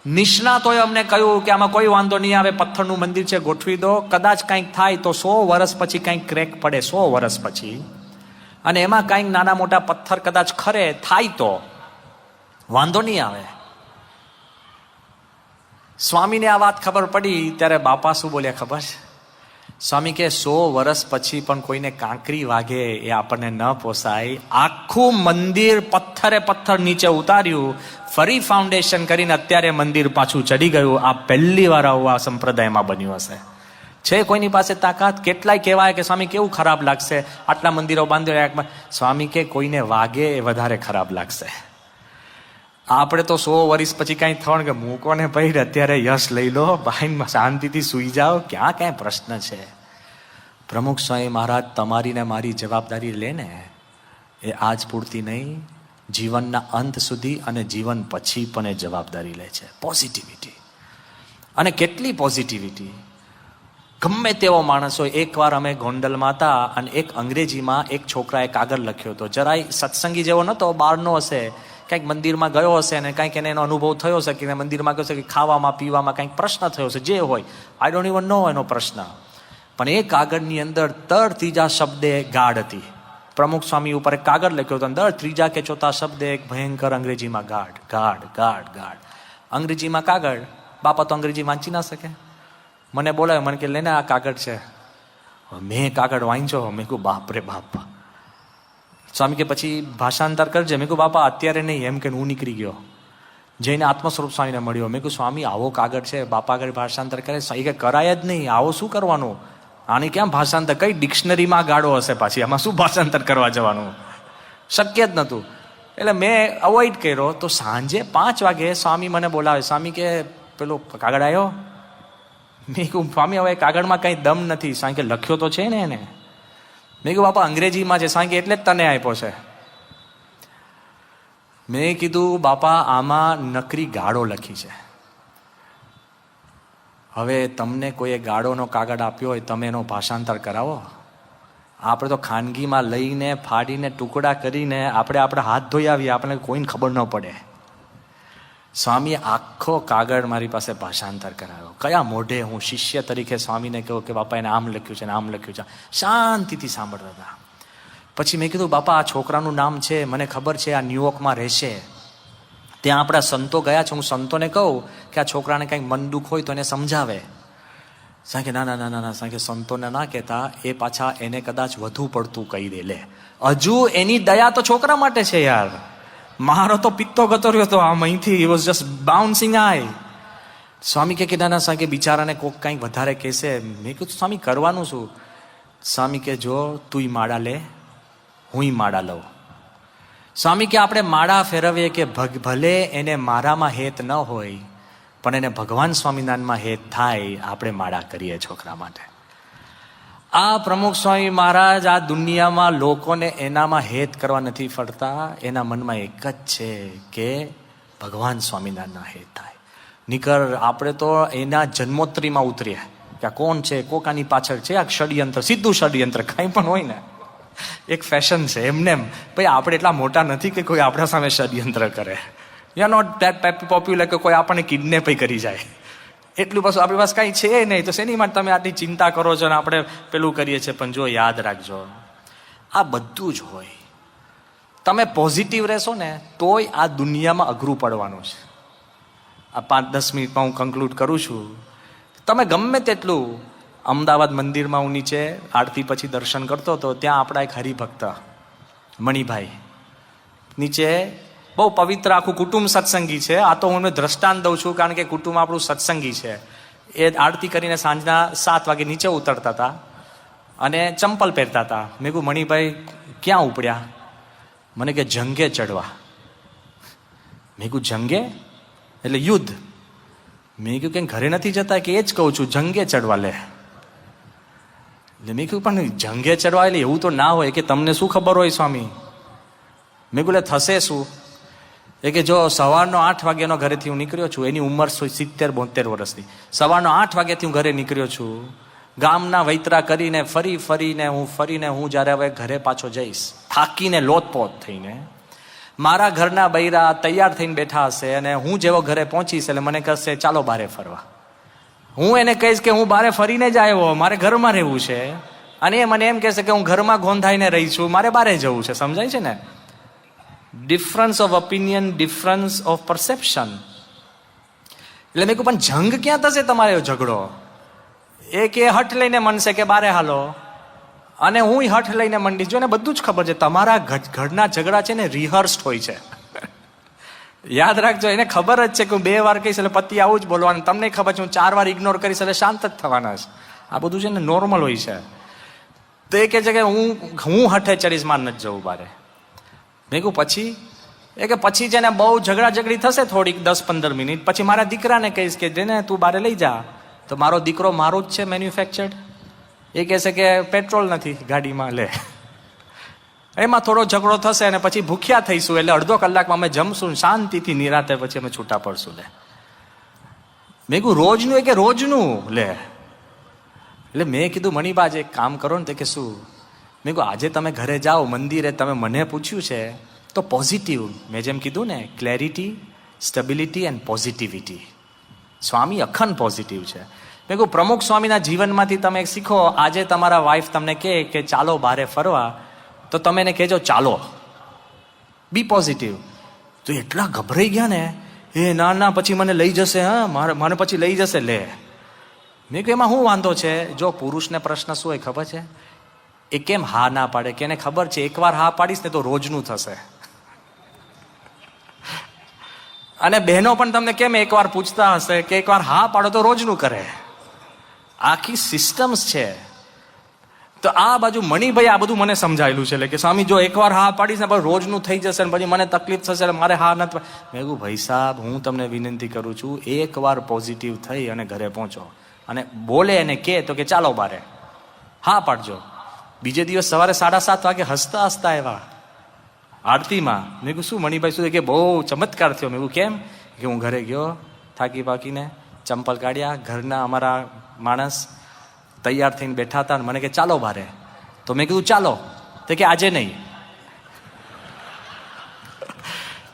નિષ્ણાતોએ અમને કહ્યું કે આમાં કોઈ વાંધો નહીં આવે, પથ્થરનું મંદિર છે, ગોઠવી દો. કદાચ કંઈક થાય તો 100 વર્ષ પછી કંઈક ક્રેક પડે, 100 વર્ષ પછી, અને એમાં કંઈક નાના મોટા પથ્થર કદાચ ખરે થાય તો વાંધો નહીં આવે. સ્વામીને આ વાત ખબર પડી ત્યારે બાપા શું બોલ્યા ખબર છે? સ્વામી કે 100 વર્ષ પછી પણ કોઈને કાંકરી વાગે એ આપણને ન પોસાય. આખું મંદિર પથ્થર નીચે ઉતાર્યું, ફરી ફાઉન્ડેશન કરીને અત્યારે મંદિર પાછું ચડી ગયું. આ પહેલી વાર આવું આ સંપ્રદાયમાં બન્યું હશે. છે કોઈની પાસે તાકાત? કેટલાય કહેવાય કે સ્વામી કેવું ખરાબ લાગશે, આટલા મંદિરો બાંધ્યો. સ્વામી કે કોઈને વાગે એ વધારે ખરાબ લાગશે. આપણે તો 100 વર્ષ પછી કઈ થવાનું કે મૂકો ને ભાઈ, અત્યારે યશ લઈ લો, ભાઈ શાંતિથી સુઈ જાઓ, ક્યાં ક્યાંય પ્રશ્ન છે. પ્રમુખ સ્વામી મહારાજ તમારી ને મારી જવાબદારી લે ને, એ આજ પૂરતી નહીં, જીવનના અંત સુધી અને જીવન પછી પણ એ જવાબદારી લે છે. પોઝિટિવિટી. અને કેટલી પોઝિટિવિટી. ગમે તેવો માણસ હોય. એકવાર અમે ગોંડલમાં હતા અને એક અંગ્રેજીમાં એક છોકરાએ કાગળ લખ્યો હતો, જરાય સત્સંગી જેવો નહોતો, બહારનો હશે. કંઈક મંદિરમાં ગયો હશે અને કંઈક એને એનો અનુભવ થયો હશે કે મંદિરમાં ગયો છે કે ખાવામાં પીવામાં કંઈક પ્રશ્ન થયો છે, જે હોય, આઈ ડોન્ટ ઇવન નો એનો પ્રશ્ન. પણ એ કાગળની અંદર દર ત્રીજા શબ્દે ગાઢ હતી. પ્રમુખ સ્વામી ઉપર એક કાગળ લખ્યો હતો, દર ત્રીજા કે ચોથા શબ્દે એક ભયંકર અંગ્રેજીમાં ગાઢ ગાઢ ગાઢ ગાઢ. અંગ્રેજીમાં કાગળ. બાપા તો અંગ્રેજી વાંચી ના શકે. મને બોલાવે, મને કે લઈને આ કાગળ છે. મેં કાગળ વાંચ્યો. મેં કહું બાપ રે બાપ. સ્વામી કે પછી ભાષાંતર કરજે. મેં કહું બાપા અત્યારે નહીં, એમ કે હું નીકળી ગયો જઈને આત્મ સ્વરૂપ સ્વામીને મળ્યો. મેં કહું સ્વામી આવો કાગળ છે, બાપા આગળ ભાષાંતર કરે? એ કે કરાય જ નહીં, આવો શું કરવાનું, આની ક્યાં ભાષાંતર, કઈ ડિક્શનરીમાં ગાળો હશે પાછી, આમાં શું ભાષાંતર કરવા જવાનું, શક્ય જ નહોતું. એટલે મેં અવોઇડ કર્યો. તો સાંજે 5 વાગે સ્વામી મને બોલાવે. સ્વામી કે પેલો કાગળ આવ્યો? મેં કહું સ્વામી હવે કાગળમાં કંઈ દમ નથી. સ્વામી કે લખ્યો તો છે ને એને. મેં કહ્યું બાપા અંગ્રેજીમાં છે. સ્વામી કે એટલે જ તને આપ્યો છે. મેં કીધું બાપા આમાં નકરી ગાળો લખી છે. હવે તમને કોઈએ ગાળોનો કાગળ આપ્યો હોય, તમે એનો ભાષાંતર કરાવો. આપણે તો ખાનગીમાં લઈને ફાડીને ટુકડા કરીને આપણે હાથ ધોઈ આવીએ, આપણને કોઈને ખબર ન પડે. સ્વામીએ આખો કાગળ મારી પાસે ભાષાંતર કરાવ્યો. કયા મોઢે હું શિષ્ય તરીકે સ્વામીને કહું કે બાપા એને આમ લખ્યું છે ને આમ લખ્યું છે. શાંતિથી સાંભળતા હતા. પછી મેં કીધું બાપા આ છોકરાનું નામ છે, મને ખબર છે આ ન્યુયોર્કમાં રહેશે, ત્યાં આપણા સંતો ગયા છે, હું સંતોને કહું કે આ છોકરાને કંઈક મન દુઃખ હોય તો એને સમજાવે. સાંકે ના ના ના ના ના, સાંકે સંતોને ના કહેતા, એ પાછા એને કદાચ વધુ પડતું કહી દે. લે હજુ એની દયા તો છોકરા માટે છે યાર. મારો તો પિત્તો ગતો રહ્યો હતો આમ અહીંથી, હી વોઝ જસ્ટ બાઉન્સિંગ આઈ. સ્વામી કે ના ના સાંકે બિચારાને કોઈક કંઈક વધારે કહેશે. મેં કીધું સ્વામી કરવાનું શું? સ્વામી કે જો તુંય માળા લે, હુંય માળા લઉં. સ્વામી કે આપણે માળા ફેરવીએ કે ભલે એને મારામાં હેત ન હોય પણ એને ભગવાન સ્વામિનારાયણમાં હેત થાય, આપણે માળા કરીએ છોકરા માટે. આ પ્રમુખ સ્વામી મહારાજ આ દુનિયામાં લોકોને એનામાં હેત કરવા નથી ફરતા, એના મનમાં એક જ છે કે ભગવાન સ્વામિનારાયણના હેત થાય. નીકર આપણે તો એના જન્મોત્તરીમાં ઉતરીએ કે આ કોણ છે, કોકાની પાછળ છે આ ષડયંત્ર, સીધું ષડયંત્ર કંઈ પણ હોય ને એક ફેશન છે એમને એમ. ભાઈ આપણે એટલા મોટા નથી કે કોઈ આપણા સામે ષડયંત્ર કરે. You are not that popular કે કોઈ આપણને કિડનેપ કરી જાય. એટલું પાછું આપણી પાસે કાંઈ છે નહીં, તો શેની માટે તમે આટલી ચિંતા કરો છો ને આપણે પેલું કરીએ છીએ. પણ જો યાદ રાખજો આ બધું જ હોય, તમે પોઝિટિવ રહેશો ને તોય આ દુનિયામાં અઘરું પડવાનું છે. આ 5-10 મિનિટમાં હું કન્ક્લુડ કરું છું. તમે ગમે તેટલું અમદાવાદ મંદિરમાં હું નીચે આરતી પછી દર્શન કરતો હતો, ત્યાં આપણા એક હરિભક્ત મણિભાઈ નીચે બહુ પવિત્ર આખું કુટુંબ સત્સંગી છે. આ તો હું એમને દ્રષ્ટાંત દઉં છું કારણ કે કુટુંબ આપણું સત્સંગી છે. એ આરતી કરીને સાંજના 7 વાગે નીચે ઉતરતા હતા અને ચંપલ પહેરતા હતા. મેં કહ્યું મણિભાઈ ક્યાં ઉપડ્યા? મને કે જંગે ચડવા. મેં કહ્યું જંગે એટલે યુદ્ધ? મેં કહ્યું કે ઘરે નથી જતા? કે એ જ કહું છું જંગે ચડવા. લે એટલે મેં કહ્યું પણ જંગે ચડવા એટલે એવું તો ના હોય. કે તમને શું ખબર હોય સ્વામી? મેં કહ્યું થશે શું? એ કે જો સવારનો 8 વાગ્યાનો ઘરેથી હું નીકળ્યો છું, એની ઉંમર 70-72 વર્ષની. સવારનો 8 વાગ્યાથી હું ઘરે નીકળ્યો છું, ગામના વૈતરા કરીને ફરીને હું જ્યારે હવે ઘરે પાછો જઈશ થાકીને લોતપોત થઈને, મારા ઘરના બૈરા તૈયાર થઈને બેઠા હશે અને હું જેવો ઘરે પહોંચીશ એટલે મને કહેશે ચાલો બારે ફરવા. હું એને કહીશ કે હું બારે ફરીને જ આવ્યો, મારે ઘરમાં રહેવું છે. અને એ મને એમ કહેશે કે હું ઘરમાં ગોંધાઈને રહી છું, મારે બારે જવું છે. સમજાય છે ને? Difference of opinion, difference of perception. એટલે મેં કહ્યું પણ જંગ ક્યાં થશે તમારે ઝઘડો? એ કે હઠ લઈને મનશે કે બારે હાલો, અને હું હઠ લઈને મંડીશ. જો ને બધું જ ખબર છે તમારા ઘરના ઝઘડા છે ને રિહર્સ્ડ હોય છે. યાદ રાખજો, એને ખબર જ છે કે હું 2 વાર કહીશ એટલે પતિ આવું જ બોલવાનું. તમને ખબર છે હું 4 વાર ઇગ્નોર કરીશ એટલે શાંત જ થવાના છે. આ બધું છે ને નોર્મલ હોય છે. તો એ કહે છે કે હું હઠે ચડીશ, માર નથી જવું બારે. મેં કહું પછી? એ કે પછી છે ને બહુ ઝઘડી થશે થોડીક 10-15 મિનિટ, પછી મારા દીકરાને કહીશ કે જેને તું બારે લઈ જા. તો મારો દીકરો મારો જ છે મેન્યુફેક્ચર્ડ. એ કહેશે કે પેટ્રોલ નથી ગાડીમાં. લે એમાં થોડો ઝઘડો થશે અને પછી ભૂખ્યા થઈશું એટલે અડધો કલાકમાં અમે જમશું શાંતિથી નિરાતે, પછી અમે છૂટા પડશું. લે મેં કહ્યું રોજનું? એ કે રોજનું. લે એટલે મેં કીધું મણિબા એક કામ કરો ને. તે કે શું? મેં કહ્યું આજે તમે ઘરે જાઓ મંદિરે, તમે મને પૂછ્યું છે તો પોઝિટિવ, મેં જેમ કીધું ને, ક્લેરિટી, સ્ટેબિલિટી એન્ડ પોઝિટિવિટી. સ્વામી અખંડ પોઝિટિવ છે. મેં કહું પ્રમુખ સ્વામીના જીવનમાંથી તમે શીખો. આજે તમારા વાઈફ તમને કહે કે ચાલો બહારે ફરવા, તો તમે એને કહેજો ચાલો, બી પોઝિટિવ. તો એટલા ગભરાઈ ગયા ને, એ ના ના પછી મને લઈ જશે, હા મને પછી લઈ જશે. લે, મેં કહ્યું એમાં શું વાંધો છે? જો પુરુષને પ્રશ્ન શું હોય ખબર છે? એ કેમ હા ના પાડે? કે એને ખબર છે એકવાર હા પાડીશ ને તો રોજનું થશે. અને બહેનો પણ તમને કેમ એકવાર પૂછતા હશે કે એકવાર હા પાડો તો રોજનું કરે. આખી સિસ્ટમ્સ છે. તો આ બાજુ મણિભાઈ આ બધું મને સમજાયેલું છે કે સ્વામી જો એકવાર હા પાડીશ ને પછી રોજનું થઈ જશે ને પછી મને તકલીફ થશે, મારે હા નથી. મેં કહ્યું ભાઈ સાહેબ, હું તમને વિનંતી કરું છું, એકવાર પોઝિટિવ થઈ અને ઘરે પહોંચો અને બોલે અને કહે તો કે ચાલો બારે, હા પાડજો. બીજે દિવસ સવારે 7:30 વાગે હસતા હસતા આવ્યા આરતીમાં. મેં કહ્યું શું મણિભાઈ? શું કે બહુ ચમત્કાર થયો. મેં કહ્યું કેમ? કે હું ઘરે ગયો થાકી પાકીને, ચંપલ કાઢ્યા, ઘરના અમારા માણસ તૈયાર થઈને બેઠા હતા, મને કે ચાલો બારે. તો મેં કીધું ચાલો. તો કે આજે નહીં.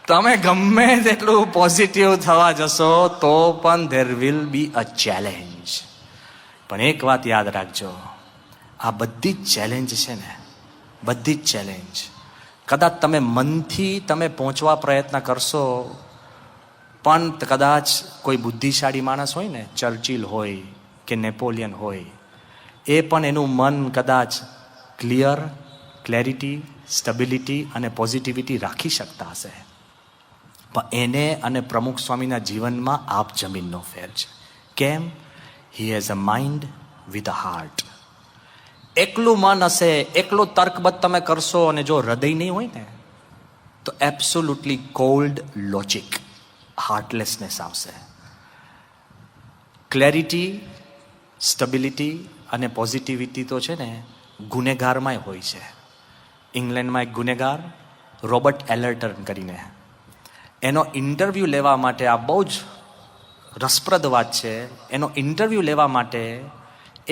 તમે ગમે તેટલું પોઝિટિવ થવા જશો તો પણ there will be a challenge. પણ એક વાત યાદ રાખજો, આ બધી જ ચેલેન્જ છે ને, બધી જ ચેલેન્જ કદાચ તમે મનથી તમે પહોંચવા પ્રયત્ન કરશો, પણ કદાચ કોઈ બુદ્ધિશાળી માણસ હોય ને, ચર્ચિલ હોય કે નેપોલિયન હોય, એ પણ એનું મન કદાચ ક્લેરિટી, સ્ટેબિલિટી અને પોઝિટિવિટી રાખી શકતા હશે. પણ એને અને પ્રમુખ સ્વામીના જીવનમાં આપ જમીનનો ફેર છે. કેમ? He has a mind with a heart. એકલું મન હશે, એકલું તર્કબદ્ધ તમે કરશો અને જો હૃદય નહીં હોય ને, તો એબ્સોલ્યુટલી કોલ્ડ લોજિક, હાર્ટલેસનેસ આવશે. ક્લેરિટી, સ્ટેબિલિટી અને પોઝિટિવિટી તો છે ને ગુનેગારમાંય હોય છે. ઇંગ્લેન્ડમાં એક ગુનેગાર રોબર્ટ એલર્ટન કરીને, એનો ઇન્ટરવ્યૂ લેવા માટે, આ બહુ જ રસપ્રદ વાત છે, એનો ઇન્ટરવ્યૂ લેવા માટે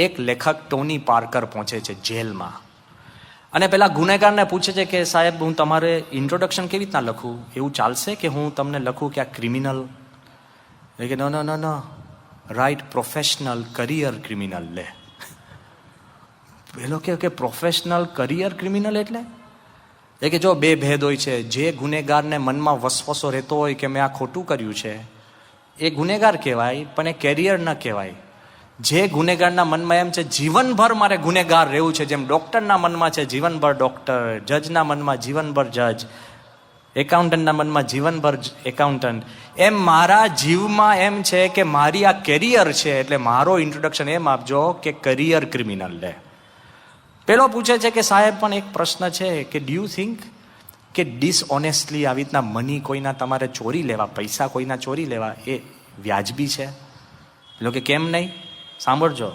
એક લેખક ટોની પાર્કર પહોંચે છે જેલમાં. અને પેલા ગુનેગારને પૂછે છે કે સાહેબ હું તમારે ઇન્ટ્રોડક્શન કેવી રીતના લખું? એવું ચાલશે કે હું તમને લખું કે આ ક્રિમિનલ? એ કે નો નો નો નો, રાઇટ પ્રોફેશનલ કરિયર ક્રિમિનલ. લે, પેલો કે પ્રોફેશનલ કરિયર ક્રિમિનલ એટલે? એ કે જો બે ભેદ હોય છે. જે ગુનેગારને મનમાં વસવસો રહેતો હોય કે મેં આ ખોટું કર્યું છે, એ ગુનેગાર કહેવાય, પણ એ કેરિયર ન કહેવાય. જે ગુનેગારના મનમાં એમ છે જીવનભર મારે ગુનેગાર રહેવું છે, જેમ ડૉક્ટરના મનમાં છે જીવનભર ડૉક્ટર, જજના મનમાં જીવનભર જજ, એકાઉન્ટન્ટના મનમાં જીવનભર એકાઉન્ટન્ટ, એમ મારા જીવમાં એમ છે કે મારી આ કેરિયર છે, એટલે મારો ઇન્ટ્રોડક્શન એમ આપજો કે કરિયર ક્રિમિનલ. લે, પેલો પૂછે છે કે સાહેબ પણ એક પ્રશ્ન છે કે ડુ યુ થિંક કે ડિસઓનેસ્ટલી આવી રીતના મની કોઈના તમારે ચોરી લેવા, પૈસા કોઈના ચોરી લેવા એ વ્યાજબી છે? પેલો કે કેમ નહીં? સાંભળજો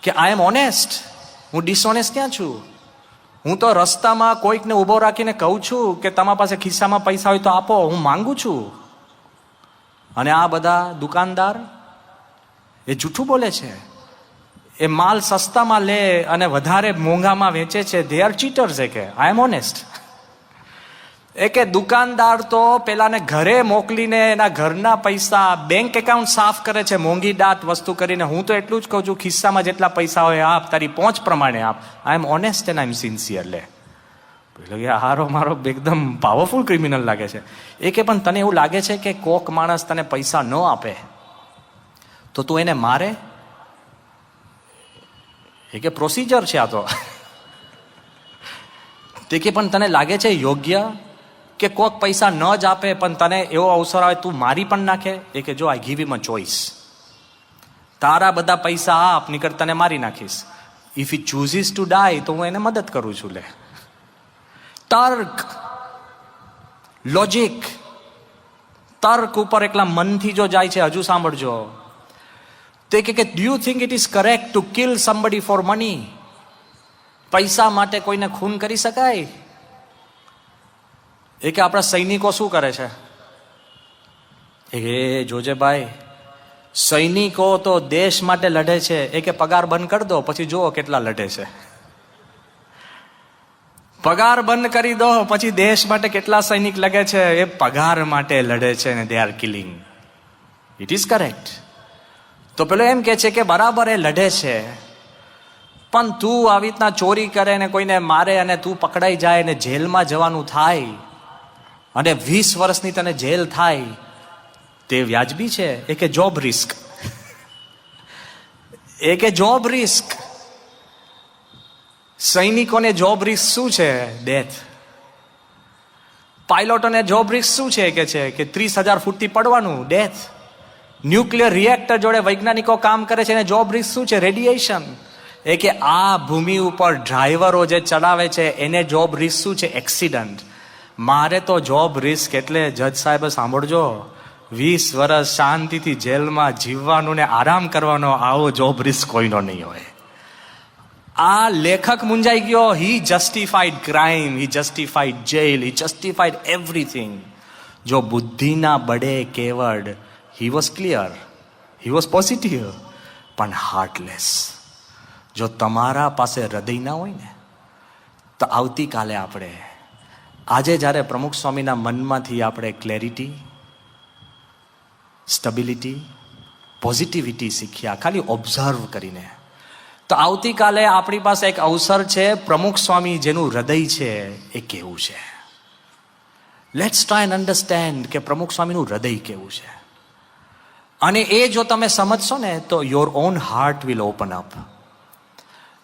કે આઈ એમ ઓનેસ્ટ, હું ડિસઓનેસ્ટ ક્યાં છું? હું તો રસ્તામાં કોઈકને ઊભો રાખીને કહું છું કે તમારા પાસે ખિસ્સામાં પૈસા હોય તો આપો, હું માંગુ છું. અને આ બધા દુકાનદાર એ જૂઠું બોલે છે, એ માલ સસ્તામાં લે અને વધારે મોંઘામાં વેચે છે. They are cheaters. એ કે આઈ એમ ઓનેસ્ટ. એ કે દુકાનદાર તો પેલાને ઘરે મોકલીને એના ઘરના પૈસા, બેંક એકાઉન્ટ સાફ કરે છે મોંઘી દાટ વસ્તુ કરીને. હું તો એટલું જ કહું છું ખિસ્સામાં જેટલા પૈસા હોય આપ, તારી પહોંચ પ્રમાણે આપ. I am honest and I am sincere. લે, પેલો કે હારો મારો એકદમ પાવરફુલ ક્રિમિનલ લાગે છે. એ કે પણ તને એવું લાગે છે કે કોક માણસ તને પૈસા ન આપે તો તું એને મારે? એ કે પ્રોસિજર છે આ તો. તે કે પણ તને લાગે છે યોગ્ય કે કોક પૈસા ન જ આપે પણ તને એવો અવસર આવે તું મારી પણ નાખે? એ કે જો આઈ ગીવ હિમ અ ચોઇસ. તારા બધા પૈસા આપ, નીકળ તને મારી નાખીશ. ઇફ હી ચૂઝીસ ટુ ડાય તો હું એને મદદ કરું છું. લે, તર્ક, લોજિક, તર્ક ઉપર એકલા મનથી જો જાય છે. હજુ સાંભળજો, તે કે do you think it is correct two kill somebody for money? પૈસા માટે કોઈને ખૂન કરી શકાય? એ કે આપણા સૈનિકો શું કરે છે? એ જોજે ભાઈ, સૈનિકો તો દેશ માટે લડે છે. એ કે પગાર બંધ કરી દો પછી જુઓ કેટલા લડે છે. પગાર બંધ કરી દો, પછી દેશ માટે કેટલા સૈનિક લગે છે એ પગાર માટે લડે છે ને they are killing. It is correct. તો પેલો એમ કે છે કે બરાબર એ લડે છે, પણ તું આવી રીતના ચોરી કરે ને કોઈને મારે અને તું પકડાઈ જાય ને જેલમાં જવાનું થાય અને 20 વર્ષની તને જેલ થાય, તે વ્યાજબી છે? એ કે જોબ રિસ્ક. એ કે જોબ રિસ્ક. સૈનિકોને જોબ રિસ્ક શું છે? ડેથ. પાયલોટોને જોબ રિસ્ક શું છે? કે 30,000 ફૂટથી પડવાનું, ડેથ. ન્યુક્લિયર રિએક્ટર જોડે વૈજ્ઞાનિકો કામ કરે છે, એને જોબ રિસ્ક શું છે? રેડિયેશન. એ કે આ ભૂમિ ઉપર ડ્રાઈવરો જે ચલાવે છે એને જોબ રિસ્ક શું છે? એક્સિડન્ટ. મારે તો જોબ રિસ્ક એટલે જજ સાહેબ સાંભળજો, 20 વર્ષ શાંતિથી જેલમાં જીવવાનું ને આરામ કરવાનો, આવો જોબ રિસ્ક કોઈનો નહીં હોય. આ લેખક મુંજાઈ ગયો. He justified crime, he justified jail, he justified everything. જો બુદ્ધિના બળે કેવડ, he was clear, he was positive, પણ હાર્ટલેસ. જો તમારા પાસે હૃદય ના હોય ને, તો આવતીકાલે આપણે, આજે જ્યારે પ્રમુખ સ્વામીના મનમાંથી આપણે ક્લેરિટી, સ્ટેબિલિટી, પોઝિટિવિટી શીખ્યા ખાલી ઓબ્ઝર્વ કરીને, તો આવતીકાલે આપણી પાસે એક અવસર છે. પ્રમુખ સ્વામી જેનું હૃદય છે એ કેવું છે? લેટ્સ ટ્રાય એન્ડ અન્ડરસ્ટેન્ડ કે પ્રમુખ સ્વામીનું હૃદય કેવું છે. અને એ જો તમે સમજશો ને તો your own heart will open up.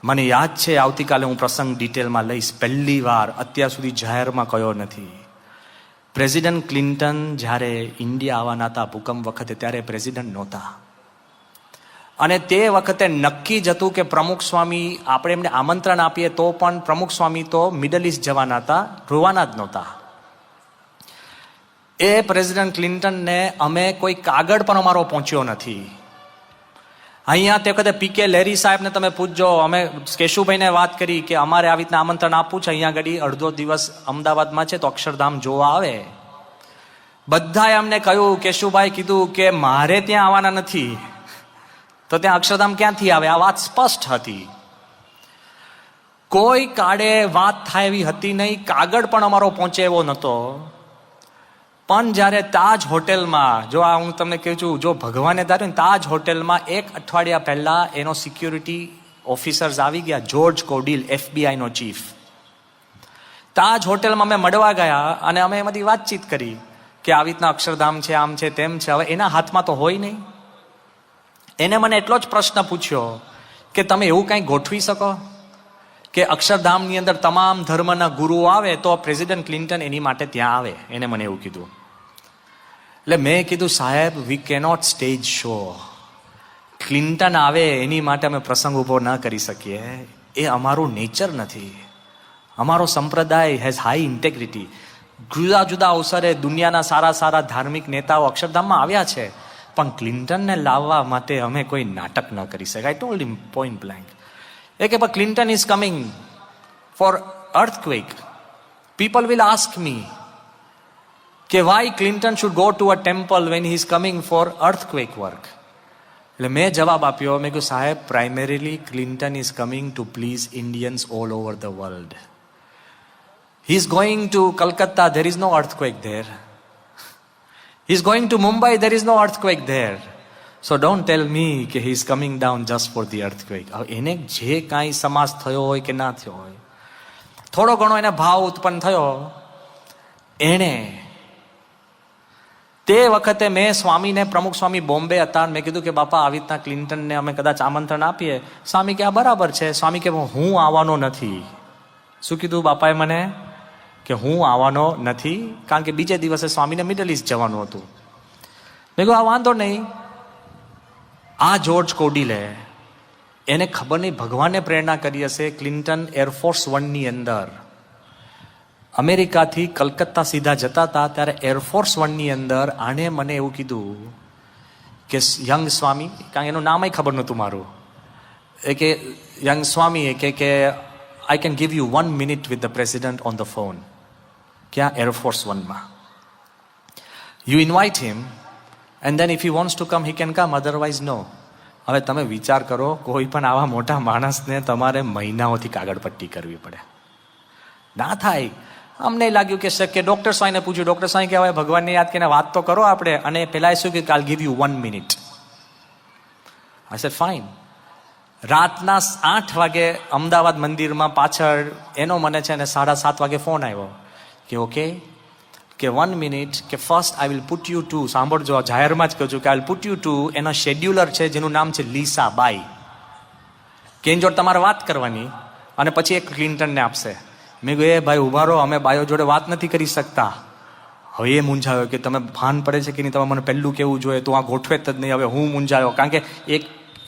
મને યાદ છે, આવતીકાલે હું પ્રસંગ ડિટેલમાં લઈશ. પહેલી વાર અત્યાર સુધી જાહેરમાં કયો નથી. પ્રેસિડેન્ટ ક્લિન્ટન જ્યારે ઇન્ડિયા આવવાના હતા ભૂકંપ વખતે, ત્યારે પ્રેસિડેન્ટ નહોતા. અને તે વખતે નક્કી જ હતું કે પ્રમુખ સ્વામી, આપણે એમને આમંત્રણ આપીએ તો પણ પ્રમુખ સ્વામી તો મિડલ ઇસ્ટ જવાના હતા, રોવાના જ નહોતા. એ પ્રેસિડેન્ટ ક્લિન્ટનને અમે કોઈ કાગળ પણ અમારો પહોંચ્યો નથી. અહીંયા તે વખતે પીકે લેરી સાહેબને તમે પૂછજો, અમે કેશુભાઈને વાત કરી કે અમારે આવી રીતના આમંત્રણ આપવું છે, અહીંયા આગળ અડધો દિવસ અમદાવાદમાં છે તો અક્ષરધામ જોવા આવે. બધાએ અમને કહ્યું, કેશુભાઈ કીધું કે મારે ત્યાં આવવાના નથી, તો ત્યાં અક્ષરધામ ક્યાંથી આવે? આ વાત સ્પષ્ટ હતી. કોઈ કાળે વાત થાય એવી હતી નહીં, કાગળ પણ અમારો પહોંચે એવો નહોતો. પણ જ્યારે તાજ હોટેલમાં, જો આ હું તમને કહું છું, જો ભગવાને ધાર્યું ને, તાજ હોટેલમાં 1 અઠવાડિયા પહેલા એનો સિક્યુરિટી ઓફિસર્સ આવી ગયા, જોર્જ કોડિલ, FBI નો ચીફ. તાજ હોટેલમાં અમે મળવા ગયા અને અમે એમાંથી વાતચીત કરી કે આવી રીતના અક્ષરધામ છે, આમ છે, તેમ છે. હવે એના હાથમાં તો હોય નહીં. એને મને એટલો જ પ્રશ્ન પૂછ્યો કે તમે એવું કંઈ ગોઠવી શકો કે અક્ષરધામની અંદર તમામ ધર્મના ગુરુઓ આવે તો પ્રેસિડેન્ટ ક્લિન્ટન એની માટે ત્યાં આવે? એને મને એવું કીધું. એટલે મેં કીધું, સાહેબ, વી કેનોટ સ્ટેજ શો. ક્લિન્ટન આવે એની માટે અમે પ્રસંગ ઊભો ન કરી શકીએ. એ અમારું નેચર નથી. અમારો સંપ્રદાય હેઝ હાઈ ઇન્ટેગ્રિટી. જુદા જુદા અવસરે દુનિયાના સારા સારા ધાર્મિક નેતાઓ અક્ષરધામમાં આવ્યા છે, પણ ક્લિન્ટનને લાવવા માટે અમે કોઈ નાટક ન કરી શકાય. I told him point blank. એ કે but Clinton is coming for earthquake. People will ask me કે why Clinton should go to a temple when he is coming for earthquake work. એટલે મેં જવાબ આપ્યો, મેં કહ્યું, સાહેબ, primarily Clinton is coming to please Indians all over the world. He is going to Calcutta, there is no earthquake there. He is going to Mumbai, there is no earthquake there. So don't tell me કે he is coming down just for the earthquake. એને જે કાંઈ સમાસ થયો હોય કે ના થયો હોય, થોડો ઘણો એને ભાવ ઉત્પન્ન થયો. એણે તે વખતે મેં સ્વામીને, પ્રમુખ સ્વામી બોમ્બે હતા, મેં કીધું કે બાપા આવી રીતના ક્લિન્ટનને અમે કદાચ આમંત્રણ આપીએ. સ્વામી કે આ બરાબર છે. સ્વામી કે હું આવવાનો નથી. શું કીધું બાપાએ મને? કે હું આવવાનો નથી, કારણ કે બીજે દિવસે સ્વામીને મિડલ ઇસ્ટ જવાનું હતું. મેં કહ્યું આ વાંધો નહીં. આ જોર્જ કોડિલે, એને ખબર નહીં ભગવાને પ્રેરણા કરી હશે. ક્લિન્ટન એરફોર્સ 1ની અંદર અમેરિકાથી કલકત્તા સીધા જતા હતા, ત્યારે એરફોર્સ 1ની અંદર આણે મને એવું કીધું કે યંગ સ્વામી, કારણ કે એનું નામ ખબર નહોતું મારું, એ કે યંગ સ્વામી કે I can give you 1 minute with the president on the phone. ક્યાં? એરફોર્સ 1માં. You invite him and then if he wants to come he can come, otherwise no. હવે તમે વિચાર કરો, કોઈ પણ આવા મોટા માણસને તમારે મહિનાઓથી કાગળ પટ્ટી કરવી પડે. ના થાય. અમને લાગ્યું કે શક્ય. ડૉક્ટર સ્વાઈને પૂછ્યું, ડૉક્ટર સ્વાઈ કે હવે ભગવાનને યાદ કરીને વાત તો કરો આપણે. અને પેલા શું કે આલ give you 1 minute. I said fine. રાતના 8 વાગે અમદાવાદ મંદિરમાં પાછળ એનો મને છે ને 7:30 વાગે ફોન આવ્યો કે ઓકે કે 1 minute કે first I will put you to, સાંભળજો જાહેરમાં જ કહું છું કે I will put you to એનો શેડ્યુલર છે જેનું નામ છે લીસા બાઈ, કે એની જોડે તમારે વાત કરવાની અને પછી એક ક્લિન્ટનને આપશે. મેં કહ્યું એ ભાઈ ઉભા રહો, અમે બાયો જોડે વાત નથી કરી શકતા. હવે એ મૂંઝાયો કે તમે ભાન પડે છે કે નહીં, તમે મને પહેલું કેવું જોઈએ, તું આ ગોઠવે જ નહીં. હવે હું મૂંઝાયો કારણ કે એક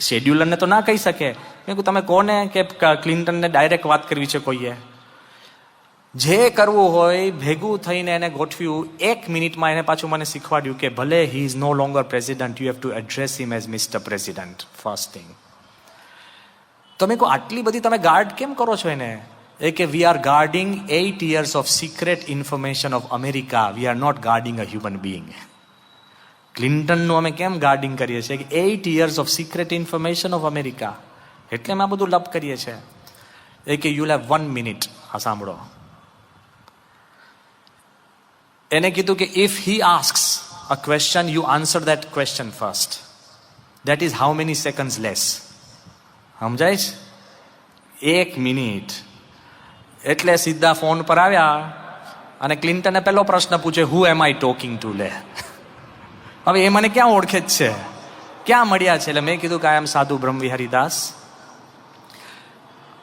શેડ્યુલરને તો ના કહી શકે. મેં કહ્યું તમે કોને કે ક્લિન્ટનને ડાયરેક્ટ વાત કરવી છે કોઈએ. જે કરવું હોય ભેગું થઈને એને ગોઠવ્યું. 1 મિનિટમાં એને પાછું મને શીખવાડ્યું કે ભલે he is no longer president, you have to address him as mister president first thing. તમે કહો આટલી બધી તમે ગાર્ડ કેમ કરો છો એને? એ કે we are guarding 8 years of secret information of America, we are not guarding a human being. ક્લિન્ટનનું અમે કેમ ગાર્ડિંગ કરીએ છીએ કે 8 years of secret information of America, એટલે અમે આ બધું લપ કરીએ છીએ. એ કે યુ હેવ 1 minute. હા સાંભળો, એને કીધું કે if he asks a question you answer that question first. That is how many seconds less. સમજાય છે? 1 minute. એટલે સીધા ફોન પર આવ્યા અને ક્લિન્ટને પહેલો પ્રશ્ન પૂછ્યો, હુ એમ આઈ ટોકિંગ ટુ? લે, હવે એ મને ક્યાં ઓળખે જ છે, ક્યાં મળ્યા છે? એટલે મેં કીધું કે I am Sadhu Brahmavihari Das,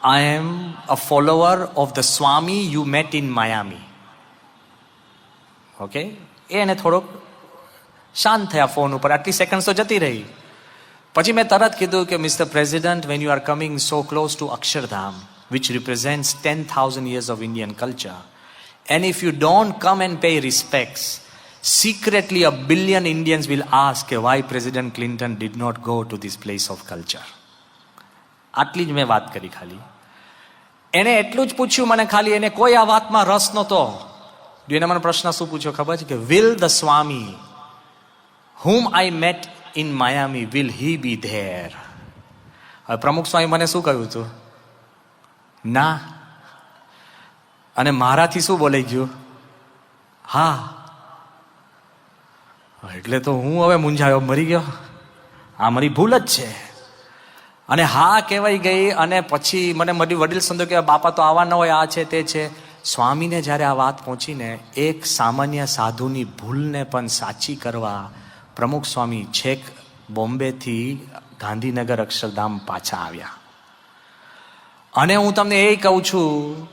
I am a follower of the Swami you met in Miami. Okay, એને થોડોક શાંત થયા ફોન ઉપર. આટલી સેકન્ડ તો જતી રહી. પછી મેં તરત કીધું કે mister president, when you are coming so close to Akshardham which represents 10,000 years of Indian culture, and if you don't come and pay respects, secretly 1 billion Indians will ask why President Clinton did not go to this place of culture. આટલી જ મેં વાત કરી ખાલી. એને એટલું જ પૂછ્યું મને ખાલી, એને કોઈ આ વાતમાં રસ નહોતો. એને મને પ્રશ્ન શું પૂછ્યો ખબર છે કે will the Swami whom I met in Miami, will he be there? હવે પ્રમુખ સ્વામી મને શું કહ્યું હતું? ના. અને મારાથી શું બોલાઈ ગયું? હા. એટલે તો હું હવે મૂંઝાયો, મરી ગયો. આ મારી ભૂલ જ છે. અને હા કહેવાય ગઈ. અને પછી મને મારી વડીલ સંતો કે બાપા તો આવા ન હોય, આ છે તે છે. સ્વામીને જ્યારે આ વાત પહોંચીને એક સામાન્ય સાધુની ભૂલને પણ સાચી કરવા પ્રમુખ સ્વામી છેક બોમ્બેથી ગાંધીનગર અક્ષરધામ પાછા આવ્યા. અને હું તમને એ કહું છું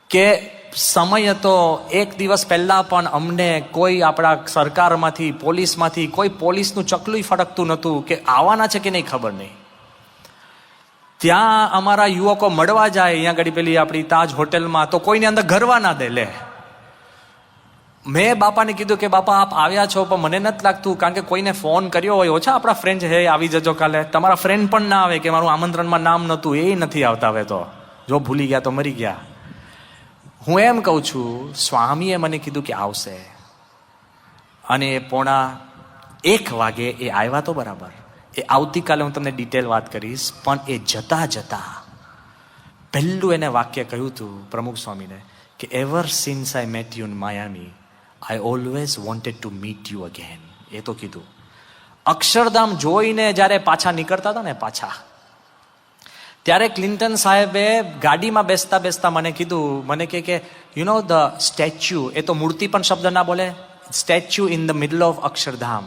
કે સમય હતો, એક દિવસ પહેલા પણ અમને કોઈ આપણા સરકારમાંથી, પોલીસમાંથી કોઈ પોલીસનું ચકલું ફરકતું નહોતું કે આવવાના છે કે નહીં ખબર નહીં. ત્યાં અમારા યુવકો મળવા જાય અહીંયા ઘડી પેલી આપણી તાજ હોટેલમાં, તો કોઈને અંદર ઘરવા ના દે. લે, મેં બાપાને કીધું કે બાપા આપ આવ્યા છો, પણ મને નથી લાગતું, કારણ કે કોઈને ફોન કર્યો હોય, ઓછા આપણા ફ્રેન્ડ હે આવી જજો કાલે. તમારા ફ્રેન્ડ પણ ના આવે કે મારું આમંત્રણમાં નામ નહોતું, એ નથી આવતા. હવે તો જો ભૂલી ગયા તો મરી ગયા. હું એમ કહું છું, સ્વામીએ મને કીધું કે આવશે, અને 1:15 વાગે એ આવ્યા તો બરાબર. એ આવતીકાલે હું તમને ડિટેલ વાત કરીશ. પણ એ જતા જતા પહેલું એને વાક્ય કહ્યું હતું પ્રમુખ સ્વામીને કે ever since I met you in Miami, I always wanted to meet you again. એ તો કીધું. અક્ષરધામ જોઈને જ્યારે પાછા નીકળતા હતા ને પાછા, ત્યારે ક્લિન્ટન સાહેબે ગાડીમાં બેસતા બેસતા મને કીધું, મને કે યુ નો ધ સ્ટેચ્યુ, એ તો મૂર્તિ પણ શબ્દ ના બોલે, statue in the middle of Akshardham,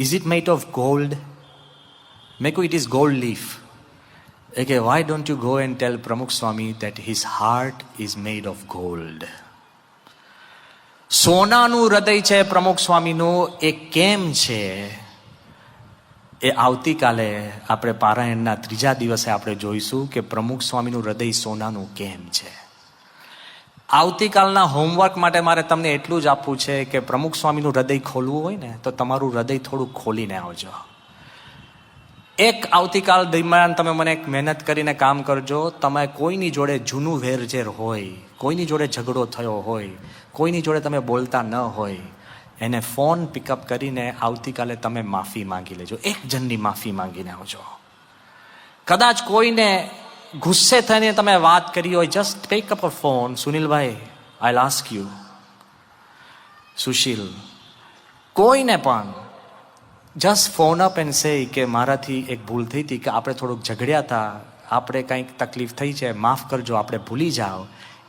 is it made of gold? મેં કહ્યું ઇટ ઇઝ ગોલ્ડ લીફ. એ કે why don't you go and tell Pramukh Swami that his heart is made of gold. સોનાનું હૃદય છે પ્રમુખ સ્વામીનું. એ કેમ છે એ આવતીકાલે આપણે પારાયણના 3જા દિવસે આપણે જોઈશું કે પ્રમુખ સ્વામીનું હૃદય સોનાનું કેમ છે. આવતીકાલના હોમવર્ક માટે મારે તમને એટલું જ આપવું છે કે પ્રમુખ સ્વામીનું હૃદય ખોલવું હોય ને તો તમારું હૃદય થોડું ખોલીને આવજો. એક આવતીકાલ દરમિયાન તમે મને એક મહેનત કરીને કામ કરજો. તમે કોઈની જોડે જૂનું વેરઝેર હોય, કોઈની જોડે ઝઘડો થયો હોય, કોઈની જોડે તમે બોલતા ન હોય, એને ફોન પિકઅપ કરીને આવતીકાલે તમે માફી માંગી લેજો. એક જણની માફી માંગીને આવજો. કદાચ કોઈને ગુસ્સે થઈને તમે વાત કરી હોય, just take up a phone. Sunilbhai, I ask you, Sushil, કોઈને પણ just phone up and say કે મારાથી એક ભૂલ થઈ હતી, કે આપણે થોડુંક ઝઘડ્યા હતા, આપણે કંઈક તકલીફ થઈ છે, માફ કરજો, આપણે ભૂલી જાઓ.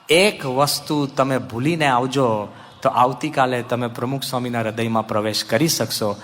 એક વસ્તુ તમે ભૂલીને આવજો તો આવતીકાલે તમે પ્રમુખ સ્વામીના હૃદયમાં પ્રવેશ કરી શકશો.